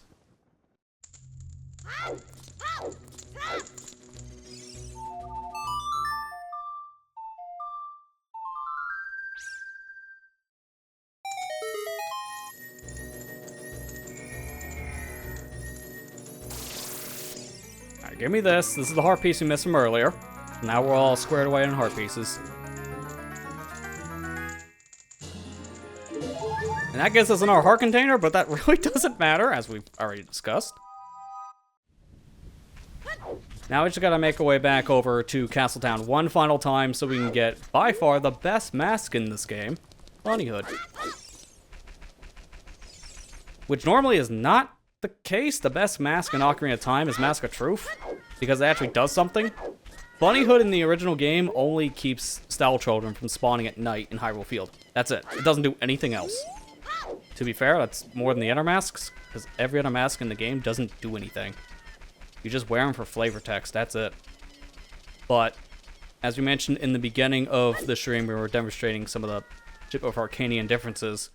Alright, give me this. This is the heart piece we missed from earlier. Now we're all squared away in heart pieces. And that gets us in our heart container, but that really doesn't matter, as we've already discussed. Now we just gotta make our way back over to Castletown one final time so we can get, by far, the best mask in this game, Bunny Hood. Which normally is not the case. The best mask in Ocarina of Time is Mask of Truth, because it actually does something. Bunny Hood in the original game only keeps Style Children from spawning at night in Hyrule Field. That's it. It doesn't do anything else. To be fair, that's more than the other masks, because every other mask in the game doesn't do anything. You just wear them for flavor text, that's it. But, as we mentioned in the beginning of the stream, we were demonstrating some of the Chip of Arcanian differences.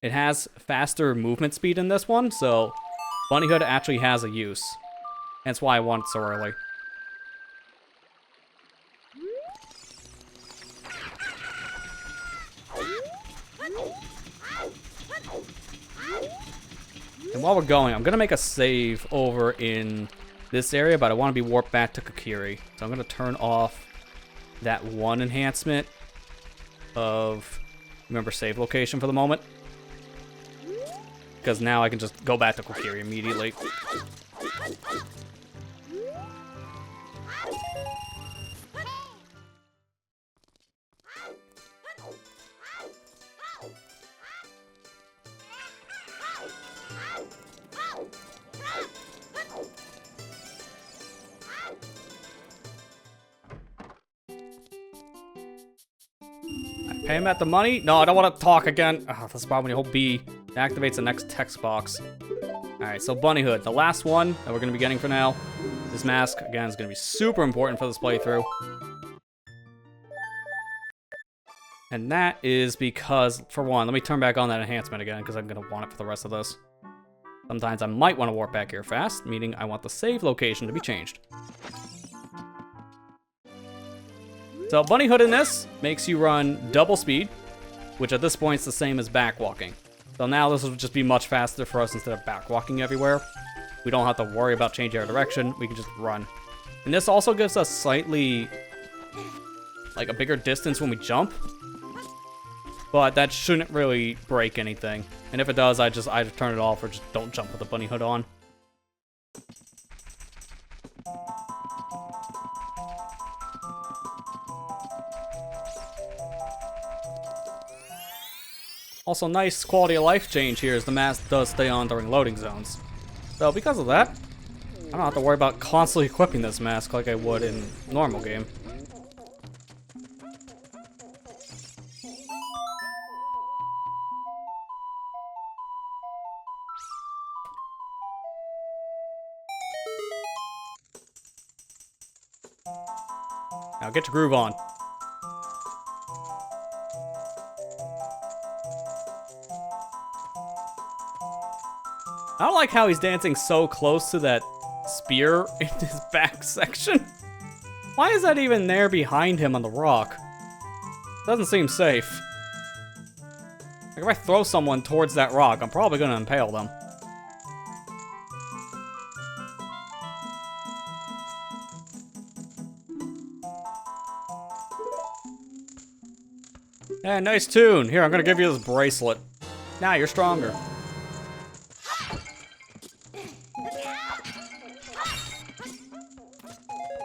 It has faster movement speed in this one, so Bunny Hood actually has a use. That's why I want it so early. And while we're going, I'm going to make a save over in this area, but I want to be warped back to Kokiri. So I'm going to turn off that one enhancement of, remember, save location for the moment. Because now I can just go back to Kokiri immediately. Pay him at the money? No, I don't want to talk again. Oh, that's about when you hold B. It activates the next text box. Alright, so Bunny Hood, the last one that we're going to be getting for now. This mask, again, is going to be super important for this playthrough. And that is because, for one, let me turn back on that enhancement again, because I'm going to want it for the rest of this. Sometimes I might want to warp back here fast, meaning I want the save location to be changed. So Bunny Hood in this makes you run double speed, which at this point is the same as back walking. So now this will just be much faster for us instead of back walking everywhere. We don't have to worry about changing our direction, we can just run. And this also gives us slightly, like, a bigger distance when we jump. But that shouldn't really break anything. And if it does, I just either turn it off or just don't jump with the Bunny Hood on. Also, nice quality of life change here as the mask does stay on during loading zones. So because of that, I don't have to worry about constantly equipping this mask like I would in normal game. Now get your groove on. I don't like how he's dancing so close to that spear in his back section. Why is that even there behind him on the rock? Doesn't seem safe. Like if I throw someone towards that rock, I'm probably gonna impale them. Yeah, nice tune. Here, I'm gonna give you this bracelet. Now you're stronger.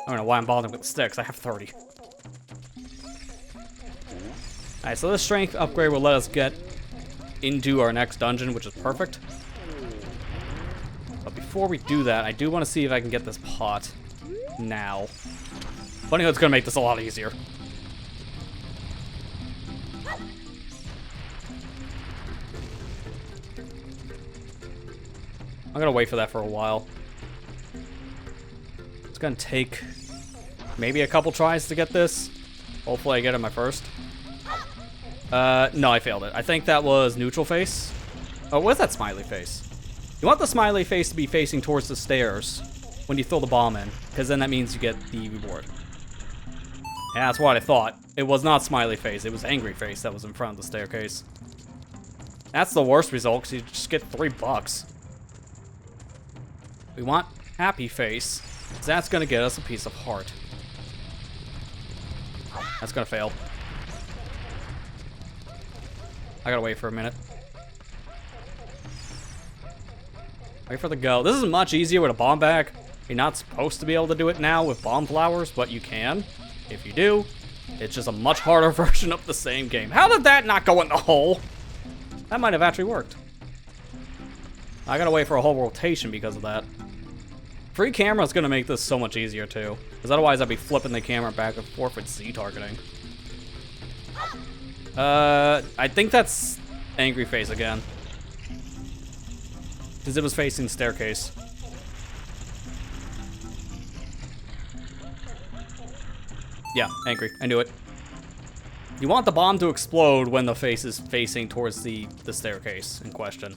I don't know why I'm bothering with the sticks. I have 30. Alright, so this strength upgrade will let us get into our next dungeon, which is perfect. But before we do that, I do want to see if I can get this pot now. Funny how it's going to make this a lot easier. I'm going to wait for that for a while. It's going to take maybe a couple tries to get this. Hopefully I get it my first. No, I failed it. I think that was neutral face. Oh, what's that smiley face? You want the smiley face to be facing towards the stairs when you throw the bomb in, because then that means you get the reward. Yeah, that's what I thought. It was not smiley face, it was angry face that was in front of the staircase. That's the worst result, because you just get $3. We want happy face, because that's going to get us a piece of heart. That's going to fail. I gotta wait for a minute. Wait for the go. This is much easier with a bomb bag. You're not supposed to be able to do it now with bomb flowers, but you can. If you do, it's just a much harder version of the same game. How did that not go in the hole? That might have actually worked. I gotta wait for a whole rotation because of that. Free camera is gonna make this so much easier too, because otherwise I'd be flipping the camera back and forth with Z targeting. I think that's angry face again. Because it was facing the staircase. Yeah, angry. I knew it. You want the bomb to explode when the face is facing towards the staircase in question.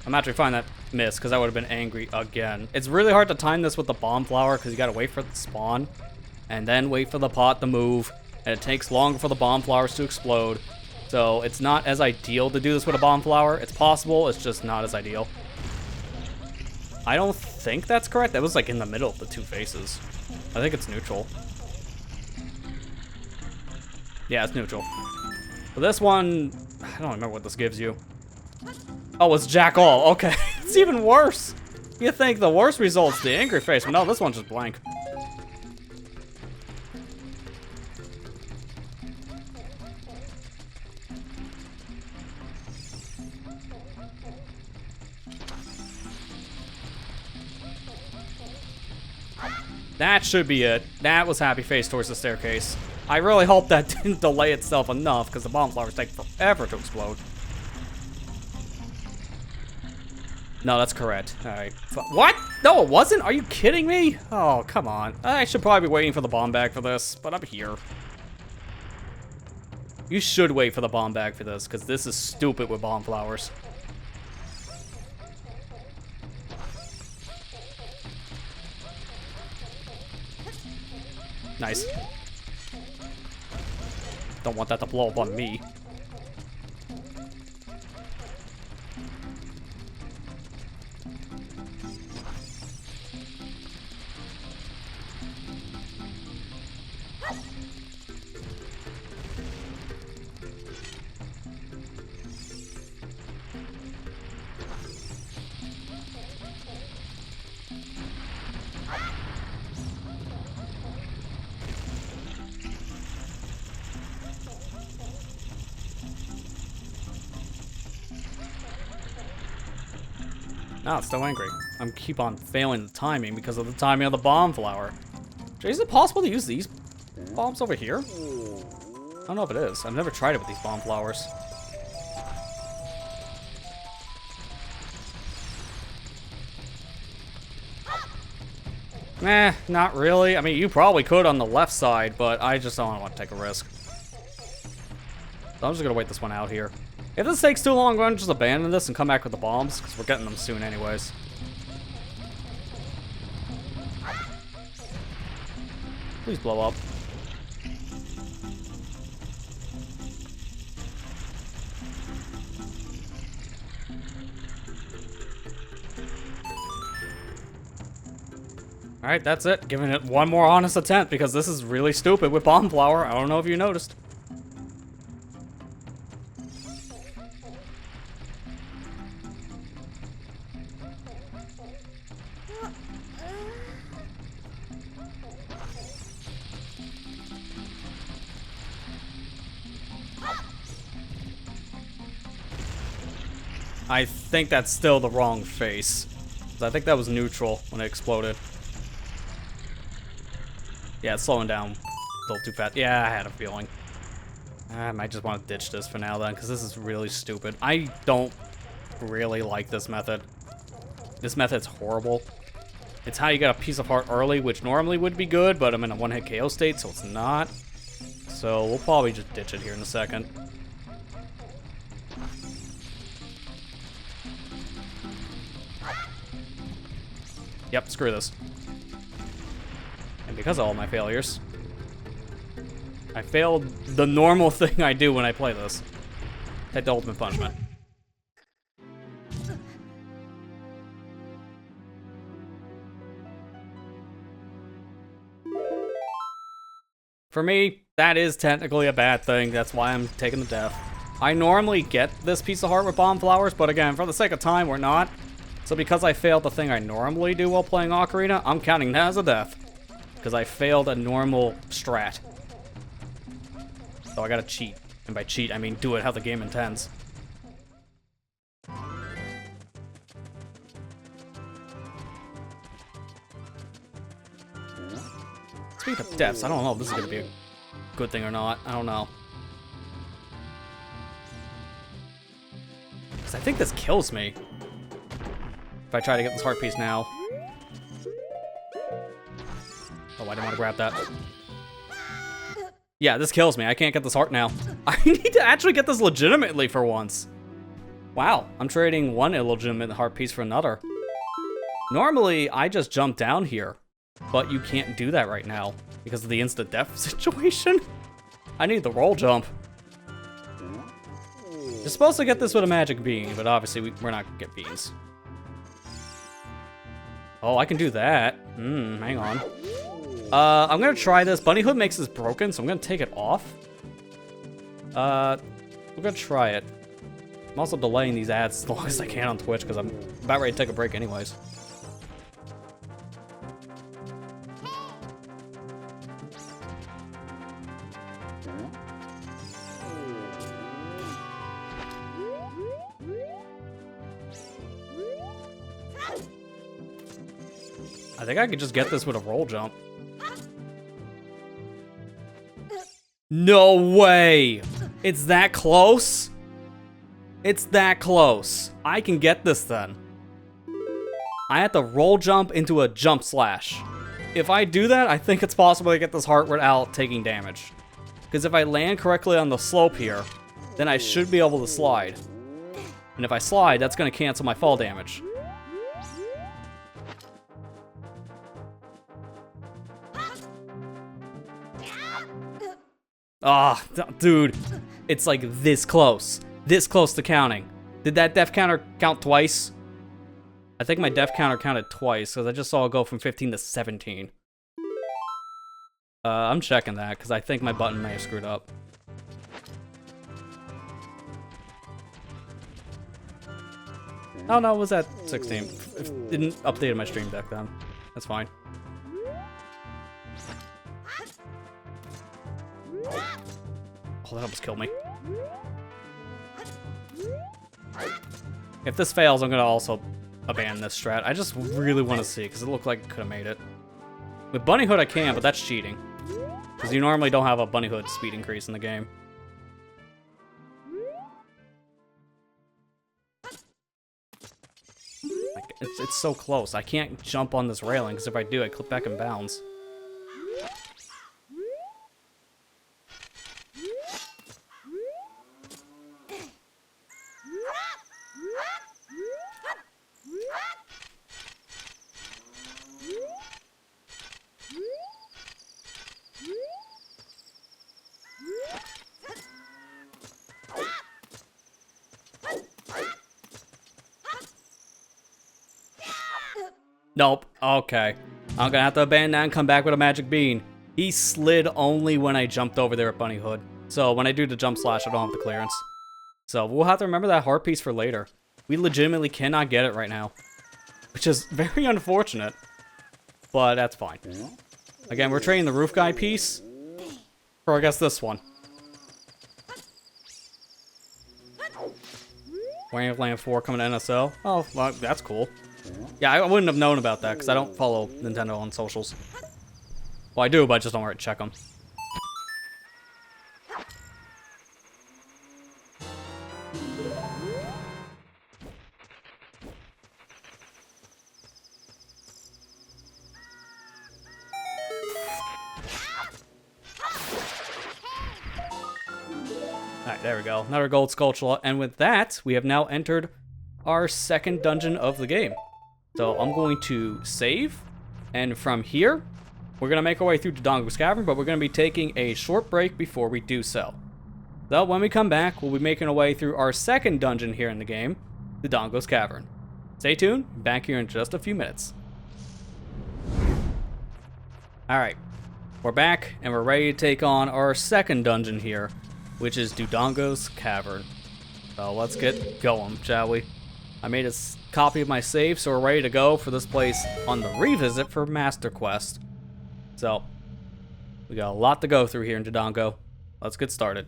I'm actually fine that missed, because I would have been angry again. It's really hard to time this with the bomb flower, because you gotta wait for it to spawn, and then wait for the pot to move, and it takes longer for the bomb flowers to explode. So it's not as ideal to do this with a bomb flower. It's possible, it's just not as ideal. I don't think that's correct. That was like in the middle of the two faces. I think it's neutral. Yeah, it's neutral. But this one, I don't remember what this gives you. Oh, it's Jack All. Okay. It's even worse. You think the worst result's the angry face, but no, this one's just blank. That should be it. That was happy face towards the staircase. I really hope that didn't delay itself enough, because the bomb flowers take forever to explode. No, that's correct. Alright. What? No, it wasn't? Are you kidding me? Oh, come on. I should probably be waiting for the bomb bag for this, but I'm here. You should wait for the bomb bag for this, because this is stupid with bomb flowers. Nice. Don't want that to blow up on me. No, it's still angry. I'm keep on failing the timing because of the timing of the bomb flower. Is it possible to use these bombs over here? I don't know if it is. I've never tried it with these bomb flowers. Nah, not really. I mean, you probably could on the left side, but I just don't want to take a risk. So I'm just gonna wait this one out here. If this takes too long, I'm gonna just abandon this and come back with the bombs, because we're getting them soon anyways. Please blow up. Alright, that's it. Giving it one more honest attempt, because this is really stupid with bomb flower. I don't know if you noticed. I think that's still the wrong face. I think that was neutral when it exploded. Yeah, it's slowing down a little too fast. Yeah, I had a feeling. I might just want to ditch this for now then, because this is really stupid. I don't really like this method. This method's horrible. It's how you get a piece of heart early, which normally would be good, but I'm in a one-hit KO state, so it's not. So we'll probably just ditch it here in a second. Yep, screw this. And because of all my failures, I failed the normal thing I do when I play this. Take the ultimate punishment. For me, that is technically a bad thing. That's why I'm taking the death. I normally get this piece of heart with bomb flowers, but again, for the sake of time, we're not. So because I failed the thing I normally do while playing Ocarina, I'm counting that as a death. Because I failed a normal strat. So I gotta cheat. And by cheat, I mean do it how the game intends. Speaking of deaths, I don't know if this is gonna be a good thing or not. I don't know. Because I think this kills me. If I try to get this heart piece now. Oh, I didn't want to grab that. Yeah, this kills me. I can't get this heart now. I need to actually get this legitimately for once. Wow, I'm trading one illegitimate heart piece for another. Normally, I just jump down here. But you can't do that right now because of the instant death situation. I need the roll jump. You're supposed to get this with a magic bean, but obviously we're not gonna get beans. Oh, I can do that. Hang on. I'm gonna try this. Bunny Hood makes this broken, so I'm gonna take it off. We're gonna try it. I'm also delaying these ads as long as I can on Twitch because I'm about ready to take a break anyways. I think I could just get this with a roll jump. No way! It's that close? It's that close. I can get this then. I have to roll jump into a jump slash. If I do that, I think it's possible to get this heart without taking damage. Because if I land correctly on the slope here, then I should be able to slide. And if I slide, that's going to cancel my fall damage. Ah, dude, it's like this close to counting. Did that death counter count twice? I think my death counter counted twice, because I just saw it go from 15 to 17. I'm checking that, because I think my button may have screwed up. Oh no, it was at 16. It didn't update my stream deck then. That's fine. Oh, that almost killed me. If this fails, I'm gonna also abandon this strat. I just really want to see because it looked like it could have made it. With Bunny Hood I can, but that's cheating. Because you normally don't have a Bunny Hood speed increase in the game. Like, it's so close. I can't jump on this railing because if I do, I clip back and bounce. Nope. Okay. I'm gonna have to abandon that and come back with a magic bean. He slid only when I jumped over there at Bunny Hood. So when I do the jump slash, I don't have the clearance. So we'll have to remember that heart piece for later. We legitimately cannot get it right now. Which is very unfortunate. But that's fine. Again, we're trading the roof guy piece for, I guess, this one. Warning of Land 4 coming to NSO. Oh, well, that's cool. Yeah, I wouldn't have known about that because I don't follow Nintendo on socials. Well, I do, but I just don't check them. Alright, there we go. Another gold sculpture. And with that, we have now entered our second dungeon of the game. So I'm going to save, and from here, we're going to make our way through Dodongo's Cavern, but we're going to be taking a short break before we do so. So when we come back, we'll be making our way through our second dungeon here in the game, Dodongo's Cavern. Stay tuned, back here in just a few minutes. Alright, we're back, and we're ready to take on our second dungeon here, which is Dodongo's Cavern. So let's get going, shall we? I made a copy of my save, so we're ready to go for this place on the revisit for Master Quest. So, we got a lot to go through here in Dodongo. Let's get started.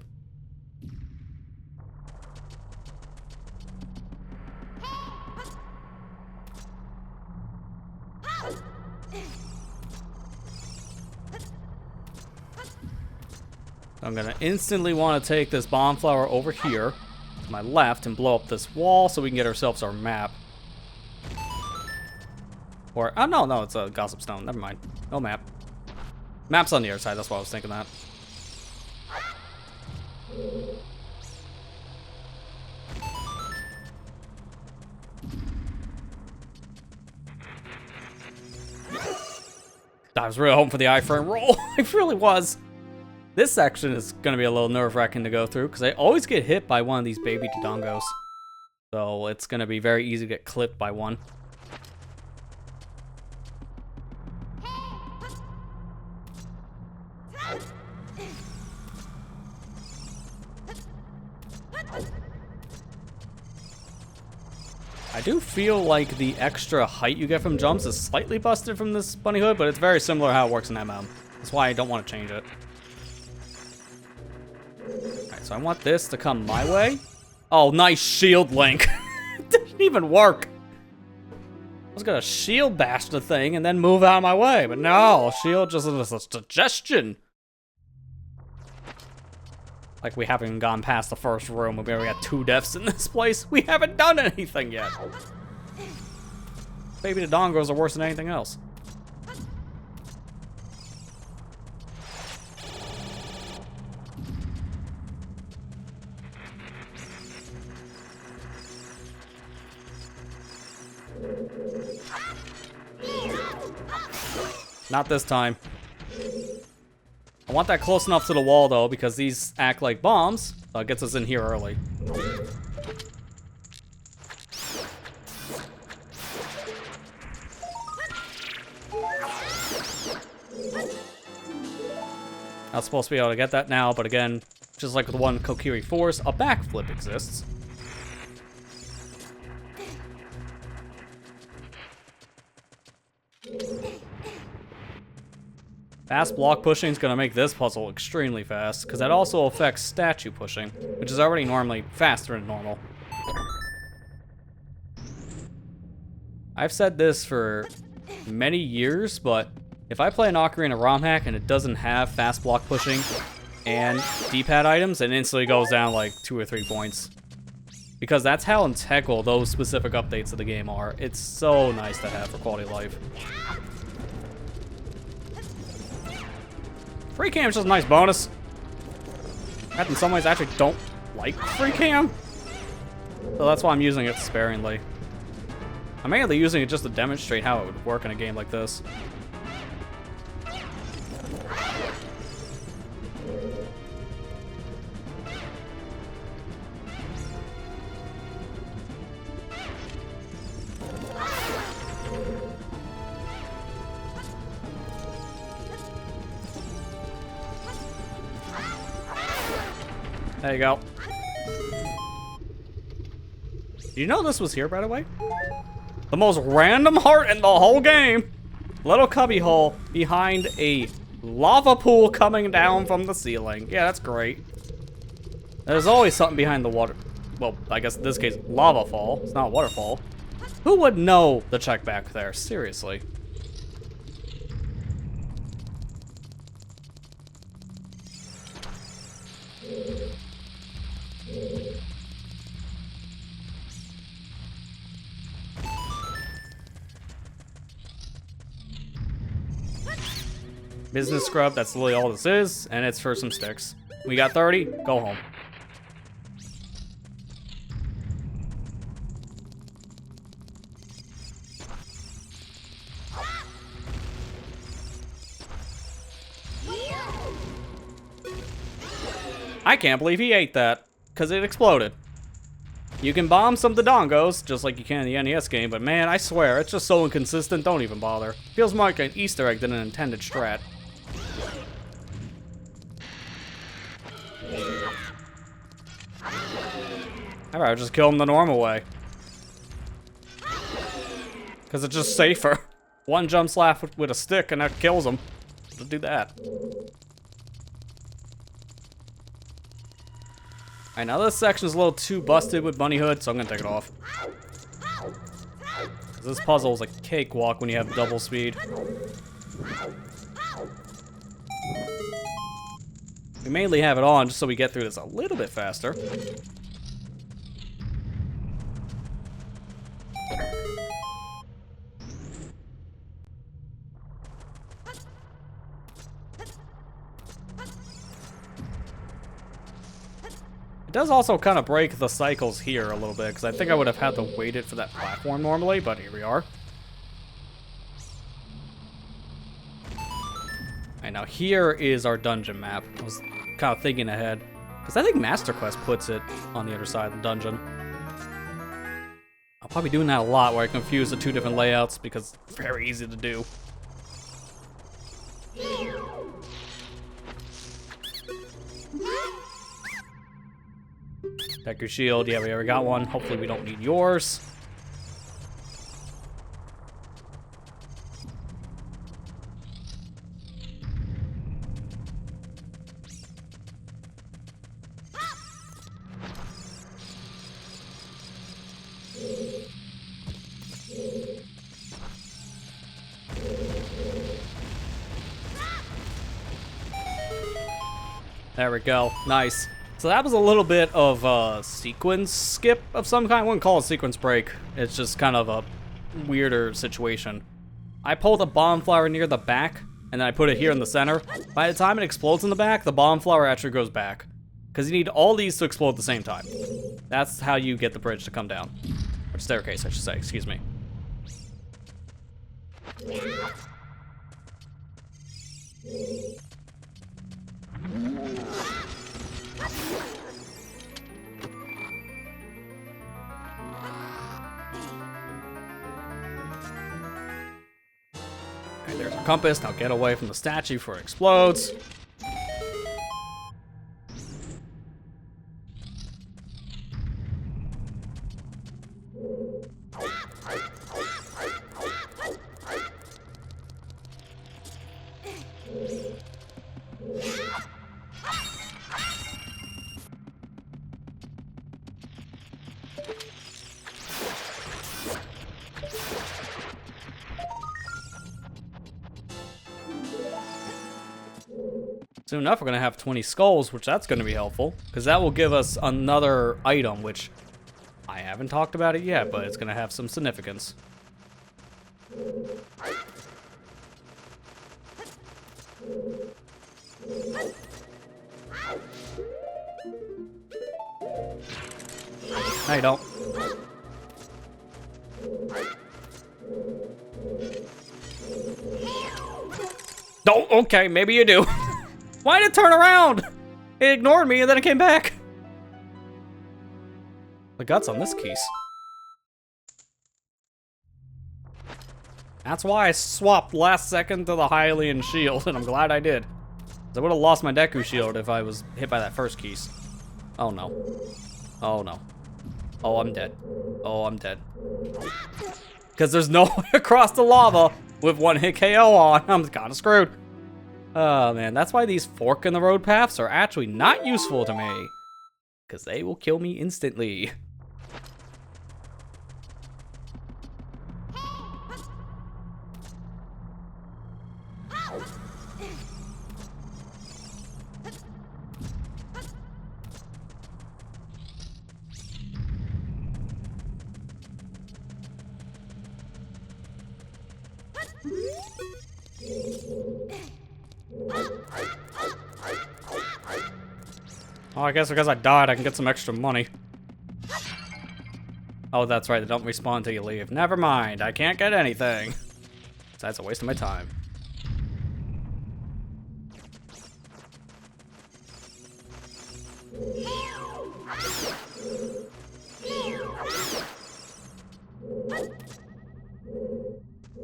I'm gonna instantly want to take this bomb flower over here to my left and blow up this wall so we can get ourselves our map. Or, oh no, it's a gossip stone. Never mind. No map. Map's on the other side, that's why I was thinking that. I was really hoping for the iframe roll. I really was. This section is going to be a little nerve-wracking to go through because I always get hit by one of these baby Dodongos. So it's going to be very easy to get clipped by one. I do feel like the extra height you get from jumps is slightly busted from this Bunny Hood, but it's very similar to how it works in MM. That's why I don't want to change it. Alright, so I want this to come my way. Oh, nice shield link. It didn't even work. I was gonna shield bash the thing and then move out of my way, but no, shield just is a suggestion. Like we haven't even gone past the first room. We already got 2 deaths in this place. We haven't done anything yet. Baby Dodongos are worse than anything else. Not this time. I want that close enough to the wall, though, because these act like bombs. So it gets us in here early. Not supposed to be able to get that now, but again, just like with the one Kokiri Force, a backflip exists. Fast block pushing is going to make this puzzle extremely fast, because that also affects statue pushing, which is already normally faster than normal. I've said this for many years, but if I play an Ocarina ROM hack and it doesn't have fast block pushing and D-pad items, it instantly goes down like 2 or 3 points. Because that's how integral those specific updates of the game are. It's so nice to have for quality of life. Free cam's just a nice bonus. I in some ways I actually don't like free cam. So that's why I'm using it sparingly. I'm mainly using it just to demonstrate how it would work in a game like this. There you go. Did you know this was here, by the way? The most random heart in the whole game. Little cubby hole behind a lava pool coming down from the ceiling. Yeah, that's great. There's always something behind the water. Well, I guess in this case, lava fall. It's not a waterfall. Who would know the check back there? Seriously. Business scrub, that's literally all this is, and it's for some sticks. We got 30, go home. I can't believe he ate that, because it exploded. You can bomb some Dodongos, just like you can in the NES game, but man, I swear, it's just so inconsistent, don't even bother. Feels more like an Easter egg than an intended strat. Alright, I'll just kill him the normal way. Because it's just safer. One jump slap with a stick and that kills him. Let's do that. Alright, now this section's a little too busted with bunny hood, so I'm gonna take it off. This puzzle is a cakewalk when you have double speed. We mainly have it on just so we get through this a little bit faster. It does also kind of break the cycles here a little bit, because I think I would have had to wait it for that platform normally, but here we are. Alright, now here is our dungeon map. I was kind of thinking ahead, because I think Master Quest puts it on the other side of the dungeon. I'll probably be doing that a lot, where I confuse the two different layouts, because it's very easy to do. Deku shield, yeah, we already got one. Hopefully we don't need yours. There we go, nice. So that was a little bit of a sequence skip of some kind. I wouldn't call it a sequence break. It's just kind of a weirder situation. I pulled a bomb flower near the back, and then I put it here in the center. By the time it explodes in the back, the bomb flower actually goes back. Because you need all these to explode at the same time. That's how you get the bridge to come down. Or staircase, I should say, excuse me. Alright, there's our compass. Now get away from the statue before it explodes. Soon enough, we're going to have 20 skulls, which that's going to be helpful. Because that will give us another item, which I haven't talked about it yet, but it's going to have some significance. No, you don't. Don't. Okay, maybe you do. Why did it turn around? It ignored me and then it came back. The guts on this keys. That's why I swapped last second to the Hylian shield, and I'm glad I did. I would have lost my Deku shield if I was hit by that first keys. Oh no. Oh no. Oh, I'm dead. Oh, I'm dead. Because there's no way across the lava with one hit KO on. I'm kind of screwed. Oh man, that's why these fork in the road paths are actually not useful to me. Because they will kill me instantly. Oh, I guess because I died, I can get some extra money. Oh, that's right, they don't respawn until you leave. Never mind, I can't get anything. So that's a waste of my time.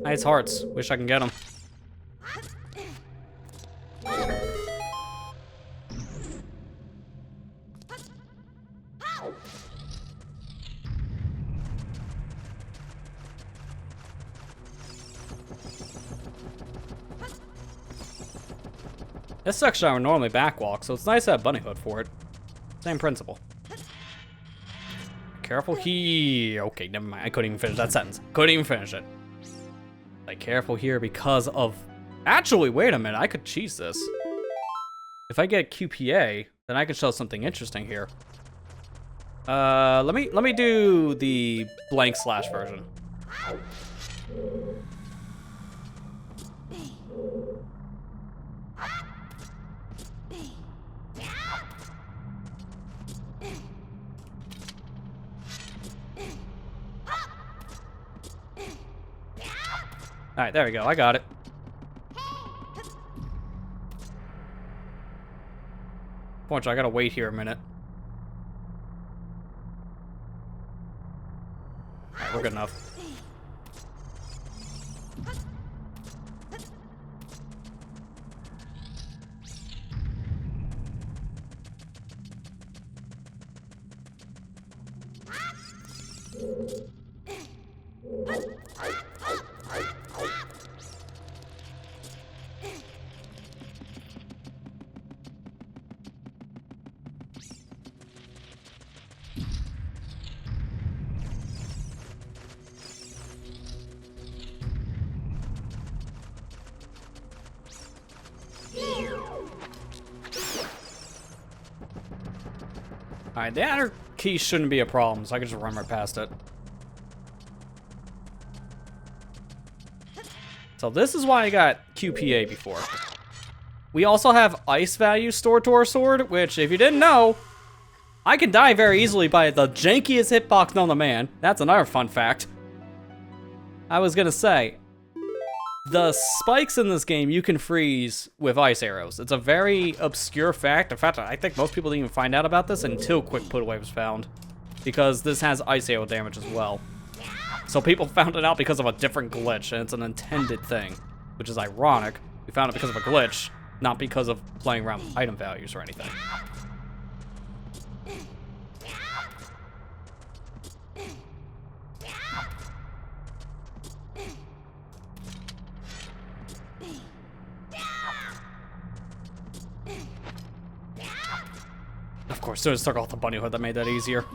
Nice hearts. Wish I can get them. This section I would normally backwalk, so it's nice to have bunny hood for it. Same principle. Careful here. Okay, never mind. I couldn't even finish that sentence. Couldn't even finish it. Like, careful here because of... Actually, wait a minute. I could cheese this. If I get QPA, then I can show something interesting here. Let me do the blank slash version. Alright, there we go. I got it. Unfortunately, I gotta wait here a minute. Alright, we're good enough. Alright, the outer key shouldn't be a problem, so I can just run right past it. So this is why I got QPA before. We also have ice value stored to our sword, which, if you didn't know, I can die very easily by the jankiest hitbox known to man. That's another fun fact. I was gonna say, the spikes in this game you can freeze with ice arrows. It's a very obscure fact. In fact, I think most people didn't even find out about this until Quick Put Away was found. Because this has ice arrow damage as well. So people found it out because of a different glitch, and it's an intended thing. Which is ironic. We found it because of a glitch, not because of playing around with item values or anything. Of course, so just took off the bunny hood that made that easier.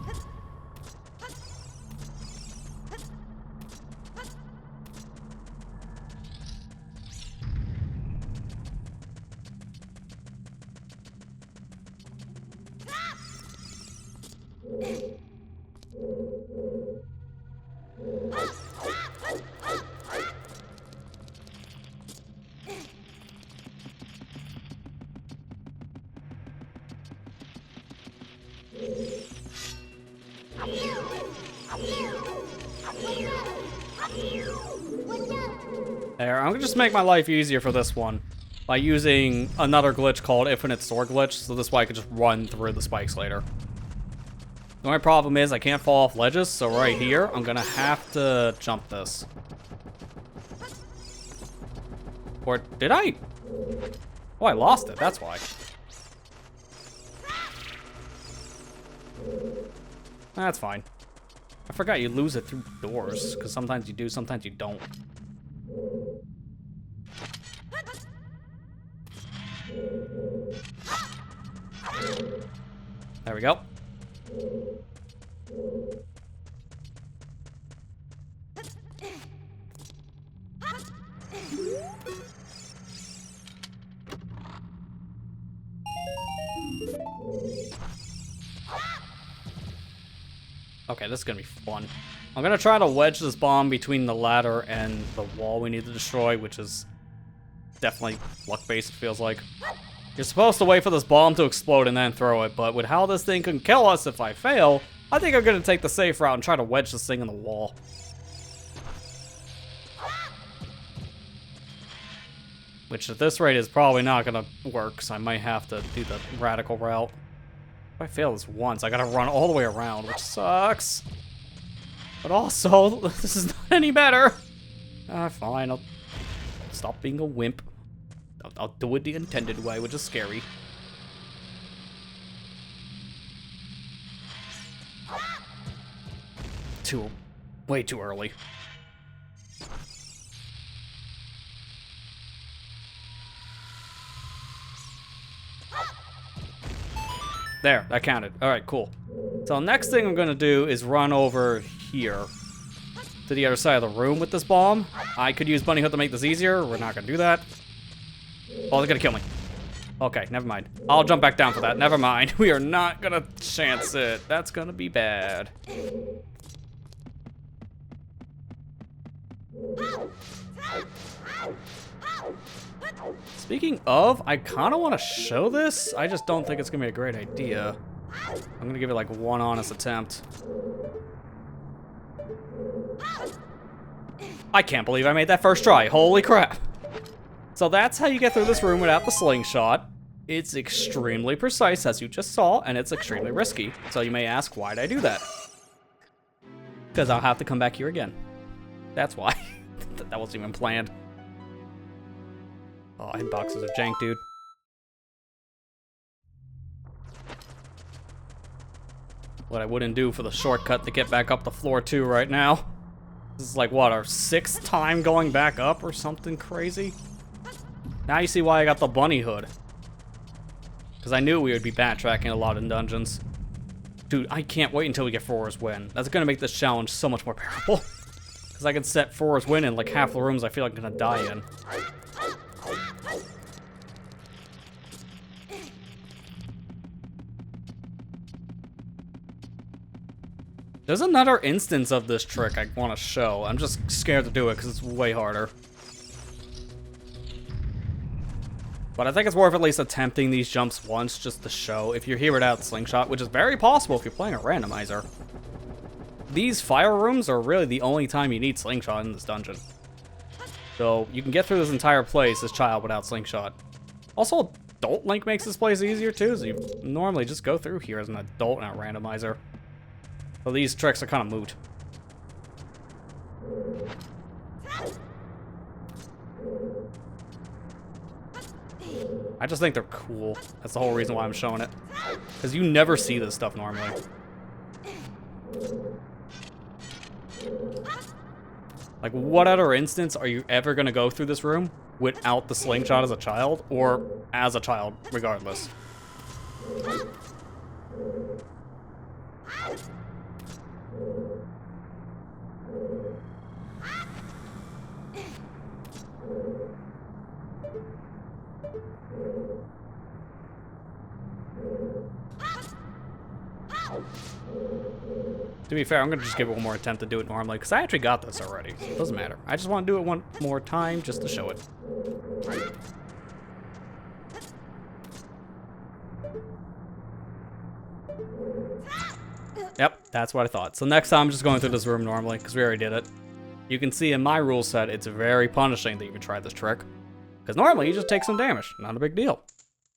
There, I'm gonna just make my life easier for this one by using another glitch called Infinite Sword Glitch, so this way I can just run through the spikes later. The only problem is I can't fall off ledges, so right here, I'm gonna have to jump this. Or did I? Oh, I lost it, that's why. That's fine. I forgot you lose it through doors, because sometimes you do, sometimes you don't. There we go. Okay, this is gonna be fun. I'm gonna try to wedge this bomb between the ladder and the wall we need to destroy, which is definitely luck-based, it feels like. You're supposed to wait for this bomb to explode and then throw it, but with how this thing can kill us if I fail, I think I'm gonna take the safe route and try to wedge this thing in the wall. Which at this rate is probably not gonna work, so I might have to do the radical route. If I fail this once, I gotta run all the way around, which sucks. But also, this is not any better. Fine, I'll stop being a wimp. I'll do it the intended way, which is scary. Way too early. There, that counted. All right, cool. So next thing I'm gonna do is run over here to the other side of the room with this bomb. I could use Bunny Hood to make this easier. We're not gonna do that. Oh, they're gonna kill me. Okay, never mind. I'll jump back down for that. Never mind. We are not gonna chance it. That's gonna be bad. Speaking of, I kind of want to show this. I just don't think it's gonna be a great idea. I'm gonna give it like one honest attempt. I can't believe I made that first try. Holy crap. So that's how you get through this room without the slingshot. It's extremely precise, as you just saw, and it's extremely risky. So you may ask, why did I do that? Because I'll have to come back here again. That's why. That wasn't even planned. Oh, hitboxes are jank, dude. What I wouldn't do for the shortcut to get back up the floor 2 right now. This is like, what, our 6th time going back up or something crazy? Now you see why I got the bunny hood. Because I knew we would be backtracking a lot in dungeons. Dude, I can't wait until we get Fora's Win. That's going to make this challenge so much more bearable. Because I can set Fora's Win in like half the rooms I feel like I'm going to die in. There's another instance of this trick I want to show. I'm just scared to do it because it's way harder. But I think it's worth at least attempting these jumps once just to show if you're here without slingshot, which is very possible if you're playing a randomizer. These fire rooms are really the only time you need slingshot in this dungeon. So you can get through this entire place as child without slingshot. Also, Adult Link makes this place easier too, so you normally just go through here as an adult and a randomizer. So these tricks are kind of moot. I just think they're cool. That's the whole reason why I'm showing it. Because you never see this stuff normally. Like, what other instance are you ever going to go through this room without the slingshot as a child? Or as a child, regardless. To be fair, I'm gonna just give it one more attempt to do it normally, because I actually got this already. So it doesn't matter. I just want to do it one more time just to show it. Yep, that's what I thought. So next time I'm just going through this room normally, because we already did it. You can see in my rule set, it's very punishing that you can try this trick. Because normally you just take some damage, not a big deal.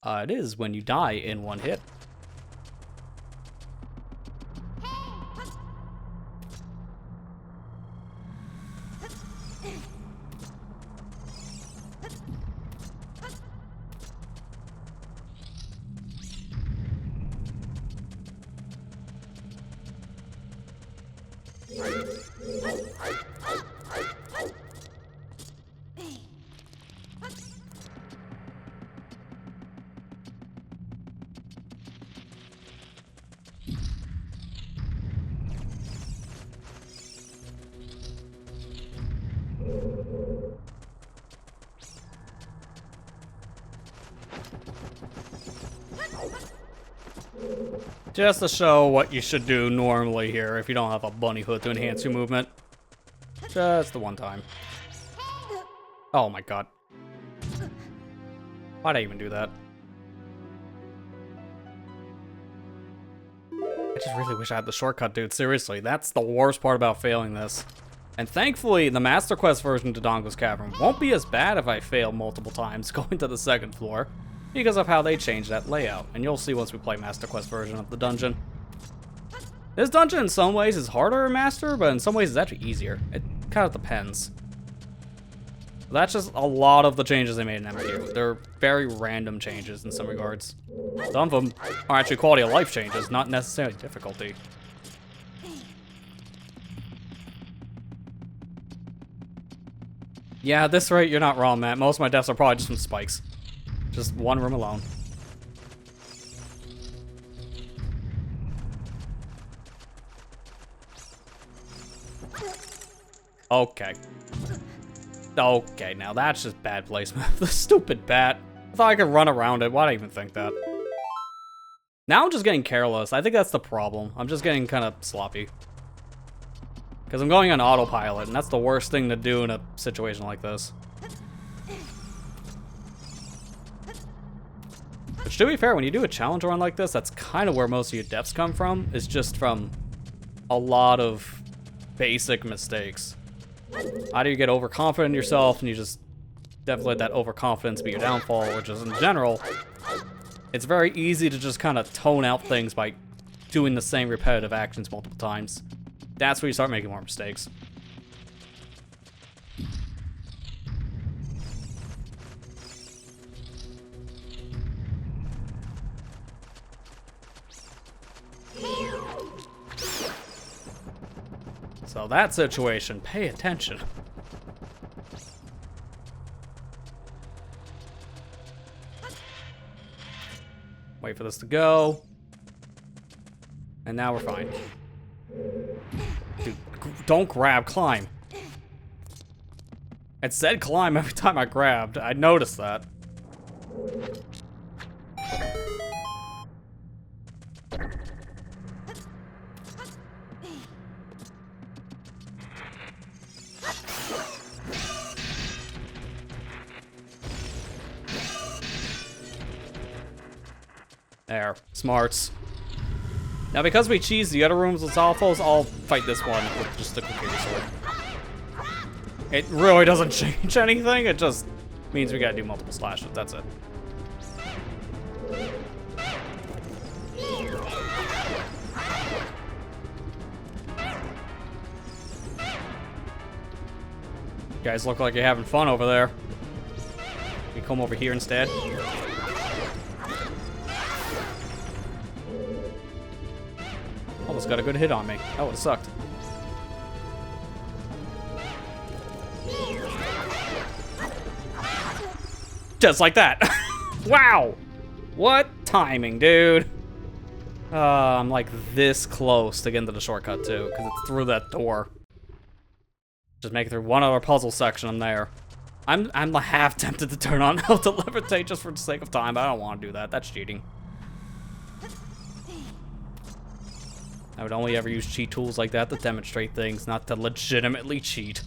It is when you die in one hit. Just to show what you should do normally here if you don't have a bunny hood to enhance your movement. Just the one time. Oh my god. Why'd I even do that? I just really wish I had the shortcut, dude. Seriously, that's the worst part about failing this. And thankfully, the Master Quest version of Dodongo's Cavern won't be as bad if I fail multiple times going to the second floor, because of how they changed that layout. And you'll see once we play Master Quest version of the dungeon. This dungeon in some ways is harder to master, but in some ways it's actually easier. It kind of depends. That's just a lot of the changes they made in MQ. They're very random changes in some regards. Some of them are actually quality of life changes, not necessarily difficulty. Yeah, at this rate, you're not wrong, Matt. Most of my deaths are probably just from spikes. Just one room alone. Okay. Okay, now that's just bad placement. The stupid bat. I thought I could run around it. Why'd I even think that? Now I'm just getting careless. I think that's the problem. I'm just getting kind of sloppy. Because I'm going on autopilot, and that's the worst thing to do in a situation like this. Which, to be fair, when you do a challenge run like this, that's kind of where most of your deaths come from. Is just from a lot of basic mistakes. Either you get overconfident in yourself, and you just definitely let that overconfidence be your downfall, or just in general, it's very easy to just kind of tone out things by doing the same repetitive actions multiple times. That's where you start making more mistakes. So that situation, pay attention. Wait for this to go. And now we're fine. Dude, don't grab, climb. It said climb every time I grabbed. I noticed that. There, smarts. Now, because we cheese the other rooms with Alphos, I'll fight this one with just the Cookie Sword. It really doesn't change anything, it just means we gotta do multiple slashes, that's it. You guys look like you're having fun over there. You come over here instead. Almost got a good hit on me. That would've sucked. Just like that. Wow. What timing, dude. I'm like this close to getting to the shortcut too, because it's through that door. Just make it through one other puzzle section, I'm there. I'm half tempted to turn on how to levitate just for the sake of time, but I don't want to do that. That's cheating. I would only ever use cheat tools like that to demonstrate things, not to legitimately cheat.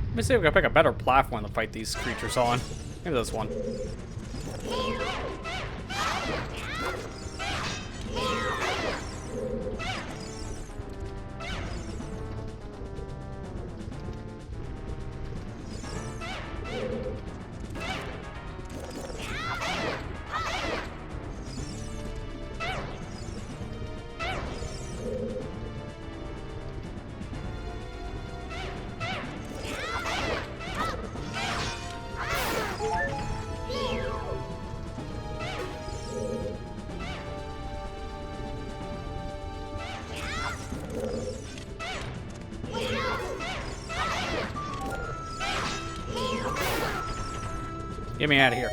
Let me see if we can pick a better platform to fight these creatures on. Maybe this one. Get me out of here.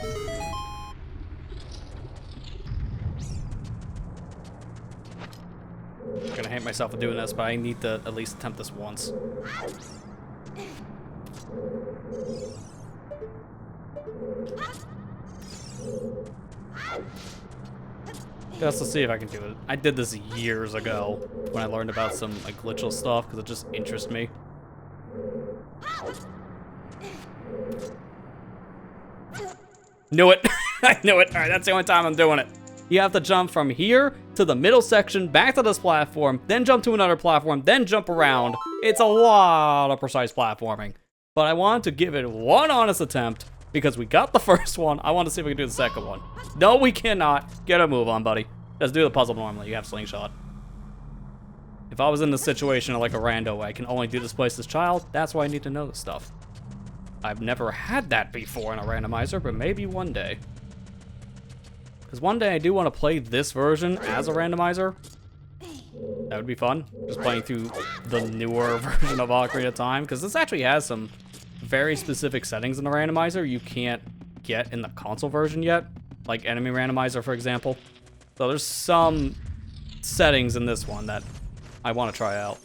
I'm gonna hate myself for doing this, but I need to at least attempt this once. Just to see if I can do it. I did this years ago when I learned about some like glitchless stuff because it just interests me. Knew it. I knew it. All right, that's the only time I'm doing it. You have to jump from here to the middle section, back to this platform, then jump to another platform, then jump around. It's a lot of precise platforming. But I wanted to give it one honest attempt because we got the first one. I want to see if we can do the second one. No, we cannot. Get a move on, buddy. Just do the puzzle normally. You have slingshot. If I was in this situation like a rando, I can only do this place as child. That's why I need to know this stuff. I've never had that before in a randomizer, but maybe one day. Because one day I do want to play this version as a randomizer. That would be fun. Just playing through the newer version of Ocarina of Time. Because this actually has some very specific settings in the randomizer you can't get in the console version yet. Like enemy randomizer, for example. So there's some settings in this one that I want to try out.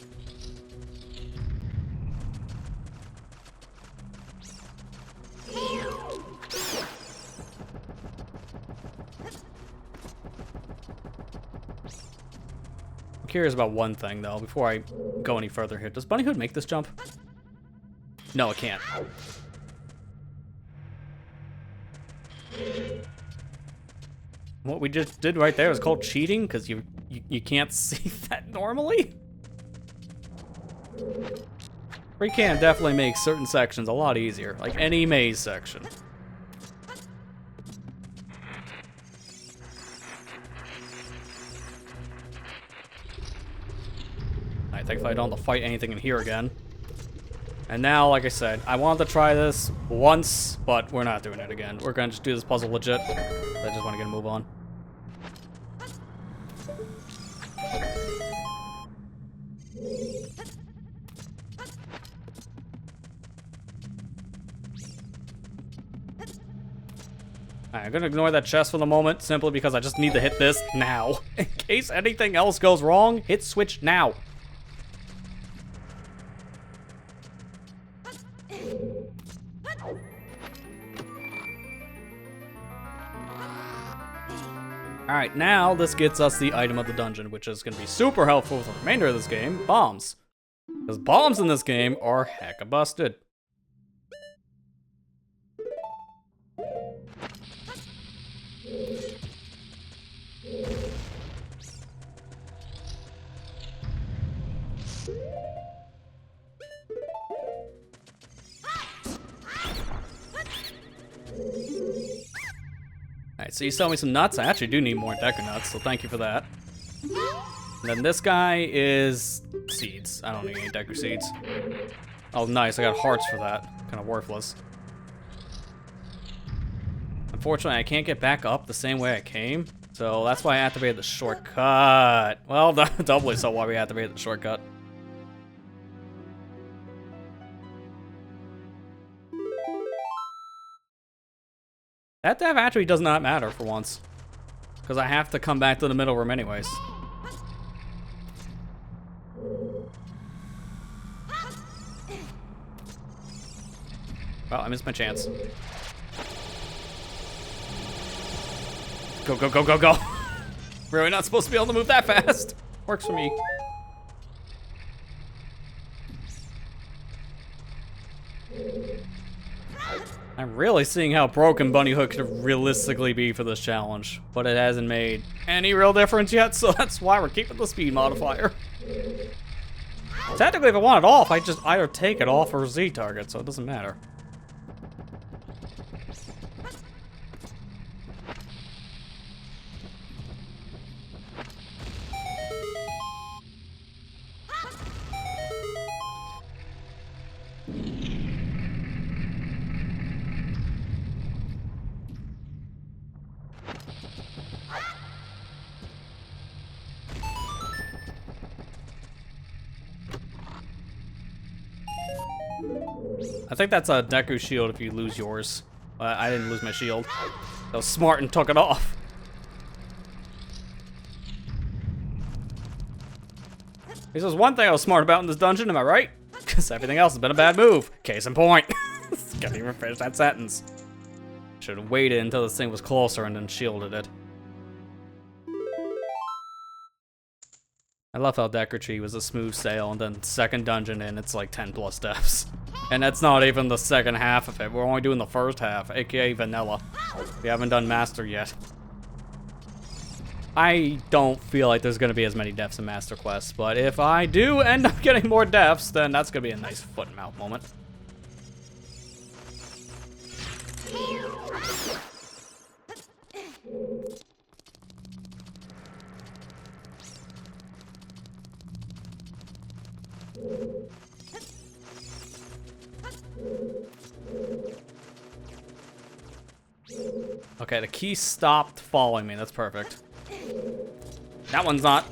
I'm curious about one thing, though, before I go any further here. Does Bunnyhood make this jump? No, it can't. What we just did right there is called cheating, because you can't see that normally? We can definitely make certain sections a lot easier, like any maze section. Thankfully I don't have to fight anything in here again. And now, like I said, I wanted to try this once, but we're not doing it again. We're gonna just do this puzzle legit. I just want to get a move on. Alright, I'm gonna ignore that chest for the moment, simply because I just need to hit this now. In case anything else goes wrong, hit switch now. Alright, now this gets us the item of the dungeon, which is going to be super helpful for the remainder of this game, bombs. Because bombs in this game are hecka busted. Alright, so you sell me some nuts. I actually do need more Deku nuts, so thank you for that. And then this guy is seeds. I don't need any Deku seeds. Oh, nice. I got hearts for that. Kind of worthless. Unfortunately, I can't get back up the same way I came, so that's why I activated the shortcut. Well, doubly so why we activated the shortcut. That dev actually does not matter for once, because I have to come back to the middle room anyways. Well, I missed my chance. Go, go, go, go, go. Really not supposed to be able to move that fast. Works for me. I'm really seeing how broken Bunny Hook could realistically be for this challenge, but it hasn't made any real difference yet, so that's why we're keeping the speed modifier. Technically, if I want it off, I just either take it off or Z target, so it doesn't matter. I think that's a Deku shield if you lose yours. I didn't lose my shield. I was smart and took it off. This was one thing I was smart about in this dungeon, am I right? Because everything else has been a bad move. Case in point. Can't even finish that sentence. Should have waited until this thing was closer and then shielded it. I love how Deku Tree was a smooth sail, and then second dungeon in, it's like 10 plus steps. And that's not even the second half of it. We're only doing the first half, aka vanilla. We haven't done master yet. I don't feel like there's gonna be as many deaths in Master Quest, but if I do end up getting more deaths, then that's gonna be a nice foot and mouth moment. Okay, the key stopped following me. That's perfect. That one's not.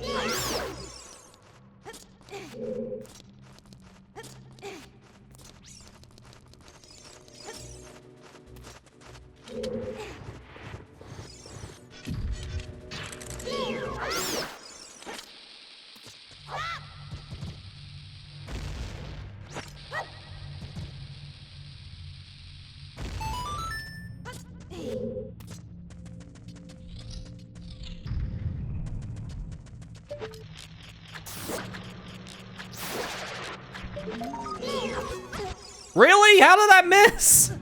Really? How did that miss?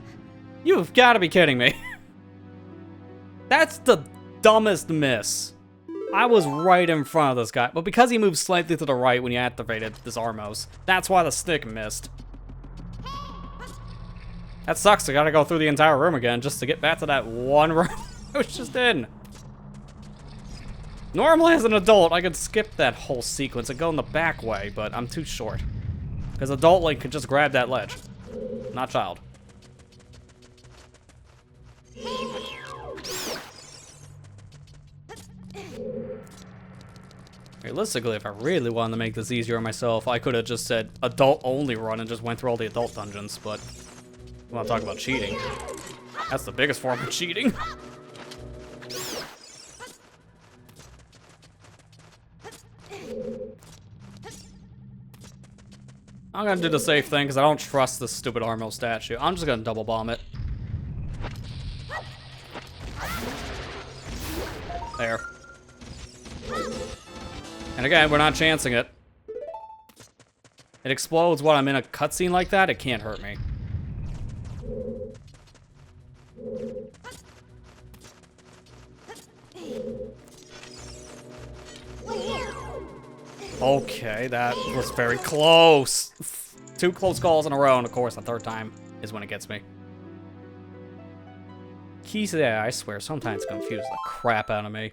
You've got to be kidding me. That's the dumbest miss. I was right in front of this guy, but because he moved slightly to the right when you activated this Armos, that's why the stick missed. That sucks. I gotta go through the entire room again just to get back to that one room I was just in. Normally, as an adult, I could skip that whole sequence and go in the back way, but I'm too short. Because adult Link could just grab that ledge. Not child. Realistically, if I really wanted to make this easier on myself, I could have just said adult only run and just went through all the adult dungeons, but I'm not talking about cheating. That's the biggest form of cheating. I'm gonna do the safe thing because I don't trust this stupid Armo statue. I'm just gonna double bomb it. There. And again, we're not chancing it. It explodes while I'm in a cutscene like that, it can't hurt me. Okay, that was very close. 2 close calls in a row, and of course, the third time is when it gets me. He's there, I swear, sometimes confuse the crap out of me.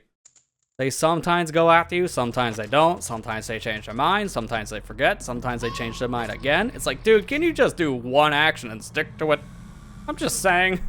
They sometimes go after you, sometimes they don't, sometimes they change their mind, sometimes they forget, sometimes they change their mind again. It's like, dude, can you just do one action and stick to it? I'm just saying.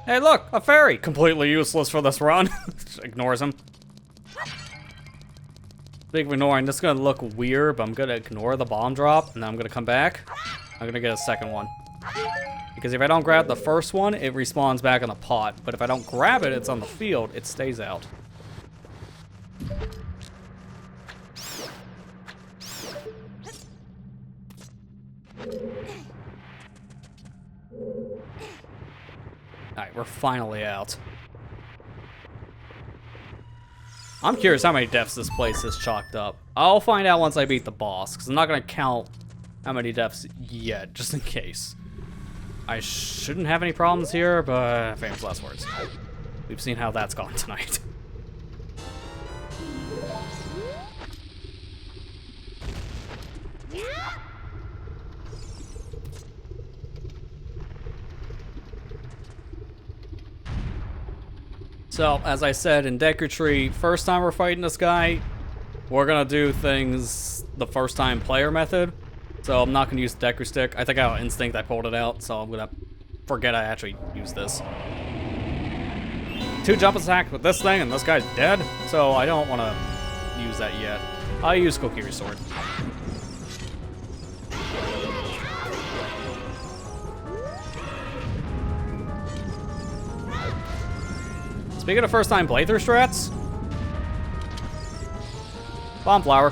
Hey look, a fairy! Completely useless for this run. Just ignores him. Speaking of ignoring, this is gonna look weird, but I'm gonna ignore the bomb drop, and then I'm gonna come back. I'm gonna get a second one. Because if I don't grab the first one, it respawns back in the pot. But if I don't grab it, it's on the field, it stays out. Alright, we're finally out. I'm curious how many deaths this place has chalked up. I'll find out once I beat the boss, because I'm not going to count how many deaths yet, just in case. I shouldn't have any problems here, but famous last words. We've seen how that's gone tonight. So, as I said in Deku Tree, first time we're fighting this guy, we're gonna do things the first time player method. So I'm not gonna use the Deku Stick. I think out of instinct I pulled it out, so I'm gonna forget I actually used this. 2 jump attacks with this thing, and this guy's dead, so I don't wanna use that yet. I'll use Kokiri Sword. Speaking of first time playthrough strats, Bomb Flower.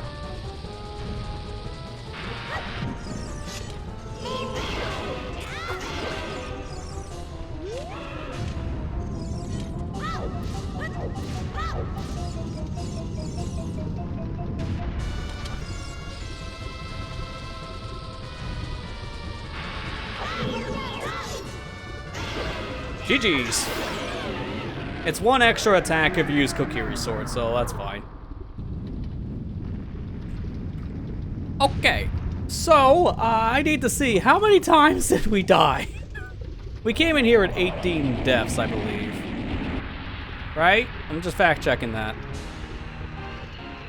GG's. It's 1 extra attack if you use Kokiri Sword, so that's fine. Okay, so I need to see how many times did we die? We came in here at 18 deaths, I believe. Right? I'm just fact checking that.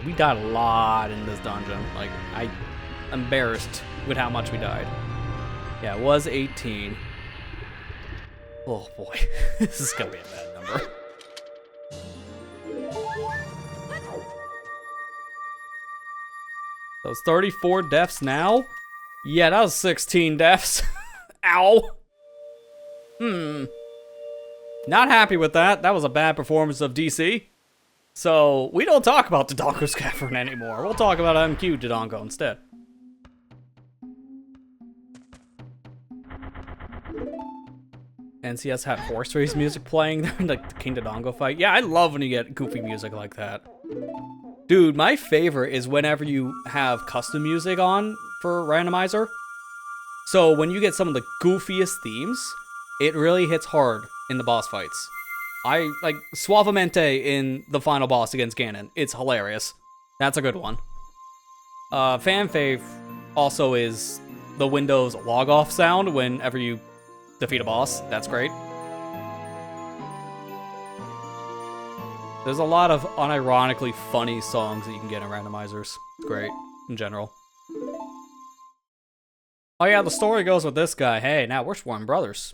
We died a lot in this dungeon. Like, I'm embarrassed with how much we died. Yeah, it was 18. Oh boy, this is gonna be a bad number. So it's 34 deaths now? Yeah, that was 16 deaths. Ow. Not happy with that. That was a bad performance of DC. So we don't talk about Dodongo's Cavern anymore. We'll talk about MQ Dodongo instead. NCS had horse race music playing during the King Dodongo fight. Yeah, I love when you get goofy music like that. Dude, my favorite is whenever you have custom music on for randomizer. So when you get some of the goofiest themes, it really hits hard in the boss fights. I like Suavemente in the final boss against Ganon. It's hilarious. That's a good one. Fan fave also is the Windows log off sound whenever you defeat a boss. That's great. There's a lot of unironically funny songs that you can get in randomizers. It's great, in general. Oh yeah, the story goes with this guy. Hey, now we're sworn brothers.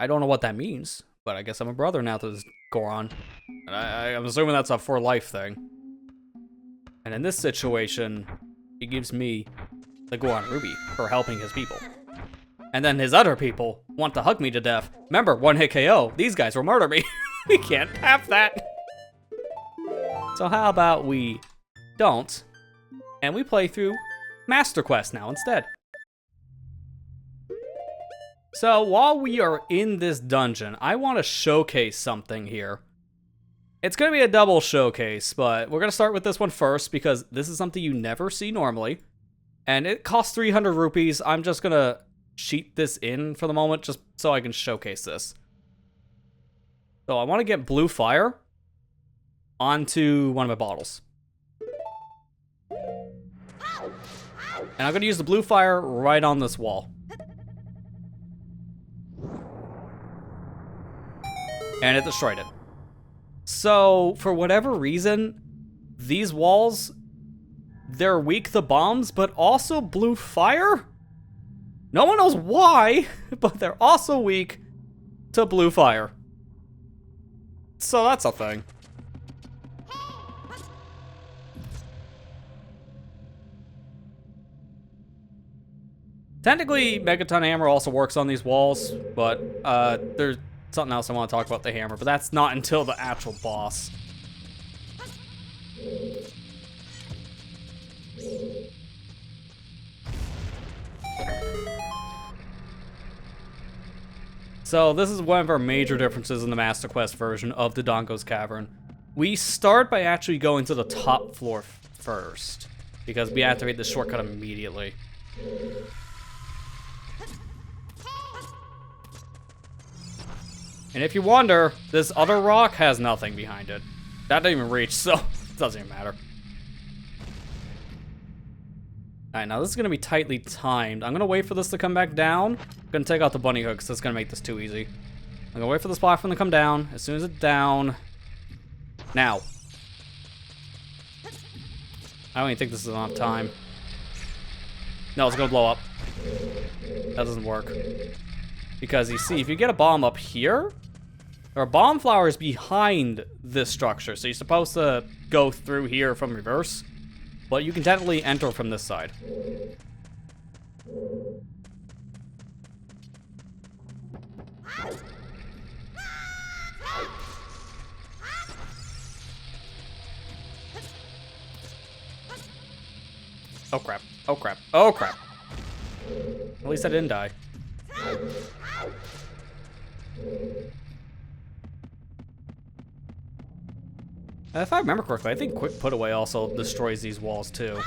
I don't know what that means, but I guess I'm a brother now to this Goron. And I'm assuming that's a for life thing. And in this situation, he gives me the Goron Ruby for helping his people. And then his other people want to hug me to death. Remember, one hit KO. These guys will murder me. We can't have that. So how about we don't, and we play through Master Quest now instead. So while we are in this dungeon, I want to showcase something here. It's going to be a double showcase, but we're going to start with this one first because this is something you never see normally. And it costs 300 rupees. I'm just going to cheat this in for the moment just so I can showcase this. So I want to get blue fire onto one of my bottles. And I'm going to use the blue fire right on this wall. And it destroyed it. So, for whatever reason, these walls, they're weak to bombs, but also blue fire? No one knows why, but they're also weak to blue fire. So that's a thing. Technically, Megaton Hammer also works on these walls, but there's something else I want to talk about the hammer, but that's not until the actual boss. So this is one of our major differences in the Master Quest version of Dodongo's Cavern. We start by actually going to the top floor first, because we activate the shortcut immediately. And if you wonder, this other rock has nothing behind it. That didn't even reach, so it doesn't even matter. Alright, now this is going to be tightly timed. I'm going to wait for this to come back down. I'm going to take out the bunny hook, because that's going to make this too easy. I'm going to wait for this platform to come down. As soon as it's down... Now. I don't even think this is enough time. No, it's going to blow up. That doesn't work. Because you see, if you get a bomb up here, there are bomb flowers behind this structure. So you're supposed to go through here from reverse. But you can technically enter from this side. Oh crap. Oh crap. Oh crap. At least I didn't die. If I remember correctly, I think Quick Put Away also destroys these walls too.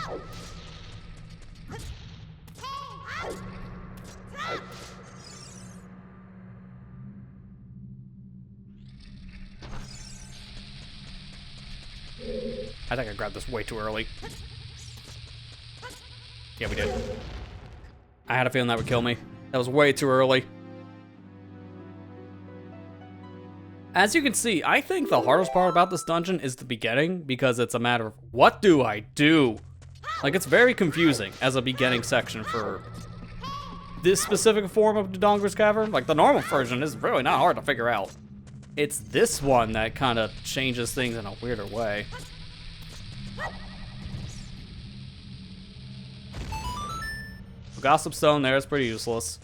I think I grabbed this way too early. Yeah, we did. I had a feeling that would kill me. That was way too early. As you can see, I think the hardest part about this dungeon is the beginning, because it's a matter of, what do I do? Like, it's very confusing as a beginning section for this specific form of Dodongo's Cavern. Like, the normal version is really not hard to figure out. It's this one that kind of changes things in a weirder way. Gossip Stone there is pretty useless.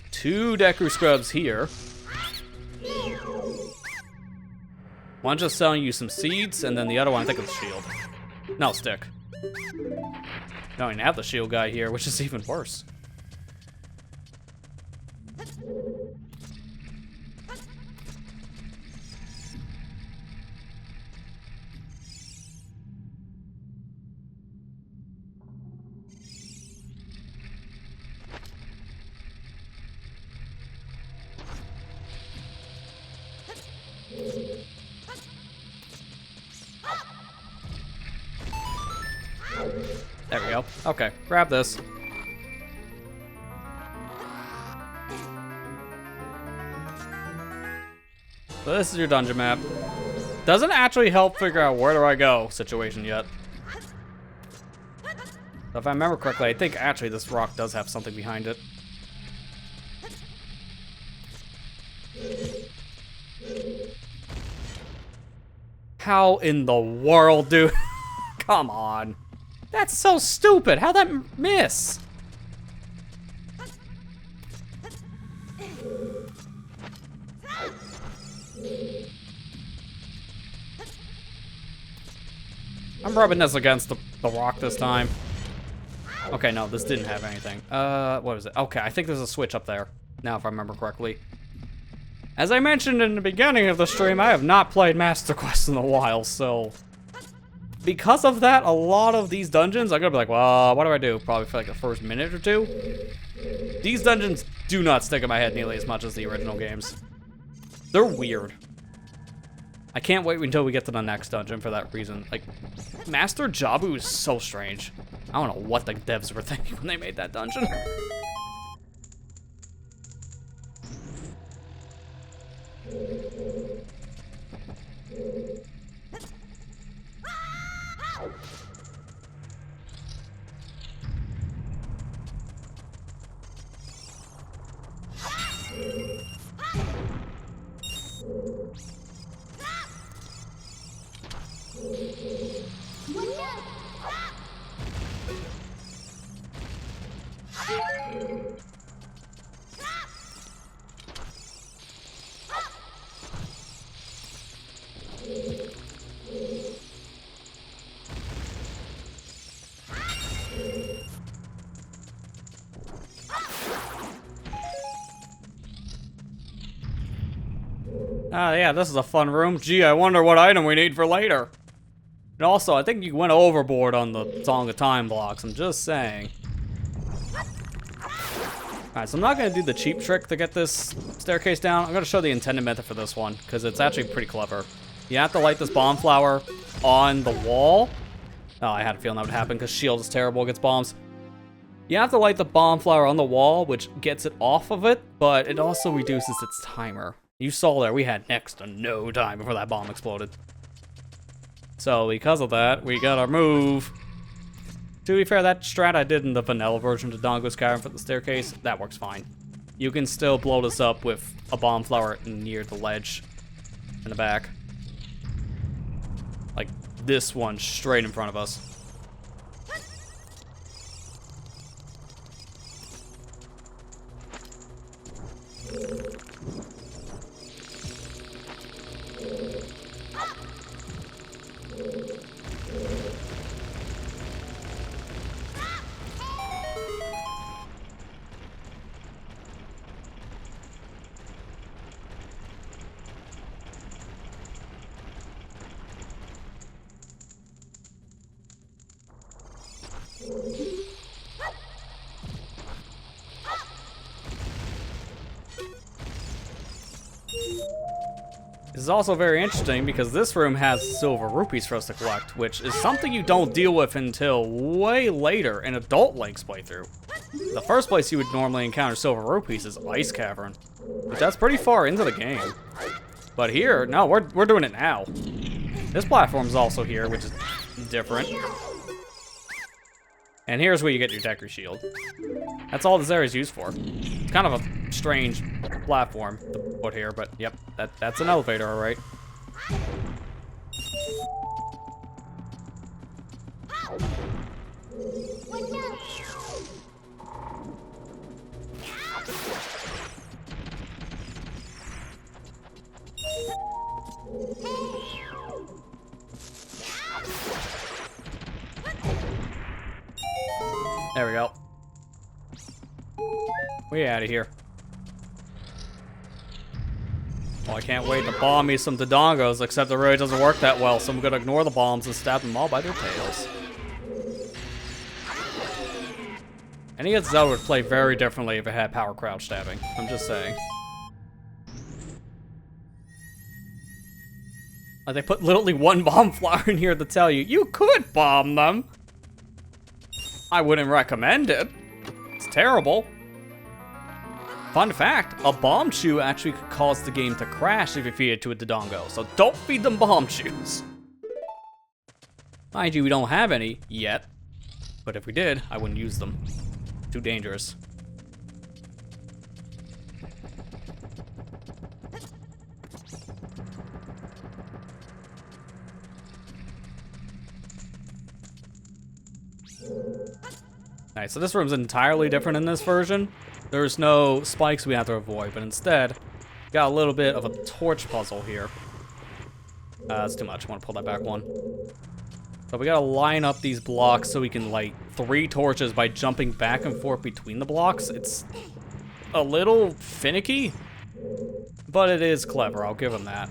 2 Deku Scrubs here. One just selling you some seeds, and then the other one I think is a shield. No, stick. Don't even have the shield guy here, which is even worse. There we go. Okay, grab this. So this is your dungeon map. Doesn't actually help figure out where do I go situation yet. So if I remember correctly, I think actually this rock does have something behind it. How in the world, dude? Come on. That's so stupid. How'd that miss? I'm rubbing this against the rock this time. Okay, no, this didn't have anything. What was it? Okay, I think there's a switch up there. Now, if I remember correctly. As I mentioned in the beginning of the stream, I have not played Master Quest in a while, so... Because of that, a lot of these dungeons, I'm gonna be like, well, what do I do? Probably for like the first minute or two. These dungeons do not stick in my head nearly as much as the original games. They're weird. I can't wait until we get to the next dungeon for that reason. Like, Master Jabu is so strange. I don't know what the devs were thinking when they made that dungeon. Yeah, this is a fun room. Gee, I wonder what item we need for later. And also, I think you went overboard on the Song of Time blocks. I'm just saying. Alright, so I'm not going to do the cheap trick to get this staircase down. I'm going to show the intended method for this one, because it's actually pretty clever. You have to light this bomb flower on the wall. Oh, I had a feeling that would happen, because shield is terrible against bombs. You have to light the bomb flower on the wall, which gets it off of it, but it also reduces its timer. You saw there, we had next to no time before that bomb exploded. So because of that, we gotta move. To be fair, that strat I did in the vanilla version of Dodongo's Cavern for the staircase, that works fine. You can still blow this up with a bomb flower near the ledge in the back. Like this one straight in front of us. This is also very interesting because this room has silver rupees for us to collect, which is something you don't deal with until way later in Adult Link's playthrough. The first place you would normally encounter silver rupees is Ice Cavern, but that's pretty far into the game. But here, no, we're doing it now. This platform's also here, which is different. And here's where you get your Deku shield. That's all this area is used for. It's kind of a strange platform to put here, but yep, that's an elevator, all right. There we go. We out of here. Well, I can't wait to bomb me some Dodongos, except it really doesn't work that well, so I'm gonna ignore the bombs and stab them all by their tails. Any of Zelda would play very differently if it had power crouch stabbing. I'm just saying. They put literally one bomb flower in here to tell you, you could bomb them. I wouldn't recommend it. It's terrible. Fun fact, a bomb chew actually could cause the game to crash if you feed it to a Dodongo, so don't feed them bomb chews. Mind you, we don't have any yet, but if we did, I wouldn't use them. Too dangerous. Alright, so this room's entirely different in this version. There's no spikes we have to avoid, but instead, got a little bit of a torch puzzle here. That's too much. I want to pull that back one. So we gotta line up these blocks so we can light 3 torches by jumping back and forth between the blocks. It's a little finicky, but it is clever, I'll give him that.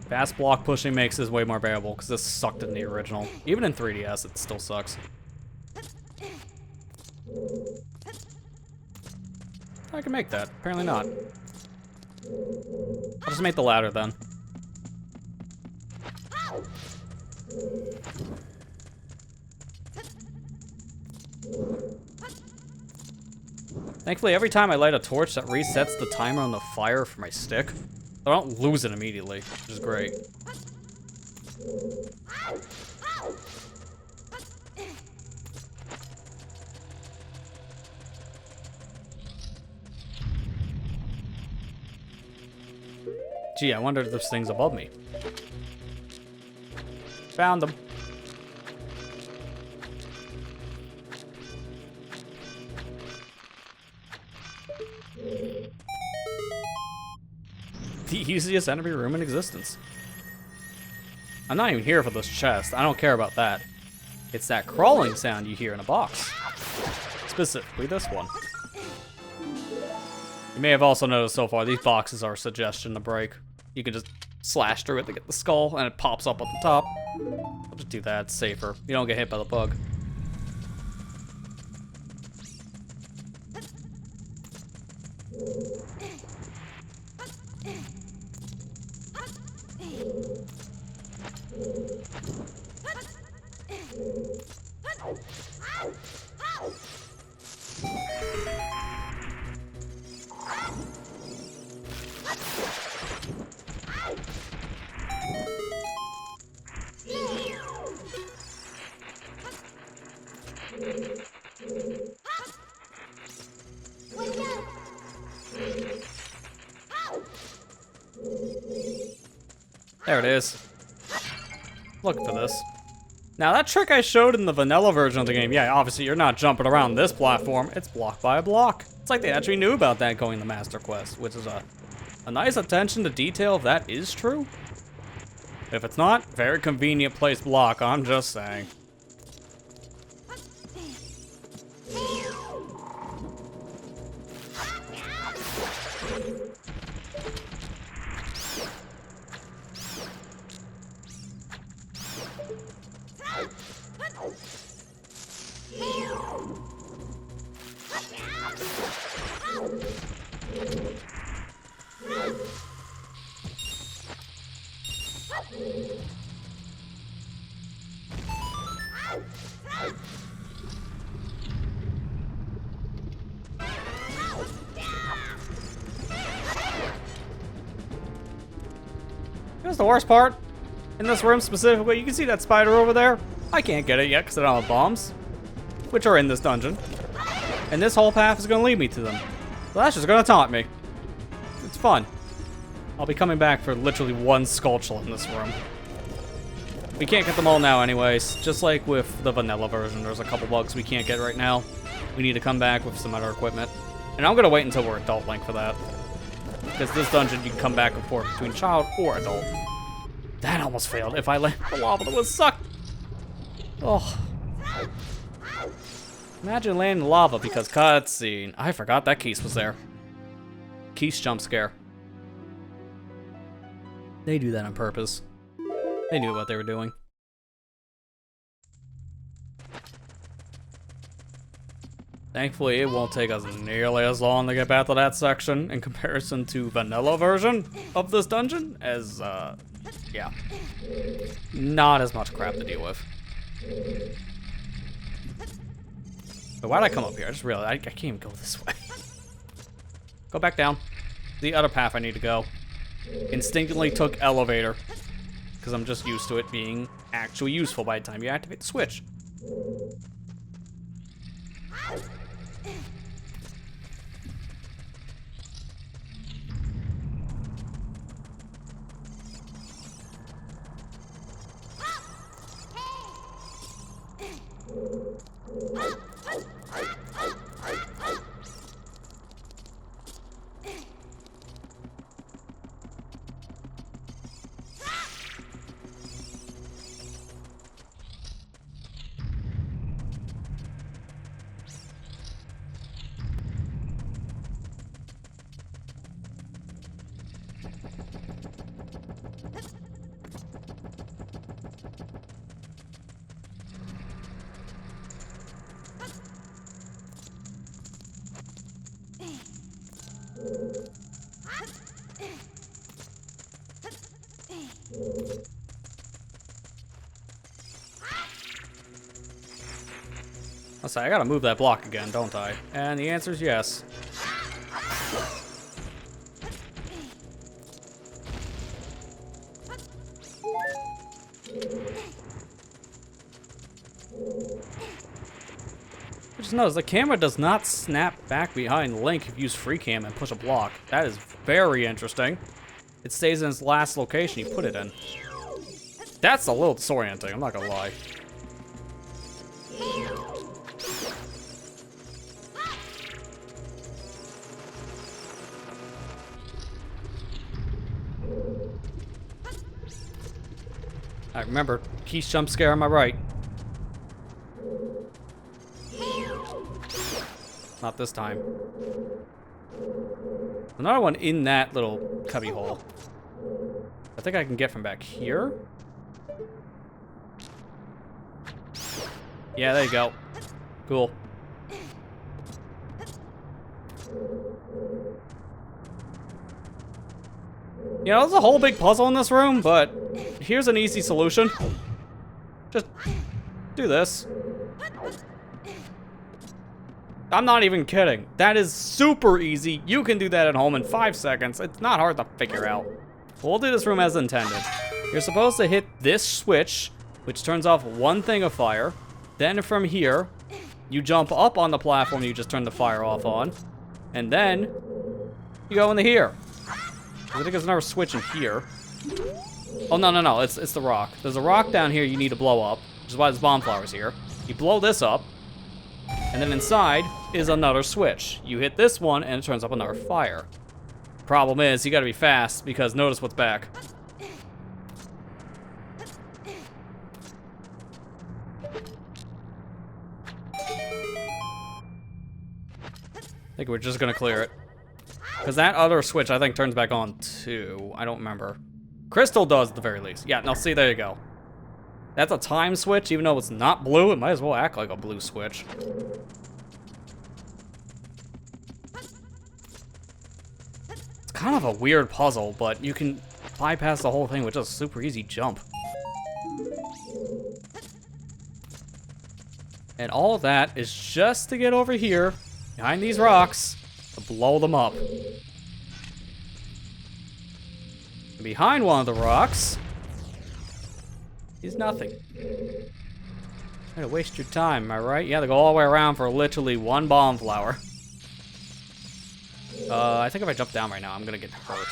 Fast block pushing makes this way more bearable, because this sucked in the original. Even in 3DS, it still sucks. I can make that. Apparently not. I'll just make the ladder then. Thankfully, every time I light a torch, that resets the timer on the fire for my stick. I don't lose it immediately, which is great. Gee, I wonder if there's things above me. Found them. The easiest enemy room in existence. I'm not even here for this chest. I don't care about that. It's that crawling sound you hear in a box. Specifically this one. You may have also noticed so far, these boxes are a suggestion to break. You can just slash through it to get the skull, and it pops up at the top. I'll just do that, it's safer. You don't get hit by the bug. There it is. Look for this. Now that trick I showed in the vanilla version of the game, yeah, obviously you're not jumping around this platform, it's block by block. It's like they actually knew about that going the Master Quest, which is a nice attention to detail if that is true. If it's not, very convenient place block, I'm just saying. Here's the worst part. In this room specifically, you can see that spider over there. I can't get it yet because I don't have bombs, which are in this dungeon. And this whole path is going to lead me to them. So that's just going to taunt me. It's fun. I'll be coming back for literally one skulltula in this room. We can't get them all now anyways. Just like with the vanilla version, there's a couple bugs we can't get right now. We need to come back with some other equipment. And I'm going to wait until we're adult Link for that. Because this dungeon, you can come back and forth between child or adult. That almost failed. If I land the lava, that would suck. Oh. Imagine landing in lava because cutscene. I forgot that Keese was there. Keese jump scare. They do that on purpose. They knew what they were doing. Thankfully, it won't take us nearly as long to get back to that section in comparison to vanilla version of this dungeon, as, yeah. Not as much crap to deal with. But why'd I come up here? I just realized I can't even go this way. Go back down. The other path I need to go. Instinctively took elevator, because I'm just used to it being actually useful by the time you activate the switch. Let's say I gotta move that block again, don't I? And the answer is yes. Just notice the camera does not snap back behind Link if you use free cam and push a block. That is very interesting. It stays in its last location you put it in. That's a little disorienting, I'm not gonna lie. I remember, Keith's jump scare on my right. Not this time. Another one in that little cubby hole. I think I can get from back here. Yeah, there you go. Cool. You know, there's a whole big puzzle in this room, but here's an easy solution. Just do this. I'm not even kidding. That is super easy. You can do that at home in 5 seconds. It's not hard to figure out. We'll do this room as intended. You're supposed to hit this switch, which turns off one thing of fire. Then from here, you jump up on the platform you just turned the fire off on. And then, you go into here. I think there's another switch in here. Oh, no. It's the rock. There's a rock down here you need to blow up, which is why there's bomb flowers here. You blow this up. And then inside is another switch. You hit this one and it turns up another fire. Problem is, you gotta be fast because notice what's back. I think we're just gonna clear it. Because that other switch I think turns back on too. I don't remember. Crystal does at the very least. Yeah, no, see, there you go. That's a time switch, even though it's not blue, it might as well act like a blue switch. It's kind of a weird puzzle, but you can bypass the whole thing with just a super easy jump. And all of that is just to get over here, behind these rocks, to blow them up. And behind one of the rocks is nothing. Way to waste your time, am I right? Yeah, they go all the way around for literally one bomb flower. I think if I jump down right now, I'm gonna get hurt.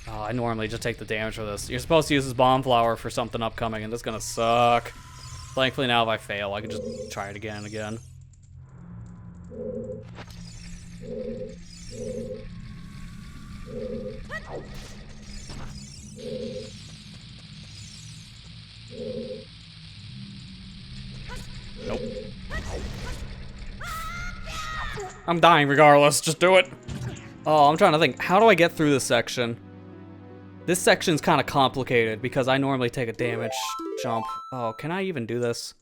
Oh, I normally just take the damage for this. You're supposed to use this bomb flower for something upcoming, and this is gonna suck. Thankfully now if I fail, I can just try it again and again. Nope. I'm dying regardless, just do it. Oh, I'm trying to think, how do I get through this section? This section's kind of complicated because I normally take a damage jump. Oh, can I even do this?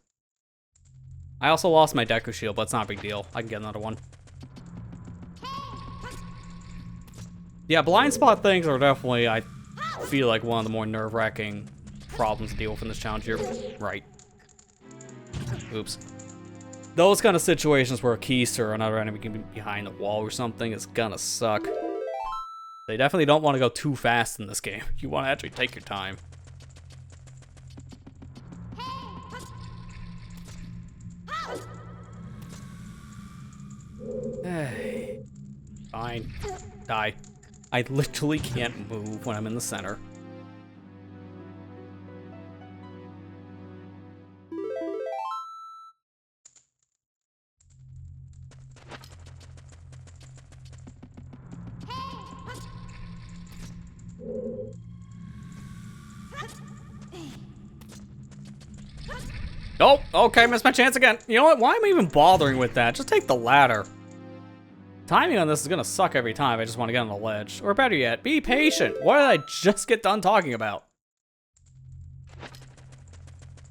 I also lost my Deku shield, but it's not a big deal. I can get another one. Yeah, blind spot things are definitely, I feel like, one of the more nerve-wracking problems to deal with in this challenge. You're right. Oops. Those kind of situations where a Keister or another enemy can be behind a wall or something is gonna suck. They definitely don't want to go too fast in this game. You want to actually take your time. Hey. Fine. Die. I literally can't move when I'm in the center. Nope. Okay, missed my chance again. You know what? Why am I even bothering with that? Just take the ladder. Timing on this is gonna suck every time. I just want to get on the ledge. Or better yet, be patient. What did I just get done talking about?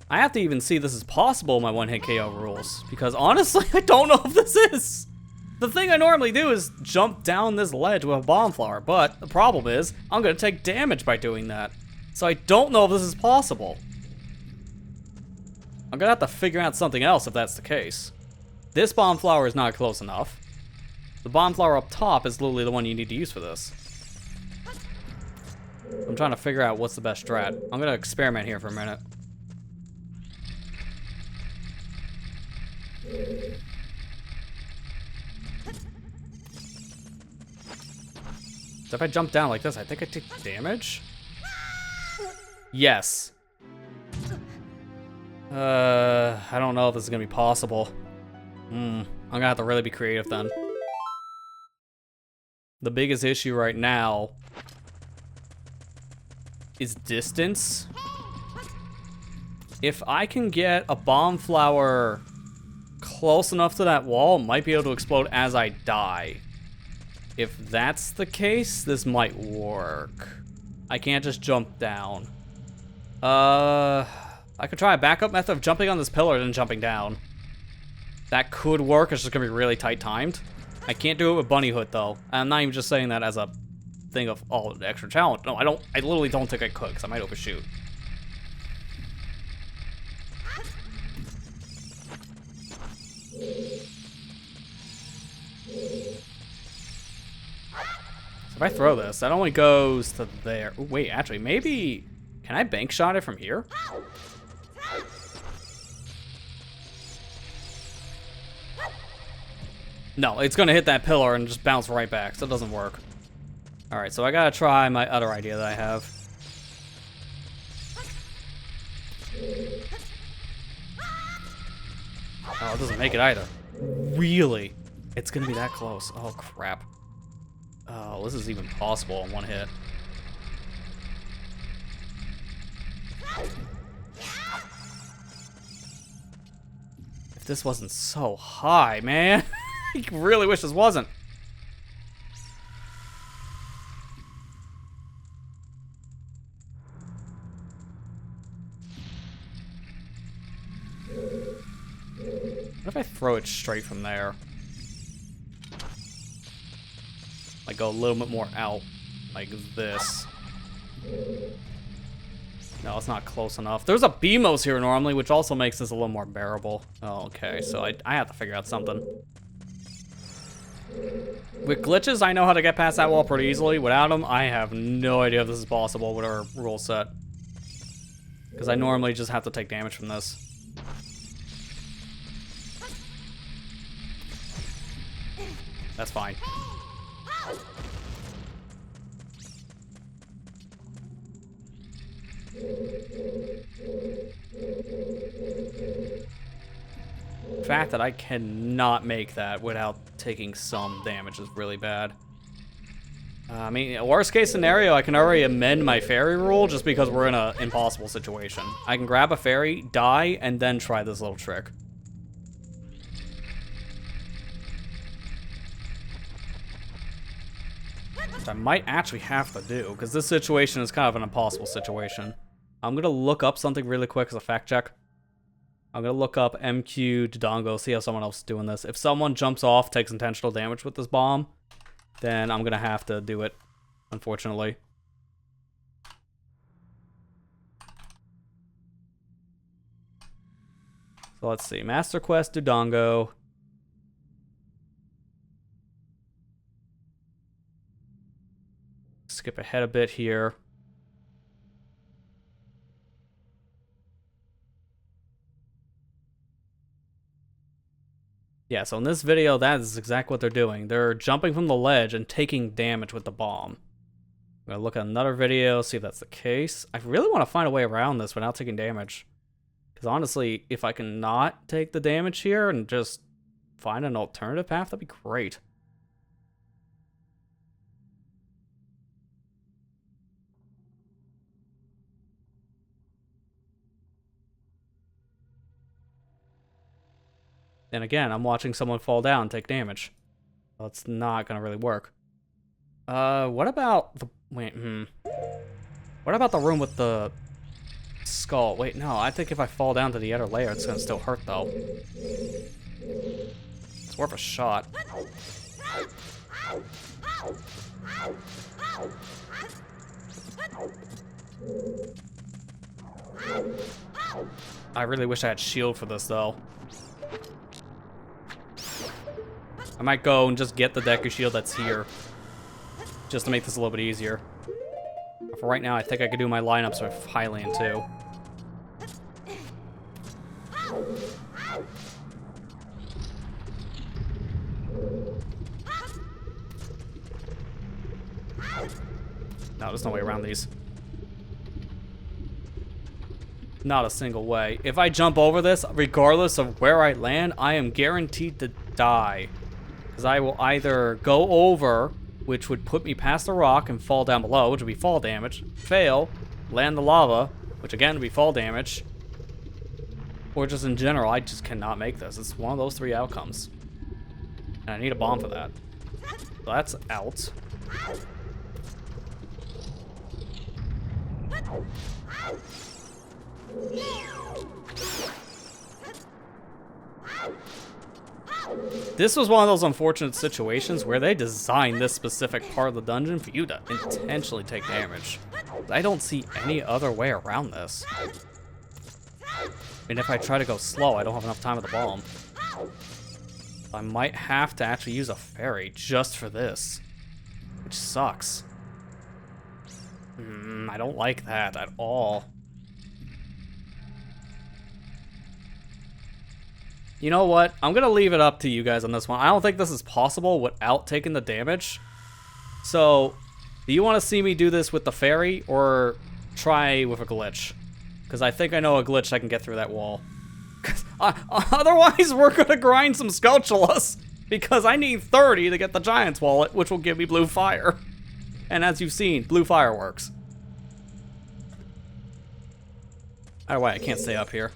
I have to even see this is possible in my one-hit KO rules. Because honestly, I don't know if this is. The thing I normally do is jump down this ledge with a bomb flower, but the problem is, I'm gonna take damage by doing that. So I don't know if this is possible. I'm gonna have to figure out something else if that's the case. This bomb flower is not close enough. The bomb flower up top is literally the one you need to use for this. I'm trying to figure out what's the best strat. I'm gonna experiment here for a minute. So if I jump down like this, I think I take damage? Yes. I don't know if this is gonna be possible. I'm gonna have to really be creative then. The biggest issue right now is distance. If I can get a bomb flower close enough to that wall, it might be able to explode as I die. If that's the case, this might work. I can't just jump down. I could try a backup method of jumping on this pillar and then jumping down. That could work, it's just gonna be really tight timed. I can't do it with bunny hood though. I'm not even just saying that as a thing of, oh, extra challenge. No, I literally don't think I could, because I might overshoot. If I throw this, that only goes to there. Ooh, wait, actually, maybe... Can I bank shot it from here? No, it's gonna hit that pillar and just bounce right back, so it doesn't work. Alright, so I gotta try my other idea that I have. Oh, it doesn't make it either. Really? It's gonna be that close. Oh, crap. Oh, this is even possible in one hit. If this wasn't so high, man. I really wish this wasn't. What if I throw it straight from there? Like go a little bit more out, like this. No, it's not close enough. There's a BMOS here normally, which also makes this a little more bearable. Oh, okay, so I have to figure out something. With glitches, I know how to get past that wall pretty easily. Without them, I have no idea if this is possible with our rule set. Because I normally just have to take damage from this. That's fine. The fact that I cannot make that without taking some damage is really bad. I mean, worst case scenario, I can already amend my fairy rule just because we're in an impossible situation. I can grab a fairy, die, and then try this little trick. Which I might actually have to do, because this situation is kind of an impossible situation. I'm going to look up something really quick as a fact check. I'm going to look up MQ Dodongo, see how someone else is doing this. If someone jumps off, takes intentional damage with this bomb, then I'm going to have to do it, unfortunately. So let's see. Master Quest Dodongo. Skip ahead a bit here. Yeah, so in this video, that is exactly what they're doing. They're jumping from the ledge and taking damage with the bomb. I'm gonna look at another video, see if that's the case. I really want to find a way around this without taking damage. Because honestly, if I can not take the damage here and just find an alternative path, that'd be great. And again, I'm watching someone fall down and take damage. Well, it's not gonna really work. What about the... Wait, What about the room with the skull? Wait, no, I think if I fall down to the other layer, it's gonna still hurt, though. It's worth a shot. I really wish I had shield for this, though. I might go and just get the Deku shield that's here, just to make this a little bit easier. But for right now, I think I could do my lineups with Highland, too. No, there's no way around these. Not a single way. If I jump over this, regardless of where I land, I am guaranteed to die. Because I will either go over, which would put me past the rock and fall down below, which would be fall damage, fail, land the lava, which again would be fall damage, or just in general, I just cannot make this. It's one of those three outcomes. And I need a bomb for that. So that's out. This was one of those unfortunate situations where they designed this specific part of the dungeon for you to intentionally take damage. I don't see any other way around this. And if I try to go slow, I don't have enough time with the bomb. I might have to actually use a fairy just for this, which sucks. I don't like that at all. You know what? I'm going to leave it up to you guys on this one. I don't think this is possible without taking the damage. So, do you want to see me do this with the fairy or try with a glitch? Because I think I know a glitch I can get through that wall. Otherwise, we're going to grind some Skulltulas. Because I need 30 to get the Giant's Wallet, which will give me blue fire. And as you've seen, blue fireworks. Either way, I can't stay up here.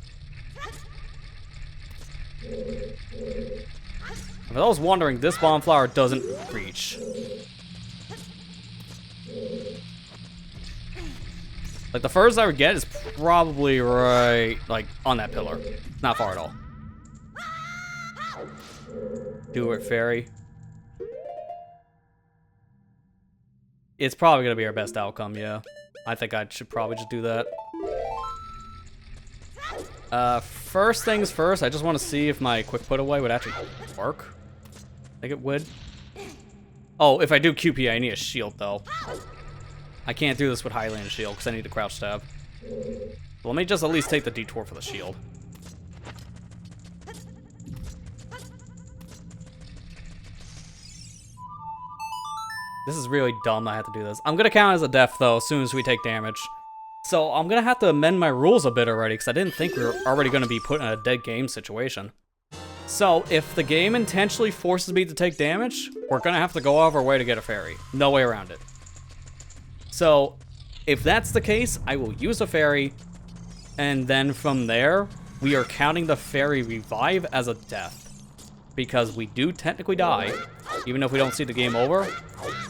If I was wondering, this bomb flower doesn't reach. Like, the furthest I would get is probably right, like, on that pillar. Not far at all. Do it, fairy. It's probably gonna be our best outcome, yeah. I think I should probably just do that. First things first, I just want to see if my quick put away would actually work. I think it would. Oh, if I do QP, I need a shield, though. I can't do this with Highland shield, because I need to crouch stab. Well, let me just at least take the detour for the shield. This is really dumb I have to do this. I'm going to count as a death, though, as soon as we take damage. So I'm going to have to amend my rules a bit already, because I didn't think we were already going to be put in a dead game situation. So if the game intentionally forces me to take damage, we're going to have to go out of our way to get a fairy. No way around it. So if that's the case, I will use a fairy, and then from there, we are counting the fairy revive as a death. Because we do technically die, even if we don't see the game over.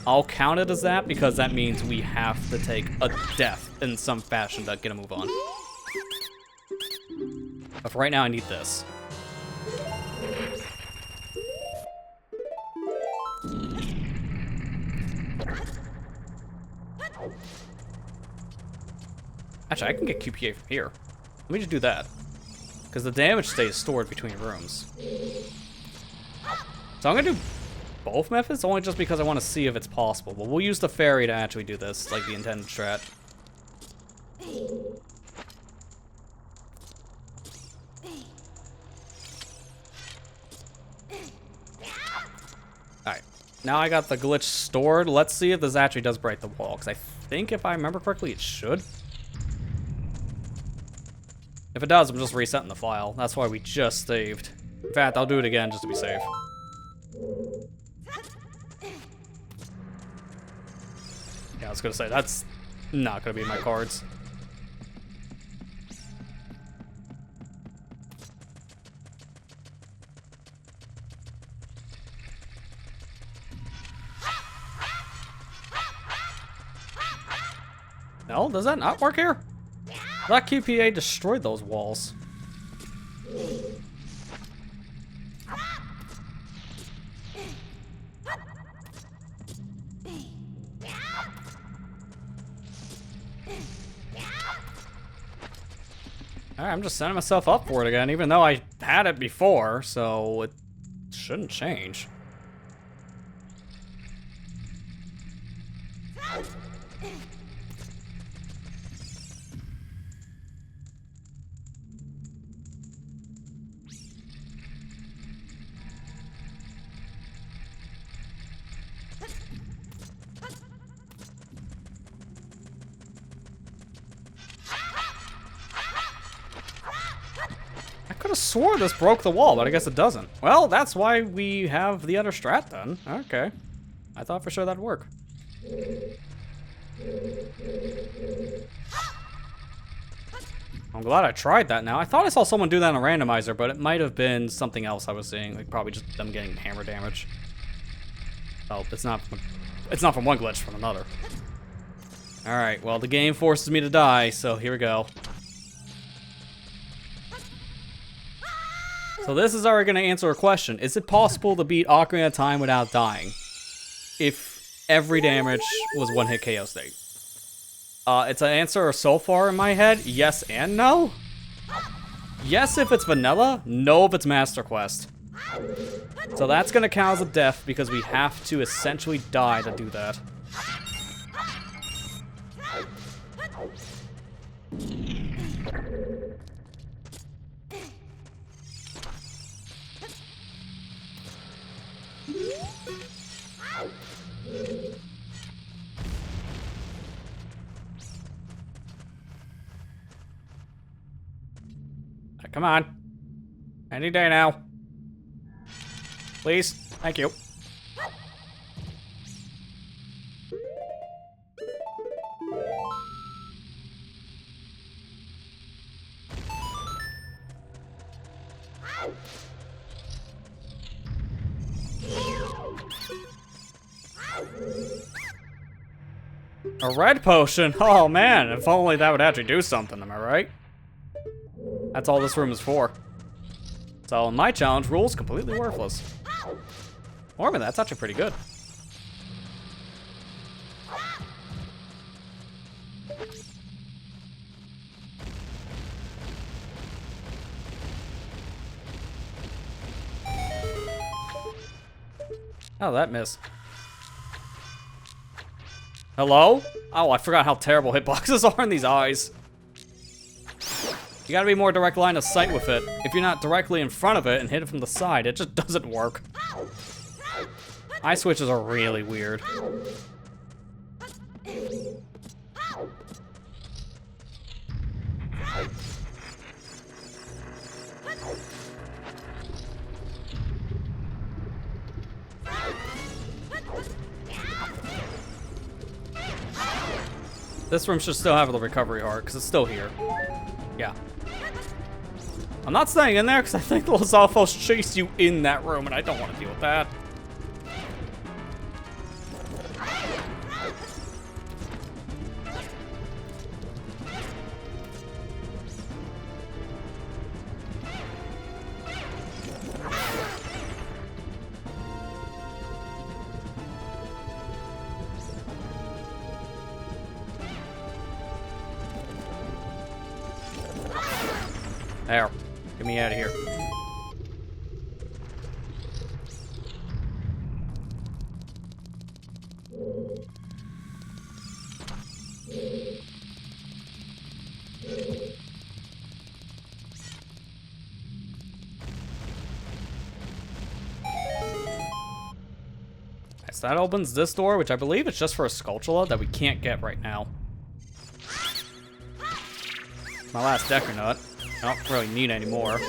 I'll count it as that because that means we have to take a death in some fashion to get a move on. But for right now, I need this. Actually, I can get QPA from here. Let me just do that. Because the damage stays stored between rooms. So I'm going to do both methods, only just because I want to see if it's possible. But we'll use the fairy to actually do this, like the intended strat. Alright, now I got the glitch stored. Let's see if this actually does break the wall, because I think if I remember correctly, it should. If it does, I'm just resetting the file. That's why we just saved. In fact, I'll do it again just to be safe. Yeah, I was gonna say, that's not gonna be in my cards. No, does that not work here? That QPA destroyed those walls. Alright, I'm just setting myself up for it again, even though I had it before, so it shouldn't change. I could have swore this broke the wall, but I guess it doesn't. Well, that's why we have the other strat then. Okay. I thought for sure that'd work. I'm glad I tried that now. I thought I saw someone do that on a randomizer, but it might have been something else I was seeing. Like probably just them getting hammer damage. Oh, it's not from one glitch, from another. Alright, well the game forces me to die, so here we go. So this is already going to answer a question. Is it possible to beat Ocarina of Time without dying? If every damage was one hit KO state. It's an answer so far in my head, yes and no. Yes if it's vanilla, no if it's Master Quest. So that's going to count as a death because we have to essentially die to do that. Come on. Any day now. Please. Thank you. A red potion? Oh man, if only that would actually do something, am I right? That's all this room is for. So my challenge rule is completely worthless. Or that's actually pretty good. Oh, that missed. Hello? Oh, I forgot how terrible hitboxes are in these eyes. You gotta be more direct line of sight with it. If you're not directly in front of it and hit it from the side, it just doesn't work. Eye switches are really weird. This room should still have the recovery heart, because it's still here. Yeah. I'm not staying in there, because I think the Lizalfos chase you in that room, and I don't want to deal with that. There. Get me out of here. So that opens this door, which I believe is just for a Skulltula that we can't get right now. My last Deku nut. I don't really need any more.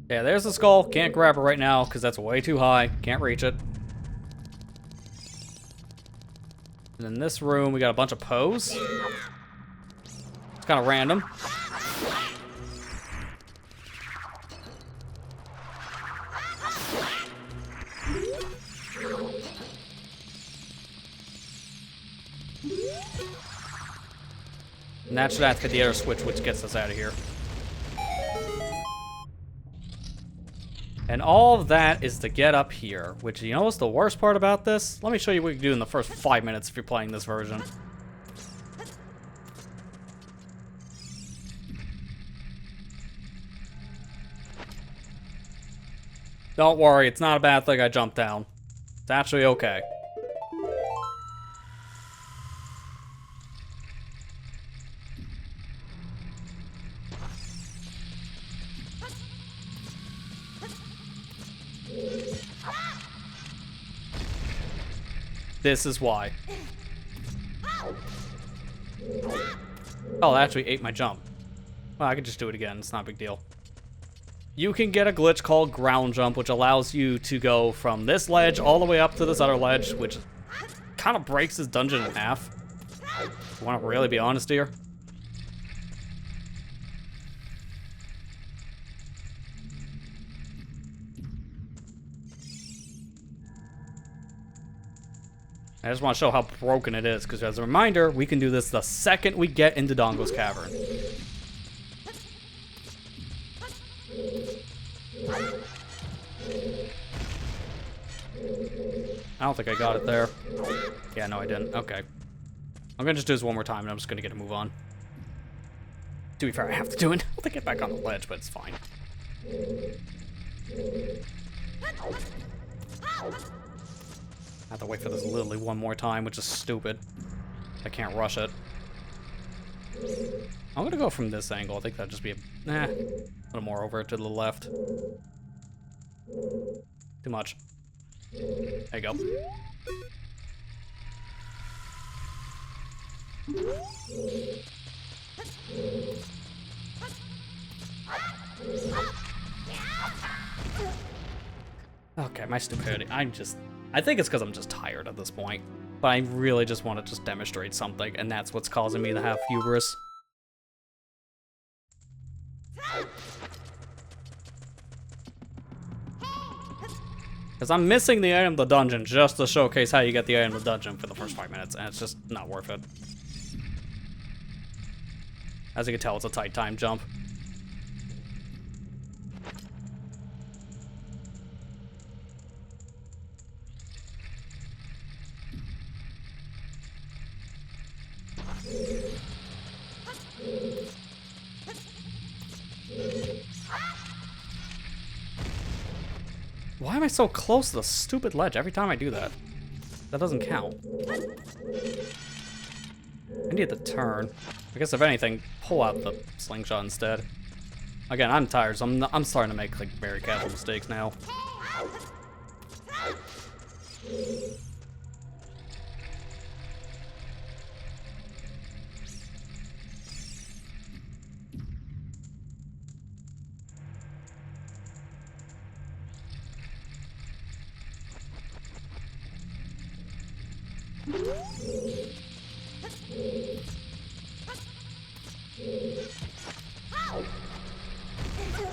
Yeah, there's the skull. Can't grab it right now because that's way too high. Can't reach it. And in this room, we got a bunch of Poes. It's kind of random. And that should activate the other switch, which gets us out of here. And all of that is to get up here, which, you know what's the worst part about this? Let me show you what you can do in the first 5 minutes if you're playing this version. Don't worry, it's not a bad thing I jumped down. It's actually okay. This is why. Oh, that actually ate my jump. Well, I could just do it again. It's not a big deal. You can get a glitch called ground jump, which allows you to go from this ledge all the way up to this other ledge, which kind of breaks this dungeon in half. I want to really be honest here. I just want to show how broken it is, because as a reminder, we can do this the second we get into Dodongo's Cavern. I don't think I got it there. Yeah, no, I didn't. Okay. I'm gonna just do this one more time, and I'm just gonna get a move on. To be fair, I have to do it to get back on the ledge, but it's fine. I have to wait for this literally one more time, which is stupid. I can't rush it. I'm gonna go from this angle. I think that'd just be a little more over to the left. Too much. There you go. Okay, my stupidity. I think it's because I'm just tired at this point. But I really just want to just demonstrate something, and that's what's causing me to have hubris. Because I'm missing the item of the dungeon just to showcase how you get the item of the dungeon for the first 5 minutes, and it's just not worth it. As you can tell, it's a tight time jump. Why am I so close to the stupid ledge every time I do that? That doesn't count. I need to turn. I guess if anything, pull out the slingshot instead. Again, I'm tired, so I'm starting to make like very casual mistakes now.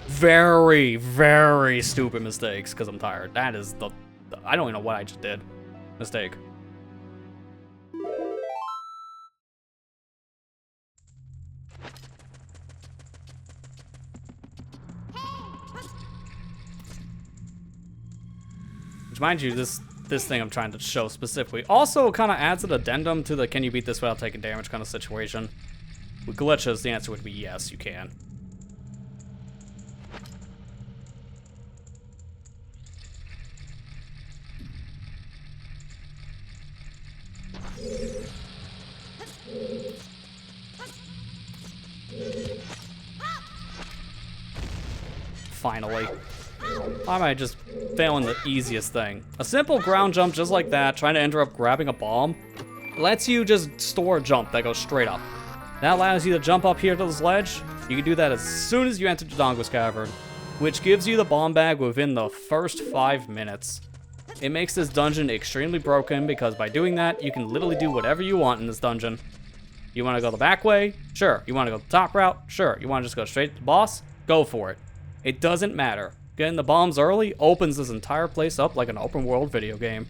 Very, very stupid mistakes because I'm tired. That is the I don't even know what I just did. Mistake. Which, mind you, this thing I'm trying to show specifically also kind of adds an addendum to the can you beat this without taking damage kind of situation. With glitches, the answer would be yes, you can. Finally. Why am I just failing the easiest thing? A simple ground jump just like that, trying to interrupt grabbing a bomb, lets you just store a jump that goes straight up. That allows you to jump up here to this ledge. You can do that as soon as you enter Dodongo's Cavern, which gives you the bomb bag within the first 5 minutes. It makes this dungeon extremely broken because by doing that, you can literally do whatever you want in this dungeon. You want to go the back way? Sure. You want to go the top route? Sure. You want to just go straight to the boss? Go for it. It doesn't matter. Getting the bombs early opens this entire place up like an open world video game.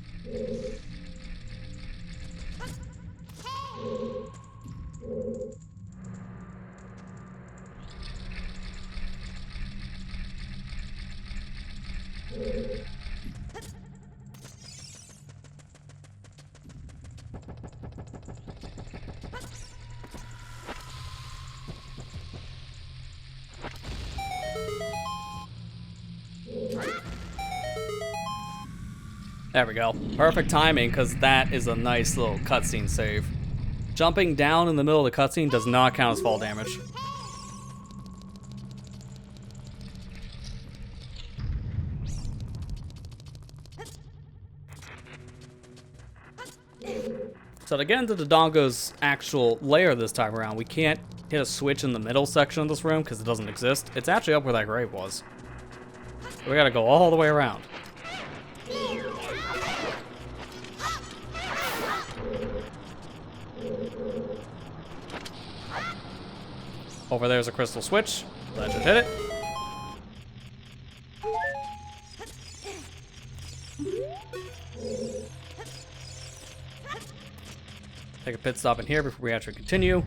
There we go. Perfect timing, because that is a nice little cutscene save. Jumping down in the middle of the cutscene does not count as fall damage. So to get into Dodongo's actual lair this time around, we can't hit a switch in the middle section of this room because it doesn't exist. It's actually up where that grave was. So we gotta go all the way around. Over there's a crystal switch. That should hit it. Take a pit stop in here before we actually continue.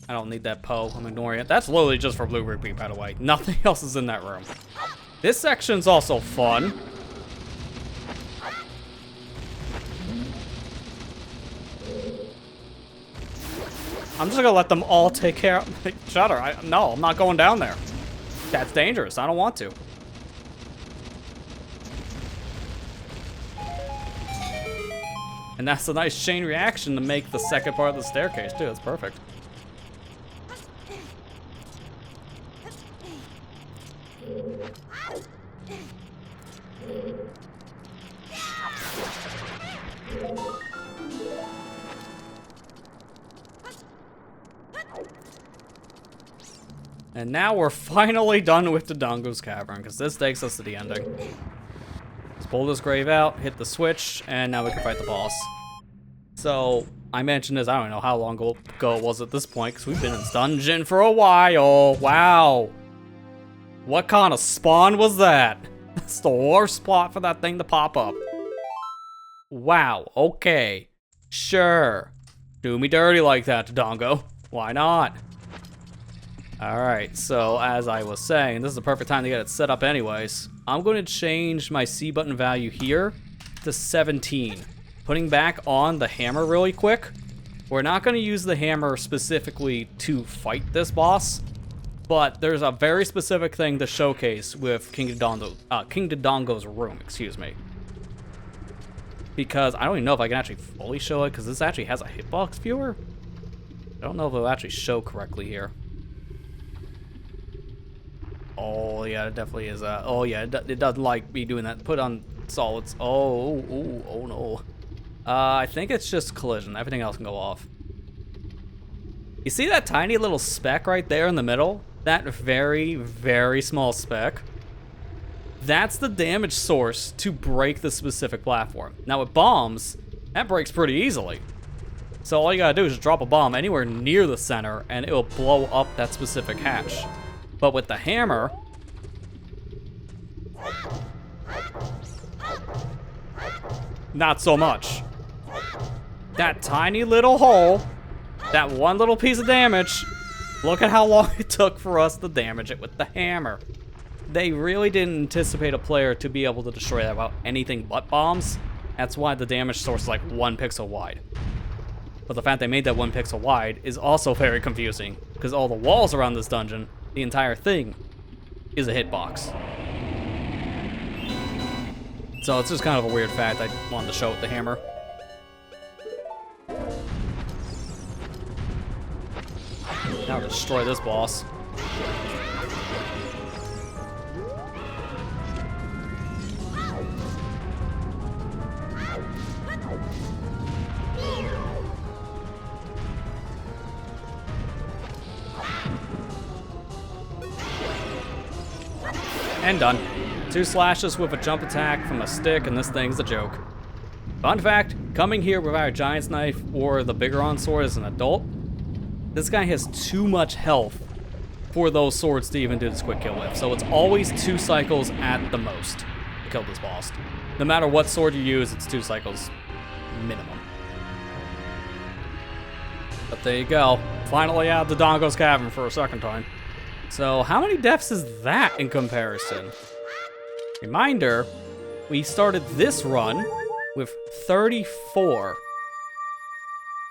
I don't need that Poe. I'm ignoring it. That's literally just for Blue Rupee, by the way. Nothing else is in that room. This section's also fun. I'm just gonna let them all take care of each other. No, I'm not going down there. That's dangerous. I don't want to. And that's a nice chain reaction to make the second part of the staircase, too. That's perfect. And now we're finally done with Dodongo's Cavern, because this takes us to the ending. Let's pull this grave out, hit the switch, and now we can fight the boss. So, I mentioned this, I don't know how long ago it was at this point, because we've been in this dungeon for a while. Wow. What kind of spawn was that? That's the worst spot for that thing to pop up. Wow, okay. Sure. Do me dirty like that, Dodongo. Why not? Alright, so as I was saying, this is the perfect time to get it set up anyways. I'm going to change my C button value here to 17. Putting back on the hammer really quick. We're not going to use the hammer specifically to fight this boss, but there's a very specific thing to showcase with King Dodongo's room, excuse me. Because I don't even know if I can actually fully show it, because this actually has a hitbox viewer. I don't know if it'll actually show correctly here. Oh, yeah, it definitely is. Oh, yeah, it doesn't like me doing that. Put on solids. Oh no. I think it's just collision. Everything else can go off. You see that tiny little speck right there in the middle? That very, very small speck? That's the damage source to break the specific platform. Now, with bombs, that breaks pretty easily. So all you gotta do is just drop a bomb anywhere near the center, and it will blow up that specific hatch. But with the hammer, not so much. That tiny little hole, that one little piece of damage, look at how long it took for us to damage it with the hammer. They really didn't anticipate a player to be able to destroy that without anything but bombs. That's why the damage source is like 1 pixel wide. But the fact they made that 1 pixel wide is also very confusing, because all the walls around this dungeon, the entire thing, is a hitbox. So it's just kind of a weird fact I wanted to show with the hammer. Now destroy this boss. And done. 2 slashes with a jump attack from a stick, and this thing's a joke. Fun fact, coming here with our Giant's Knife or the Bigger On Sword as an adult this guy has too much health for those swords to even do this quick kill with. So it's always 2 cycles at the most to kill this boss. No matter what sword you use, it's 2 cycles minimum. But there you go. Finally out the Dodongo's Cavern for a second time. So how many deaths is that in comparison? Reminder, we started this run with 34.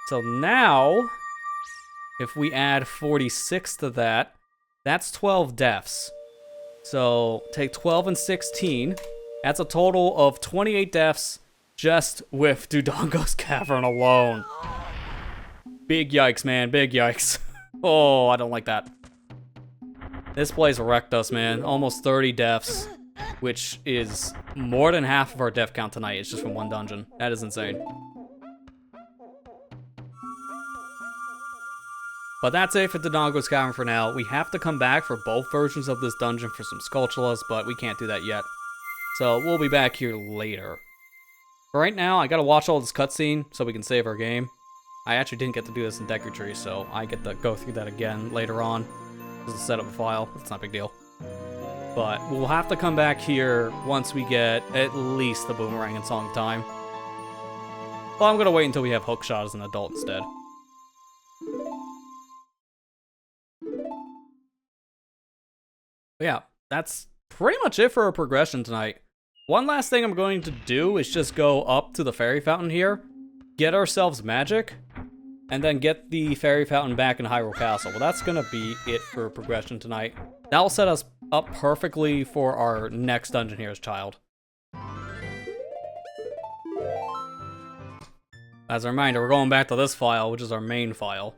So now, if we add 46 to that, that's 12 deaths. So take 12 and 16. That's a total of 28 deaths just with Dodongo's Cavern alone. Big yikes, man. Big yikes. Oh, I don't like that. This place wrecked us, man. Almost 30 deaths, which is more than half of our death count tonight. It's just from one dungeon. That is insane. But that's it for Dodongo's Cavern for now. We have to come back for both versions of this dungeon for some Skulltulas, but we can't do that yet. So we'll be back here later. For right now, I gotta watch all this cutscene so we can save our game. I actually didn't get to do this in Deku Tree, so I get to go through that again later on. Just to set up a file. It's not a big deal. But we'll have to come back here once we get at least the Boomerang and Song of Time. Well, I'm gonna wait until we have Hookshot as an adult instead. But yeah, that's pretty much it for our progression tonight. One last thing I'm going to do is just go up to the fairy fountain here, get ourselves magic, and then get the fairy fountain back in Hyrule Castle. Well, that's gonna be it for progression tonight. That will set us up perfectly for our next dungeon here as Child. As a reminder, we're going back to this file, which is our main file.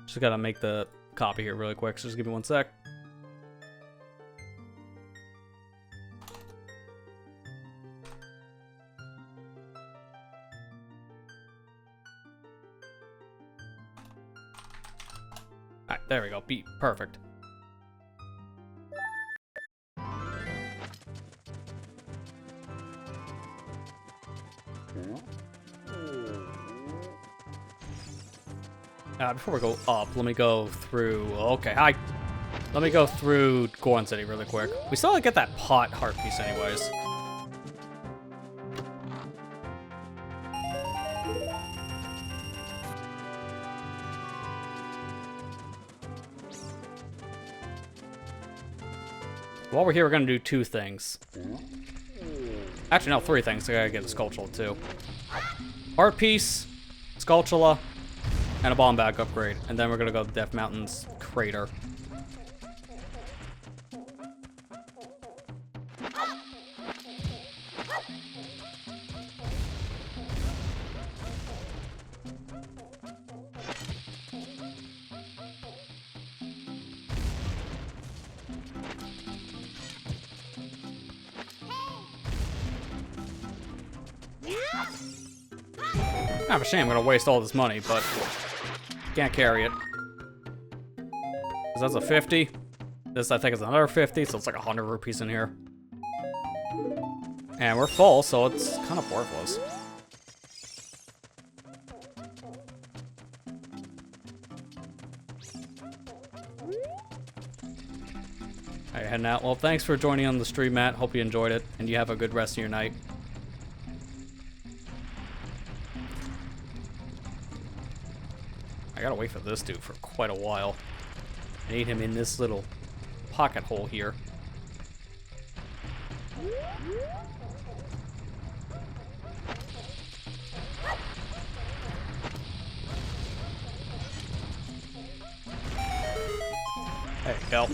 Just gotta make the copy here really quick, so just give me one sec. Alright, there we go. Beat. Perfect. Before we go up, let me go through... Okay, hi. Let me go through Goron City really quick. We still gotta get that pot heart piece anyways. While we're here, we're gonna do 2 things. Actually, no, 3 things. I gotta get a Skulltula too. Heart piece, Skulltula, and a bomb bag upgrade. And then we're gonna go to Death Mountain's crater. Kind of a shame I'm gonna waste all this money, but can't carry it. 'Cause that's a 50. This I think is another 50, so it's like 100 rupees in here. And we're full, so it's kind of worthless. Alright, heading out. Well, thanks for joining on the stream, Matt. Hope you enjoyed it, and you have a good rest of your night. I gotta wait for this dude for quite a while. I need him in this little pocket hole here. There you go.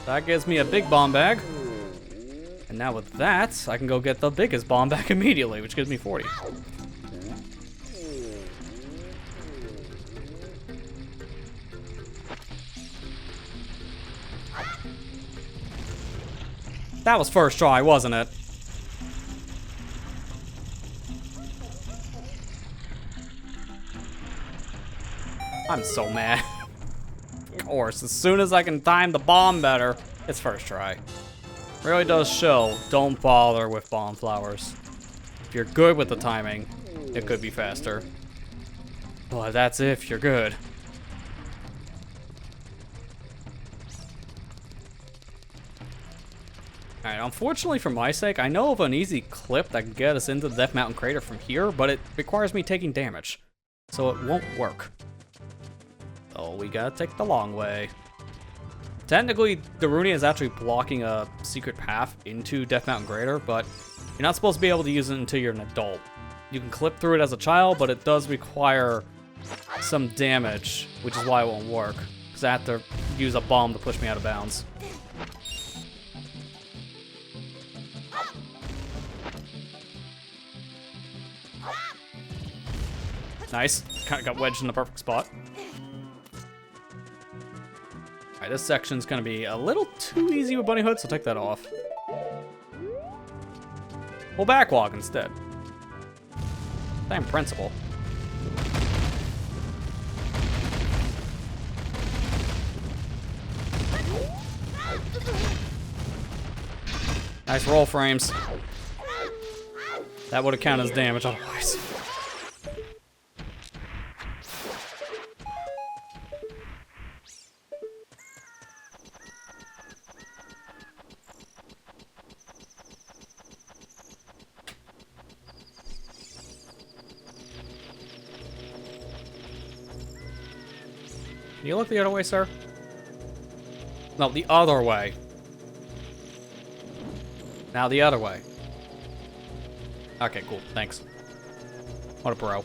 That gives me a big bomb bag. And now with that, I can go get the biggest bomb back immediately, which gives me 40. That was first try, wasn't it? I'm so mad. course, as soon as I can time the bomb better, it's first try. Really does show, don't bother with bomb flowers. If you're good with the timing, it could be faster. But that's if you're good. Alright, unfortunately for my sake, I know of an easy clip that can get us into the Death Mountain crater from here, but it requires me taking damage. So it won't work. So we gotta take the long way. Technically, Darunia is actually blocking a secret path into Death Mountain crater, but you're not supposed to be able to use it until you're an adult. You can clip through it as a child, but it does require some damage, which is why it won't work. Because I have to use a bomb to push me out of bounds. Nice. Kind of got wedged in the perfect spot. Alright, this section's gonna be a little too easy with Bunny Hood, so take that off. We'll backwalk instead. Same principle. Nice roll frames. That would have counted as damage otherwise. Can you look the other way, sir? No, the other way. Now the other way. Okay, cool. Thanks. What a bro.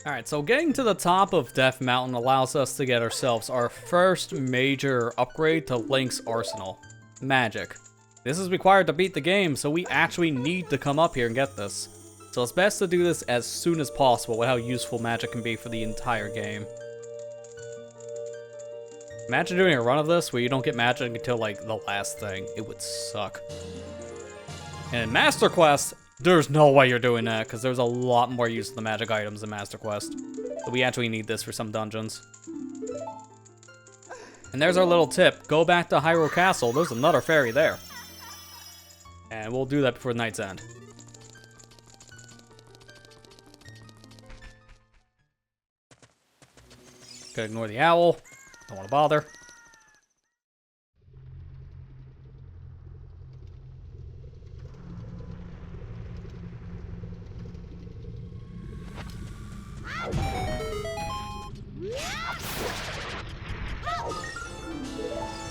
Alright, so getting to the top of Death Mountain allows us to get ourselves our first major upgrade to Link's arsenal. Magic. This is required to beat the game, so we actually need to come up here and get this. So it's best to do this as soon as possible with how useful magic can be for the entire game. Imagine doing a run of this where you don't get magic until like the last thing. It would suck. And in Master Quest, there's no way you're doing that, because there's a lot more use of the magic items in Master Quest. So we actually need this for some dungeons. And there's our little tip. Go back to Hyrule Castle. There's another fairy there. And we'll do that before night's end. Gotta ignore the owl. Don't want to bother.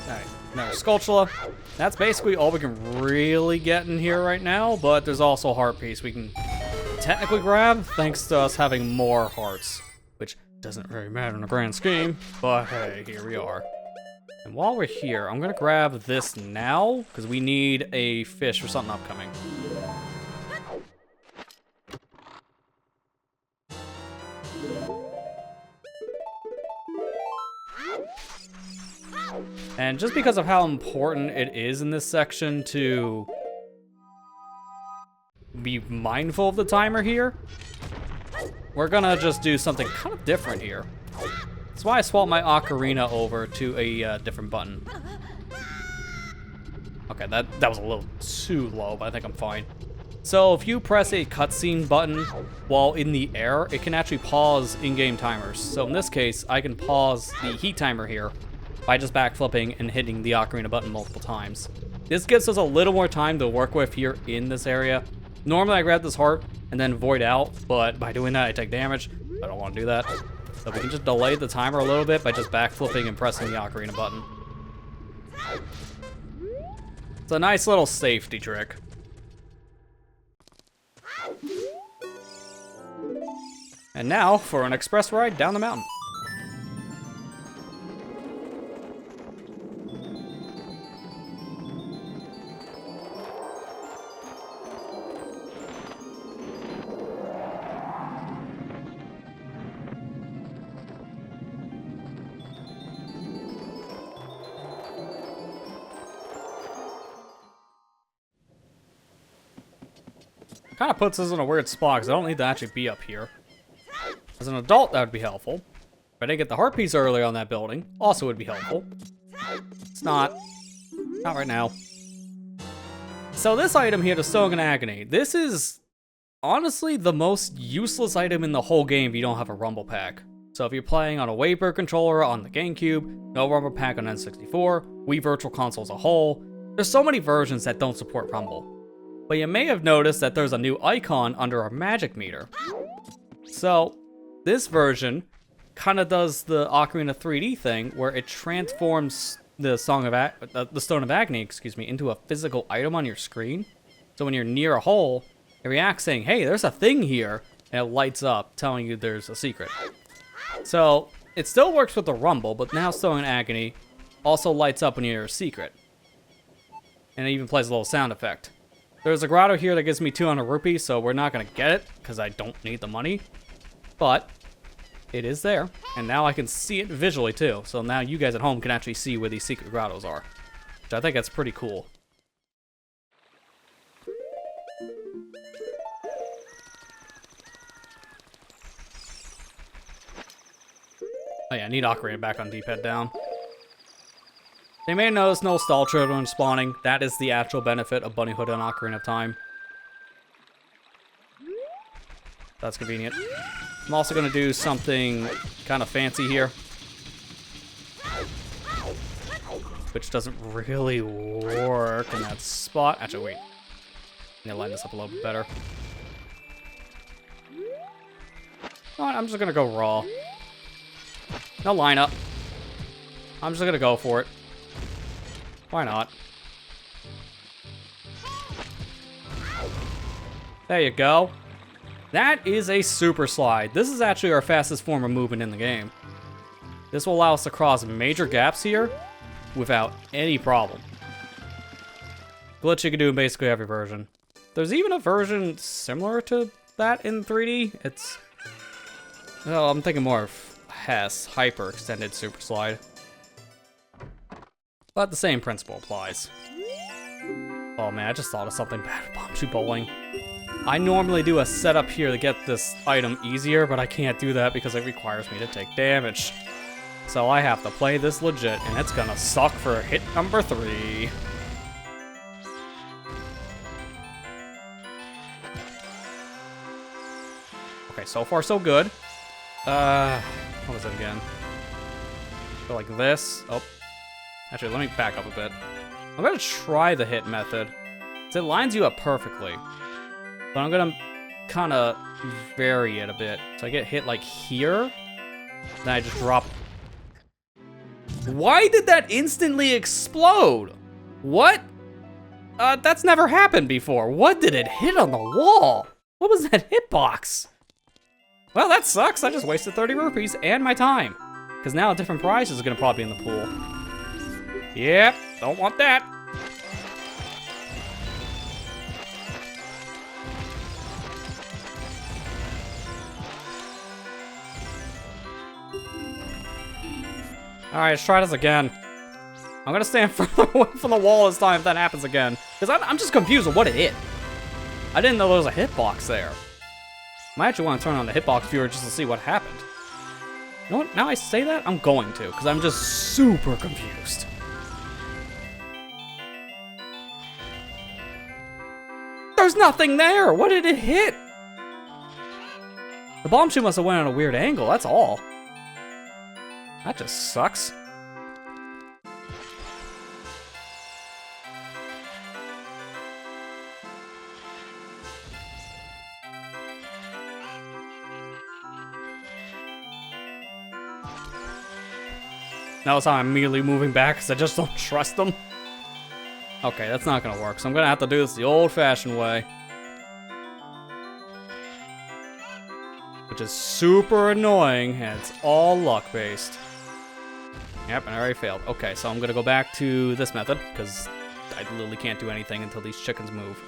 Alright, now Skulltula. That's basically all we can really get in here right now, but there's also a heart piece we can technically grab, thanks to us having more hearts. Which doesn't really matter in the grand scheme, but hey, here we are. And while we're here, I'm gonna grab this now, because we need a fish for something upcoming. And just because of how important it is in this section to be mindful of the timer here, we're gonna just do something kind of different here. That's why I swapped my Ocarina over to a different button. Okay, that was a little too low, but I think I'm fine. So if you press a cutscene button while in the air, it can actually pause in-game timers. So in this case, I can pause the heat timer here by just backflipping and hitting the Ocarina button multiple times. This gives us a little more time to work with here in this area. Normally I grab this heart and then void out, but by doing that I take damage. I don't want to do that. So we can just delay the timer a little bit by just backflipping and pressing the Ocarina button. It's a nice little safety trick. And now for an express ride down the mountain. Kind of puts us in a weird spot because I don't need to actually be up here. As an adult, that would be helpful. If I didn't get the heart piece earlier on that building, also would be helpful. It's not. Not right now. So this item here, the Stone in Agony, this is honestly the most useless item in the whole game if you don't have a Rumble Pack. So if you're playing on a Wavebird controller on the GameCube, no Rumble Pack on N64, Wii Virtual Console as a whole, there's so many versions that don't support Rumble. But you may have noticed that there's a new icon under our magic meter. So this version kind of does the Ocarina 3D thing where it transforms the Stone of Agony, excuse me, into a physical item on your screen. So when you're near a hole, it reacts saying, hey, there's a thing here, and it lights up telling you there's a secret. So it still works with the Rumble, but now Stone of Agony also lights up when you're a secret. And it even plays a little sound effect. There's a grotto here that gives me 200 rupees, so we're not going to get it, because I don't need the money. But it is there, and now I can see it visually too. So now you guys at home can actually see where these secret grottos are, which I think that's pretty cool. Oh yeah, I need Ocarina back on D-pad down. They may notice no stall children spawning. That is the actual benefit of Bunnyhood and Ocarina of Time. That's convenient. I'm also going to do something kind of fancy here, which doesn't really work in that spot. Actually, wait. I need to line this up a little bit better. Alright, I'm just going to go raw. No lineup. I'm just going to go for it. Why not? There you go. That is a super slide. This is actually our fastest form of movement in the game. This will allow us to cross major gaps here without any problem. Glitch you can do in basically every version. There's even a version similar to that in 3D. It's... well, I'm thinking more of Hess, Hyper Extended Super Slide. But the same principle applies. Oh man, I just thought of something bad with Bombchu Bowling. I normally do a setup here to get this item easier, but I can't do that because it requires me to take damage. So I have to play this legit, and it's gonna suck for hit number 3. Okay, so far so good. What is it again? Go like this. Oh. Actually, let me back up a bit. I'm gonna try the hit method. So it lines you up perfectly. But I'm gonna kind of vary it a bit. So I get hit like here, then I just drop. Why did that instantly explode? What? That's never happened before. What did it hit on the wall? What was that hitbox? Well, that sucks. I just wasted 30 rupees and my time. Because now a different prize is gonna probably be in the pool. Yep, don't want that. Alright, let's try this again. I'm gonna stand further away from the wall this time if that happens again. Because I'm just confused with what it hit. I didn't know there was a hitbox there. I might actually want to turn on the hitbox viewer just to see what happened. You know what? Now I say that, I'm going to. Because I'm just super confused. There's nothing there! What did it hit? The bomb shoe must have went on a weird angle, that's all. That just sucks. Notice how I'm immediately moving back because I just don't trust them. Okay, that's not gonna work, so I'm gonna have to do this the old-fashioned way. Which is super annoying, and it's all luck-based. Yep, and I already failed. Okay, so I'm gonna go back to this method, because I literally can't do anything until these chickens move.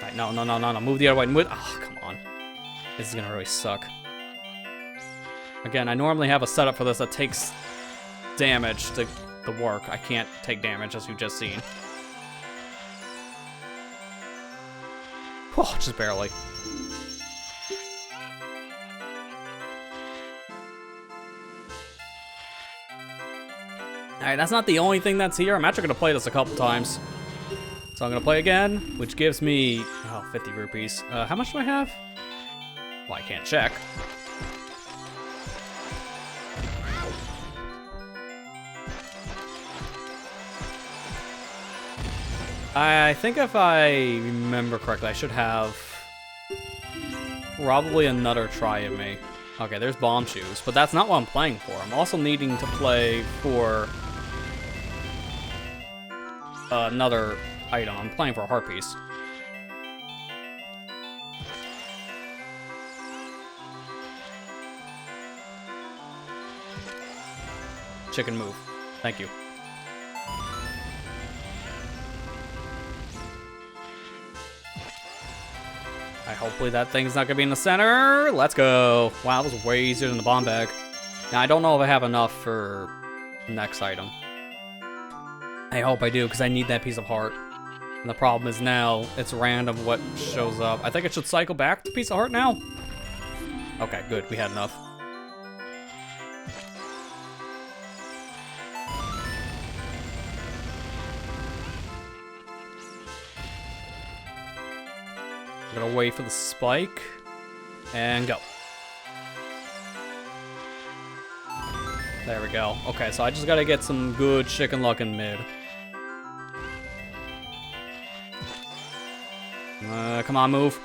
Right, no, move the other way. Oh, come on. This is gonna really suck. Again, I normally have a setup for this that takes damage to the work. I can't take damage, as you've just seen. Oh, just barely. Alright, that's not the only thing that's here. I'm actually going to play this a couple times. So I'm going to play again, which gives me... oh, 50 rupees. How much do I have? Well, I can't check. I think if I remember correctly, I should have probably another try at me. Okay, there's bomb shoes, but that's not what I'm playing for. I'm also needing to play for another item. I'm playing for a heart piece. Chicken move. Thank you. Hopefully that thing's not gonna be in the center. Let's go. Wow, that was way easier than the bomb bag. Now, I don't know if I have enough for the next item. I hope I do, because I need that piece of heart. And the problem is now, it's random what shows up. I think it should cycle back to piece of heart now. Okay, good. We had enough. We're gonna wait for the spike and go. There we go. Okay, so I just gotta get some good chicken luck in mid. Come on, move.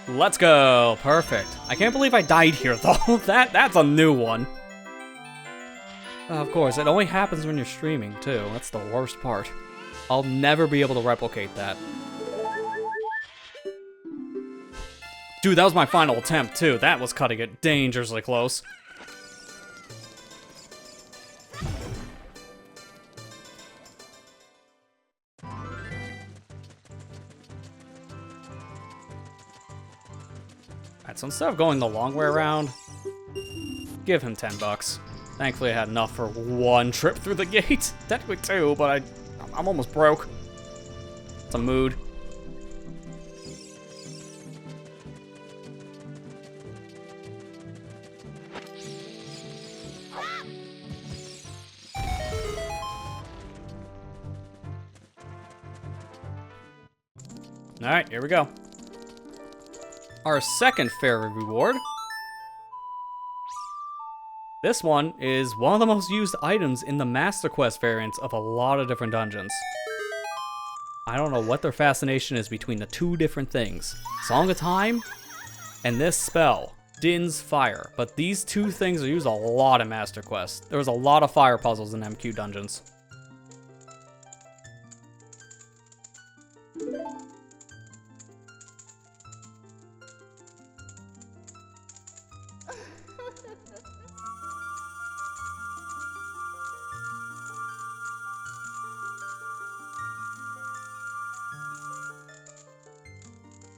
Let's go. Perfect. I can't believe I died here, though. That's a new one. Of course, it only happens when you're streaming, too. That's the worst part. I'll never be able to replicate that. Dude, that was my final attempt, too. That was cutting it dangerously close. Alright, so instead of going the long way around, give him 10 bucks. Thankfully, I had enough for one trip through the gate. Technically two, but I'm almost broke. It's a mood. Alright, here we go. Our second fairy reward. This one is one of the most used items in the Master Quest variants of a lot of different dungeons. I don't know what their fascination is between the two different things. Song of Time and this spell, Din's Fire. But these two things are used a lot in Master Quest. There was a lot of fire puzzles in MQ dungeons.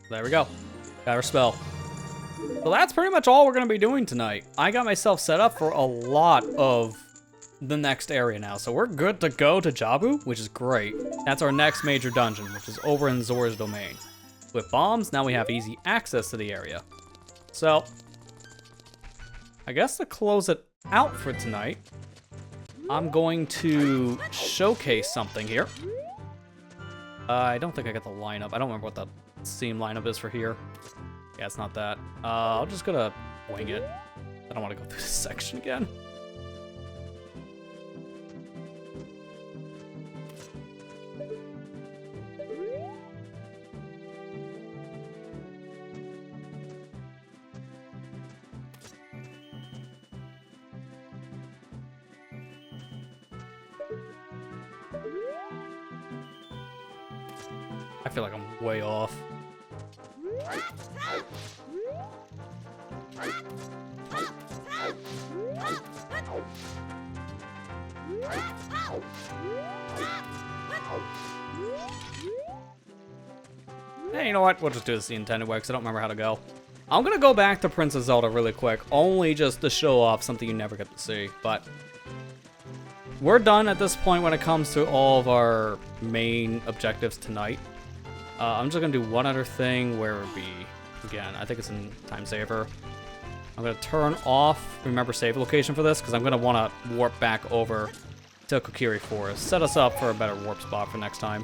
There we go. Got our spell. So that's pretty much all we're going to be doing tonight. I got myself set up for a lot of the next area now. So we're good to go to Jabu, which is great. That's our next major dungeon, which is over in Zora's domain. With bombs, now we have easy access to the area. So, I guess to close it out for tonight, I'm going to showcase something here. I don't think I got the lineup. I don't remember what the Steam lineup is for here. Yeah, it's not that. I'm just gonna wing it. I don't want to go through this section again. I feel like I'm way off. Hey, you know what? We'll just do this the intended way because I don't remember how to go. I'm gonna go back to Princess Zelda really quick, only just to show off something you never get to see, but we're done at this point when it comes to all of our main objectives tonight. I'm just gonna do one other thing where it would be, again, I think it's in Time Saver. I'm gonna turn off Remember Save Location for this, because I'm gonna wanna warp back over to Kokiri Forest. Set us up for a better warp spot for next time.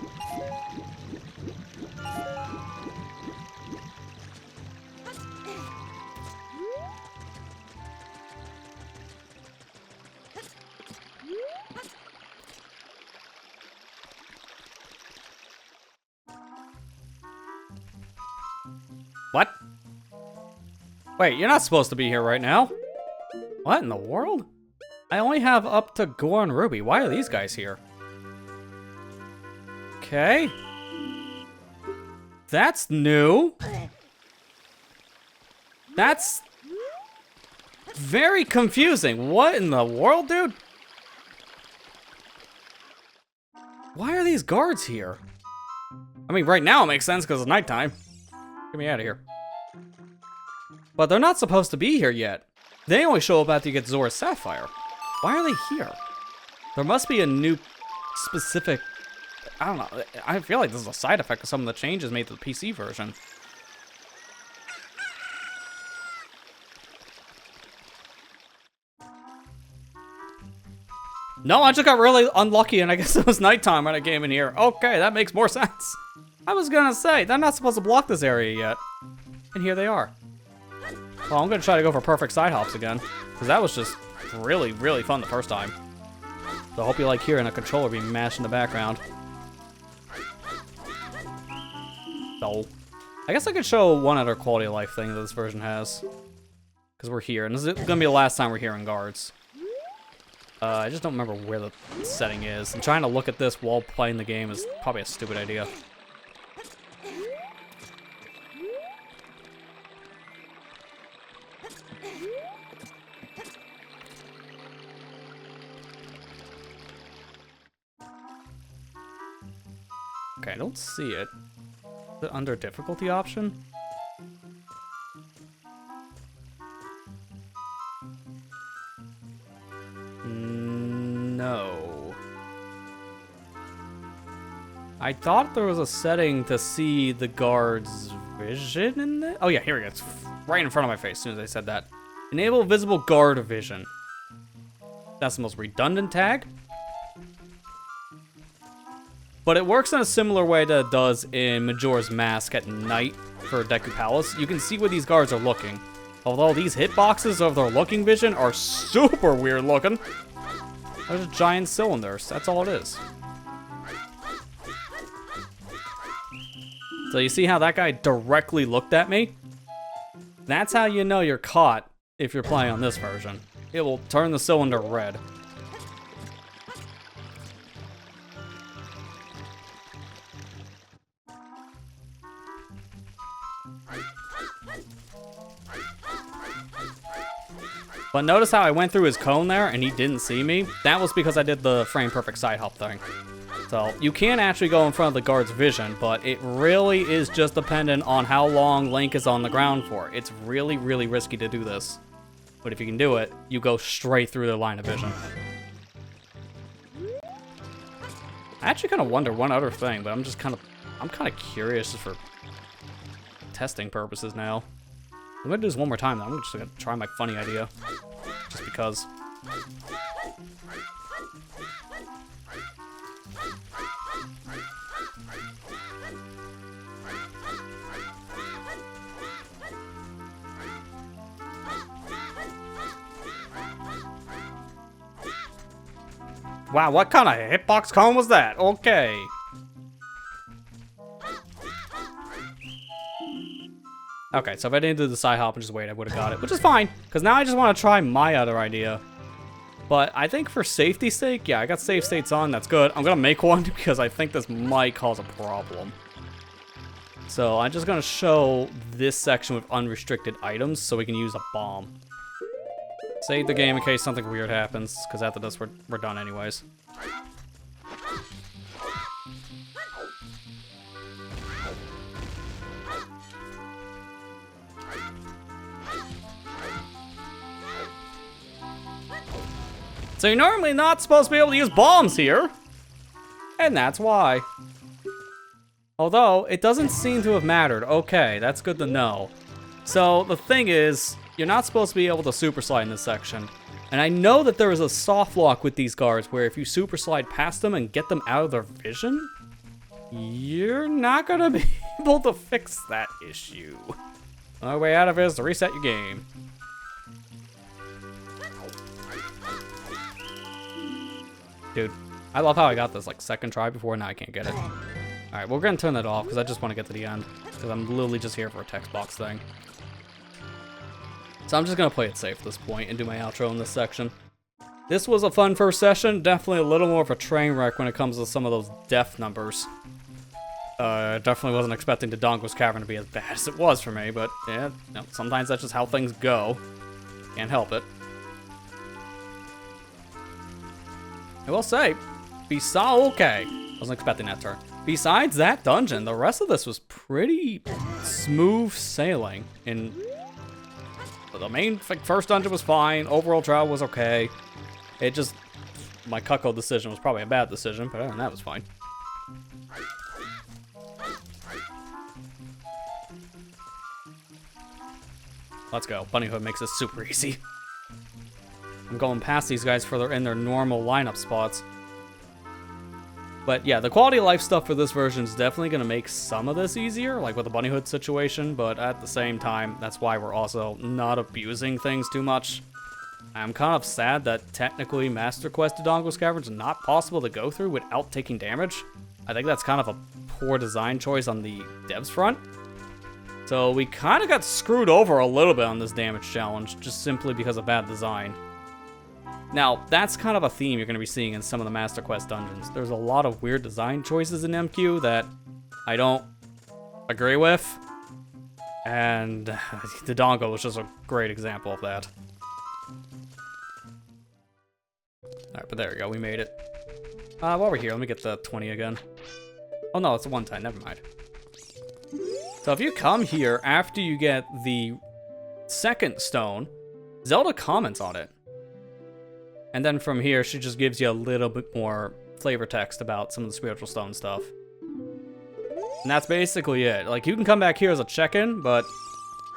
What? Wait, you're not supposed to be here right now. What in the world? I only have up to Gore and Ruby. Why are these guys here? Okay. That's new. That's very confusing. What in the world, dude? Why are these guards here? I mean, right now it makes sense because it's nighttime. Get me out of here. But they're not supposed to be here yet. They only show up after you get Zora's Sapphire. Why are they here? There must be a new specific... I don't know. I feel like this is a side effect of some of the changes made to the PC version. No, I just got really unlucky and I guess it was nighttime when I came in here. Okay, that makes more sense. I was gonna say, they're not supposed to block this area yet. And here they are. Well, I'm gonna try to go for perfect side hops again, because that was just really, really fun the first time. So I hope you like hearing a controller being mashed in the background. So, I guess I could show one other quality of life thing that this version has. Because we're here, and this is gonna be the last time we're hearing guards. I just don't remember where the setting is. And trying to look at this while playing the game is probably a stupid idea. Okay, I don't see it. Is it under difficulty option? No. I thought there was a setting to see the guard's vision in it. Oh yeah, here we go. It's right in front of my face as soon as I said that. Enable visible guard vision. That's the most redundant tag. But it works in a similar way that it does in Majora's Mask at night for Deku Palace. You can see where these guards are looking. Although these hitboxes of their looking vision are super weird looking. They're just giant cylinders, that's all it is. So you see how that guy directly looked at me? That's how you know you're caught if you're playing on this version. It will turn the cylinder red. But notice how I went through his cone there and he didn't see me? That was because I did the frame perfect side hop thing. So you can actually go in front of the guard's vision, but it really is just dependent on how long Link is on the ground for. It's really, really risky to do this. But if you can do it, you go straight through their line of vision. I actually kind of wonder one other thing, but I'm kind of curious just for testing purposes now. I'm gonna do this one more time though. I'm just gonna try my funny idea. Just because. Wow, what kind of hitbox cone was that? Okay. Okay, so if I didn't do the side hop and just wait, I would have got it, which is fine, because now I just want to try my other idea. But I think for safety's sake, yeah, I got save states on, that's good. I'm going to make one because I think this might cause a problem. So I'm just going to show this section with unrestricted items so we can use a bomb. Save the game in case something weird happens, because after this we're done anyways. So you're normally not supposed to be able to use bombs here. And that's why. Although, it doesn't seem to have mattered. Okay, that's good to know. So, the thing is, you're not supposed to be able to super slide in this section. And I know that there is a soft lock with these guards where if you super slide past them and get them out of their vision, you're not gonna be able to fix that issue. The only way out of it is to reset your game. Dude, I love how I got this like second try before, now I can't get it. Alright, we're gonna turn that off because I just want to get to the end. Because I'm literally just here for a text box thing. So I'm just gonna play it safe at this point and do my outro in this section. This was a fun first session, definitely a little more of a train wreck when it comes to some of those death numbers. Definitely wasn't expecting Dodongo's Cavern to be as bad as it was for me, but yeah, you know, sometimes that's just how things go. Can't help it. I will say, okay, wasn't expecting that turn. Besides that dungeon, the rest of this was pretty smooth sailing. In the main first dungeon was fine, overall trial was okay. It just, my cuckold decision was probably a bad decision, but other than that, it was fine. Let's go. Bunnyhood makes this super easy. I'm going past these guys further in their normal lineup spots. But yeah, the quality of life stuff for this version is definitely going to make some of this easier, like with the Bunnyhood situation, but at the same time, that's why we're also not abusing things too much. I'm kind of sad that technically Master Quest Dodongo's Cavern is not possible to go through without taking damage. I think that's kind of a poor design choice on the devs front. So we kind of got screwed over a little bit on this damage challenge, just simply because of bad design. Now, that's kind of a theme you're going to be seeing in some of the Master Quest dungeons. There's a lot of weird design choices in MQ that I don't agree with. And Dodongo was just a great example of that. Alright, but there we go, we made it. While we're here, let me get the 20 again. Oh no, it's a one-time, never mind. So if you come here after you get the second stone, Zelda comments on it. And then from here, she just gives you a little bit more flavor text about some of the spiritual stone stuff. And that's basically it. Like, you can come back here as a check-in, but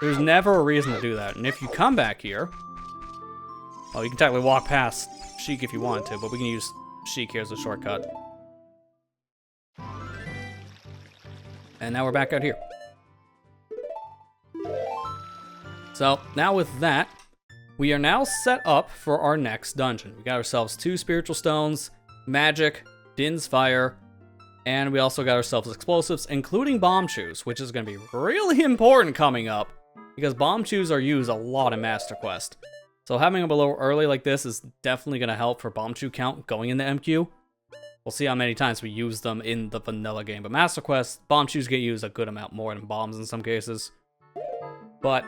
there's never a reason to do that. And if you come back here, well, you can technically walk past Sheik if you want to, but we can use Sheik here as a shortcut. And now we're back out here. So, now with that, we are now set up for our next dungeon. We got ourselves 2 spiritual stones, magic, Din's fire, and we also got ourselves explosives, including bomb shoes, which is going to be really important coming up, because bomb shoes are used a lot in Master Quest. So having them a little early like this is definitely going to help for bomb shoe count going into MQ. We'll see how many times we use them in the vanilla game, but Master Quest, bomb shoes get used a good amount more than bombs in some cases. But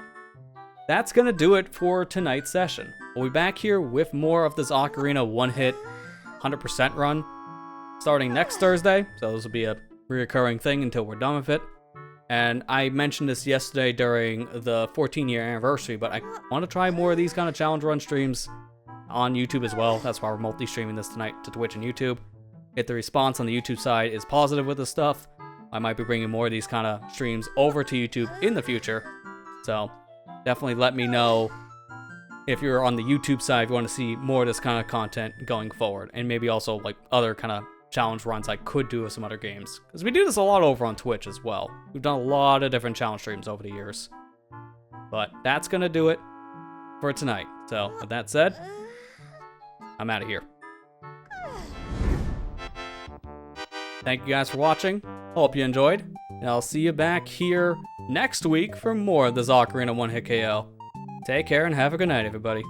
that's gonna do it for tonight's session. We'll be back here with more of this Ocarina one-hit 100% run starting next Thursday, so this will be a reoccurring thing until we're done with it. And I mentioned this yesterday during the 14-year anniversary, but I want to try more of these kind of challenge run streams on YouTube as well. That's why we're multi-streaming this tonight to Twitch and YouTube. If the response on the YouTube side is positive with this stuff, I might be bringing more of these kind of streams over to YouTube in the future. So definitely let me know if you're on the YouTube side, if you want to see more of this kind of content going forward. And maybe also like other kind of challenge runs I could do with some other games. Because we do this a lot over on Twitch as well. We've done a lot of different challenge streams over the years. But that's going to do it for tonight. So with that said, I'm out of here. Thank you guys for watching. Hope you enjoyed. And I'll see you back here next week for more of this Ocarina One Hit KO. Take care and have a good night, everybody.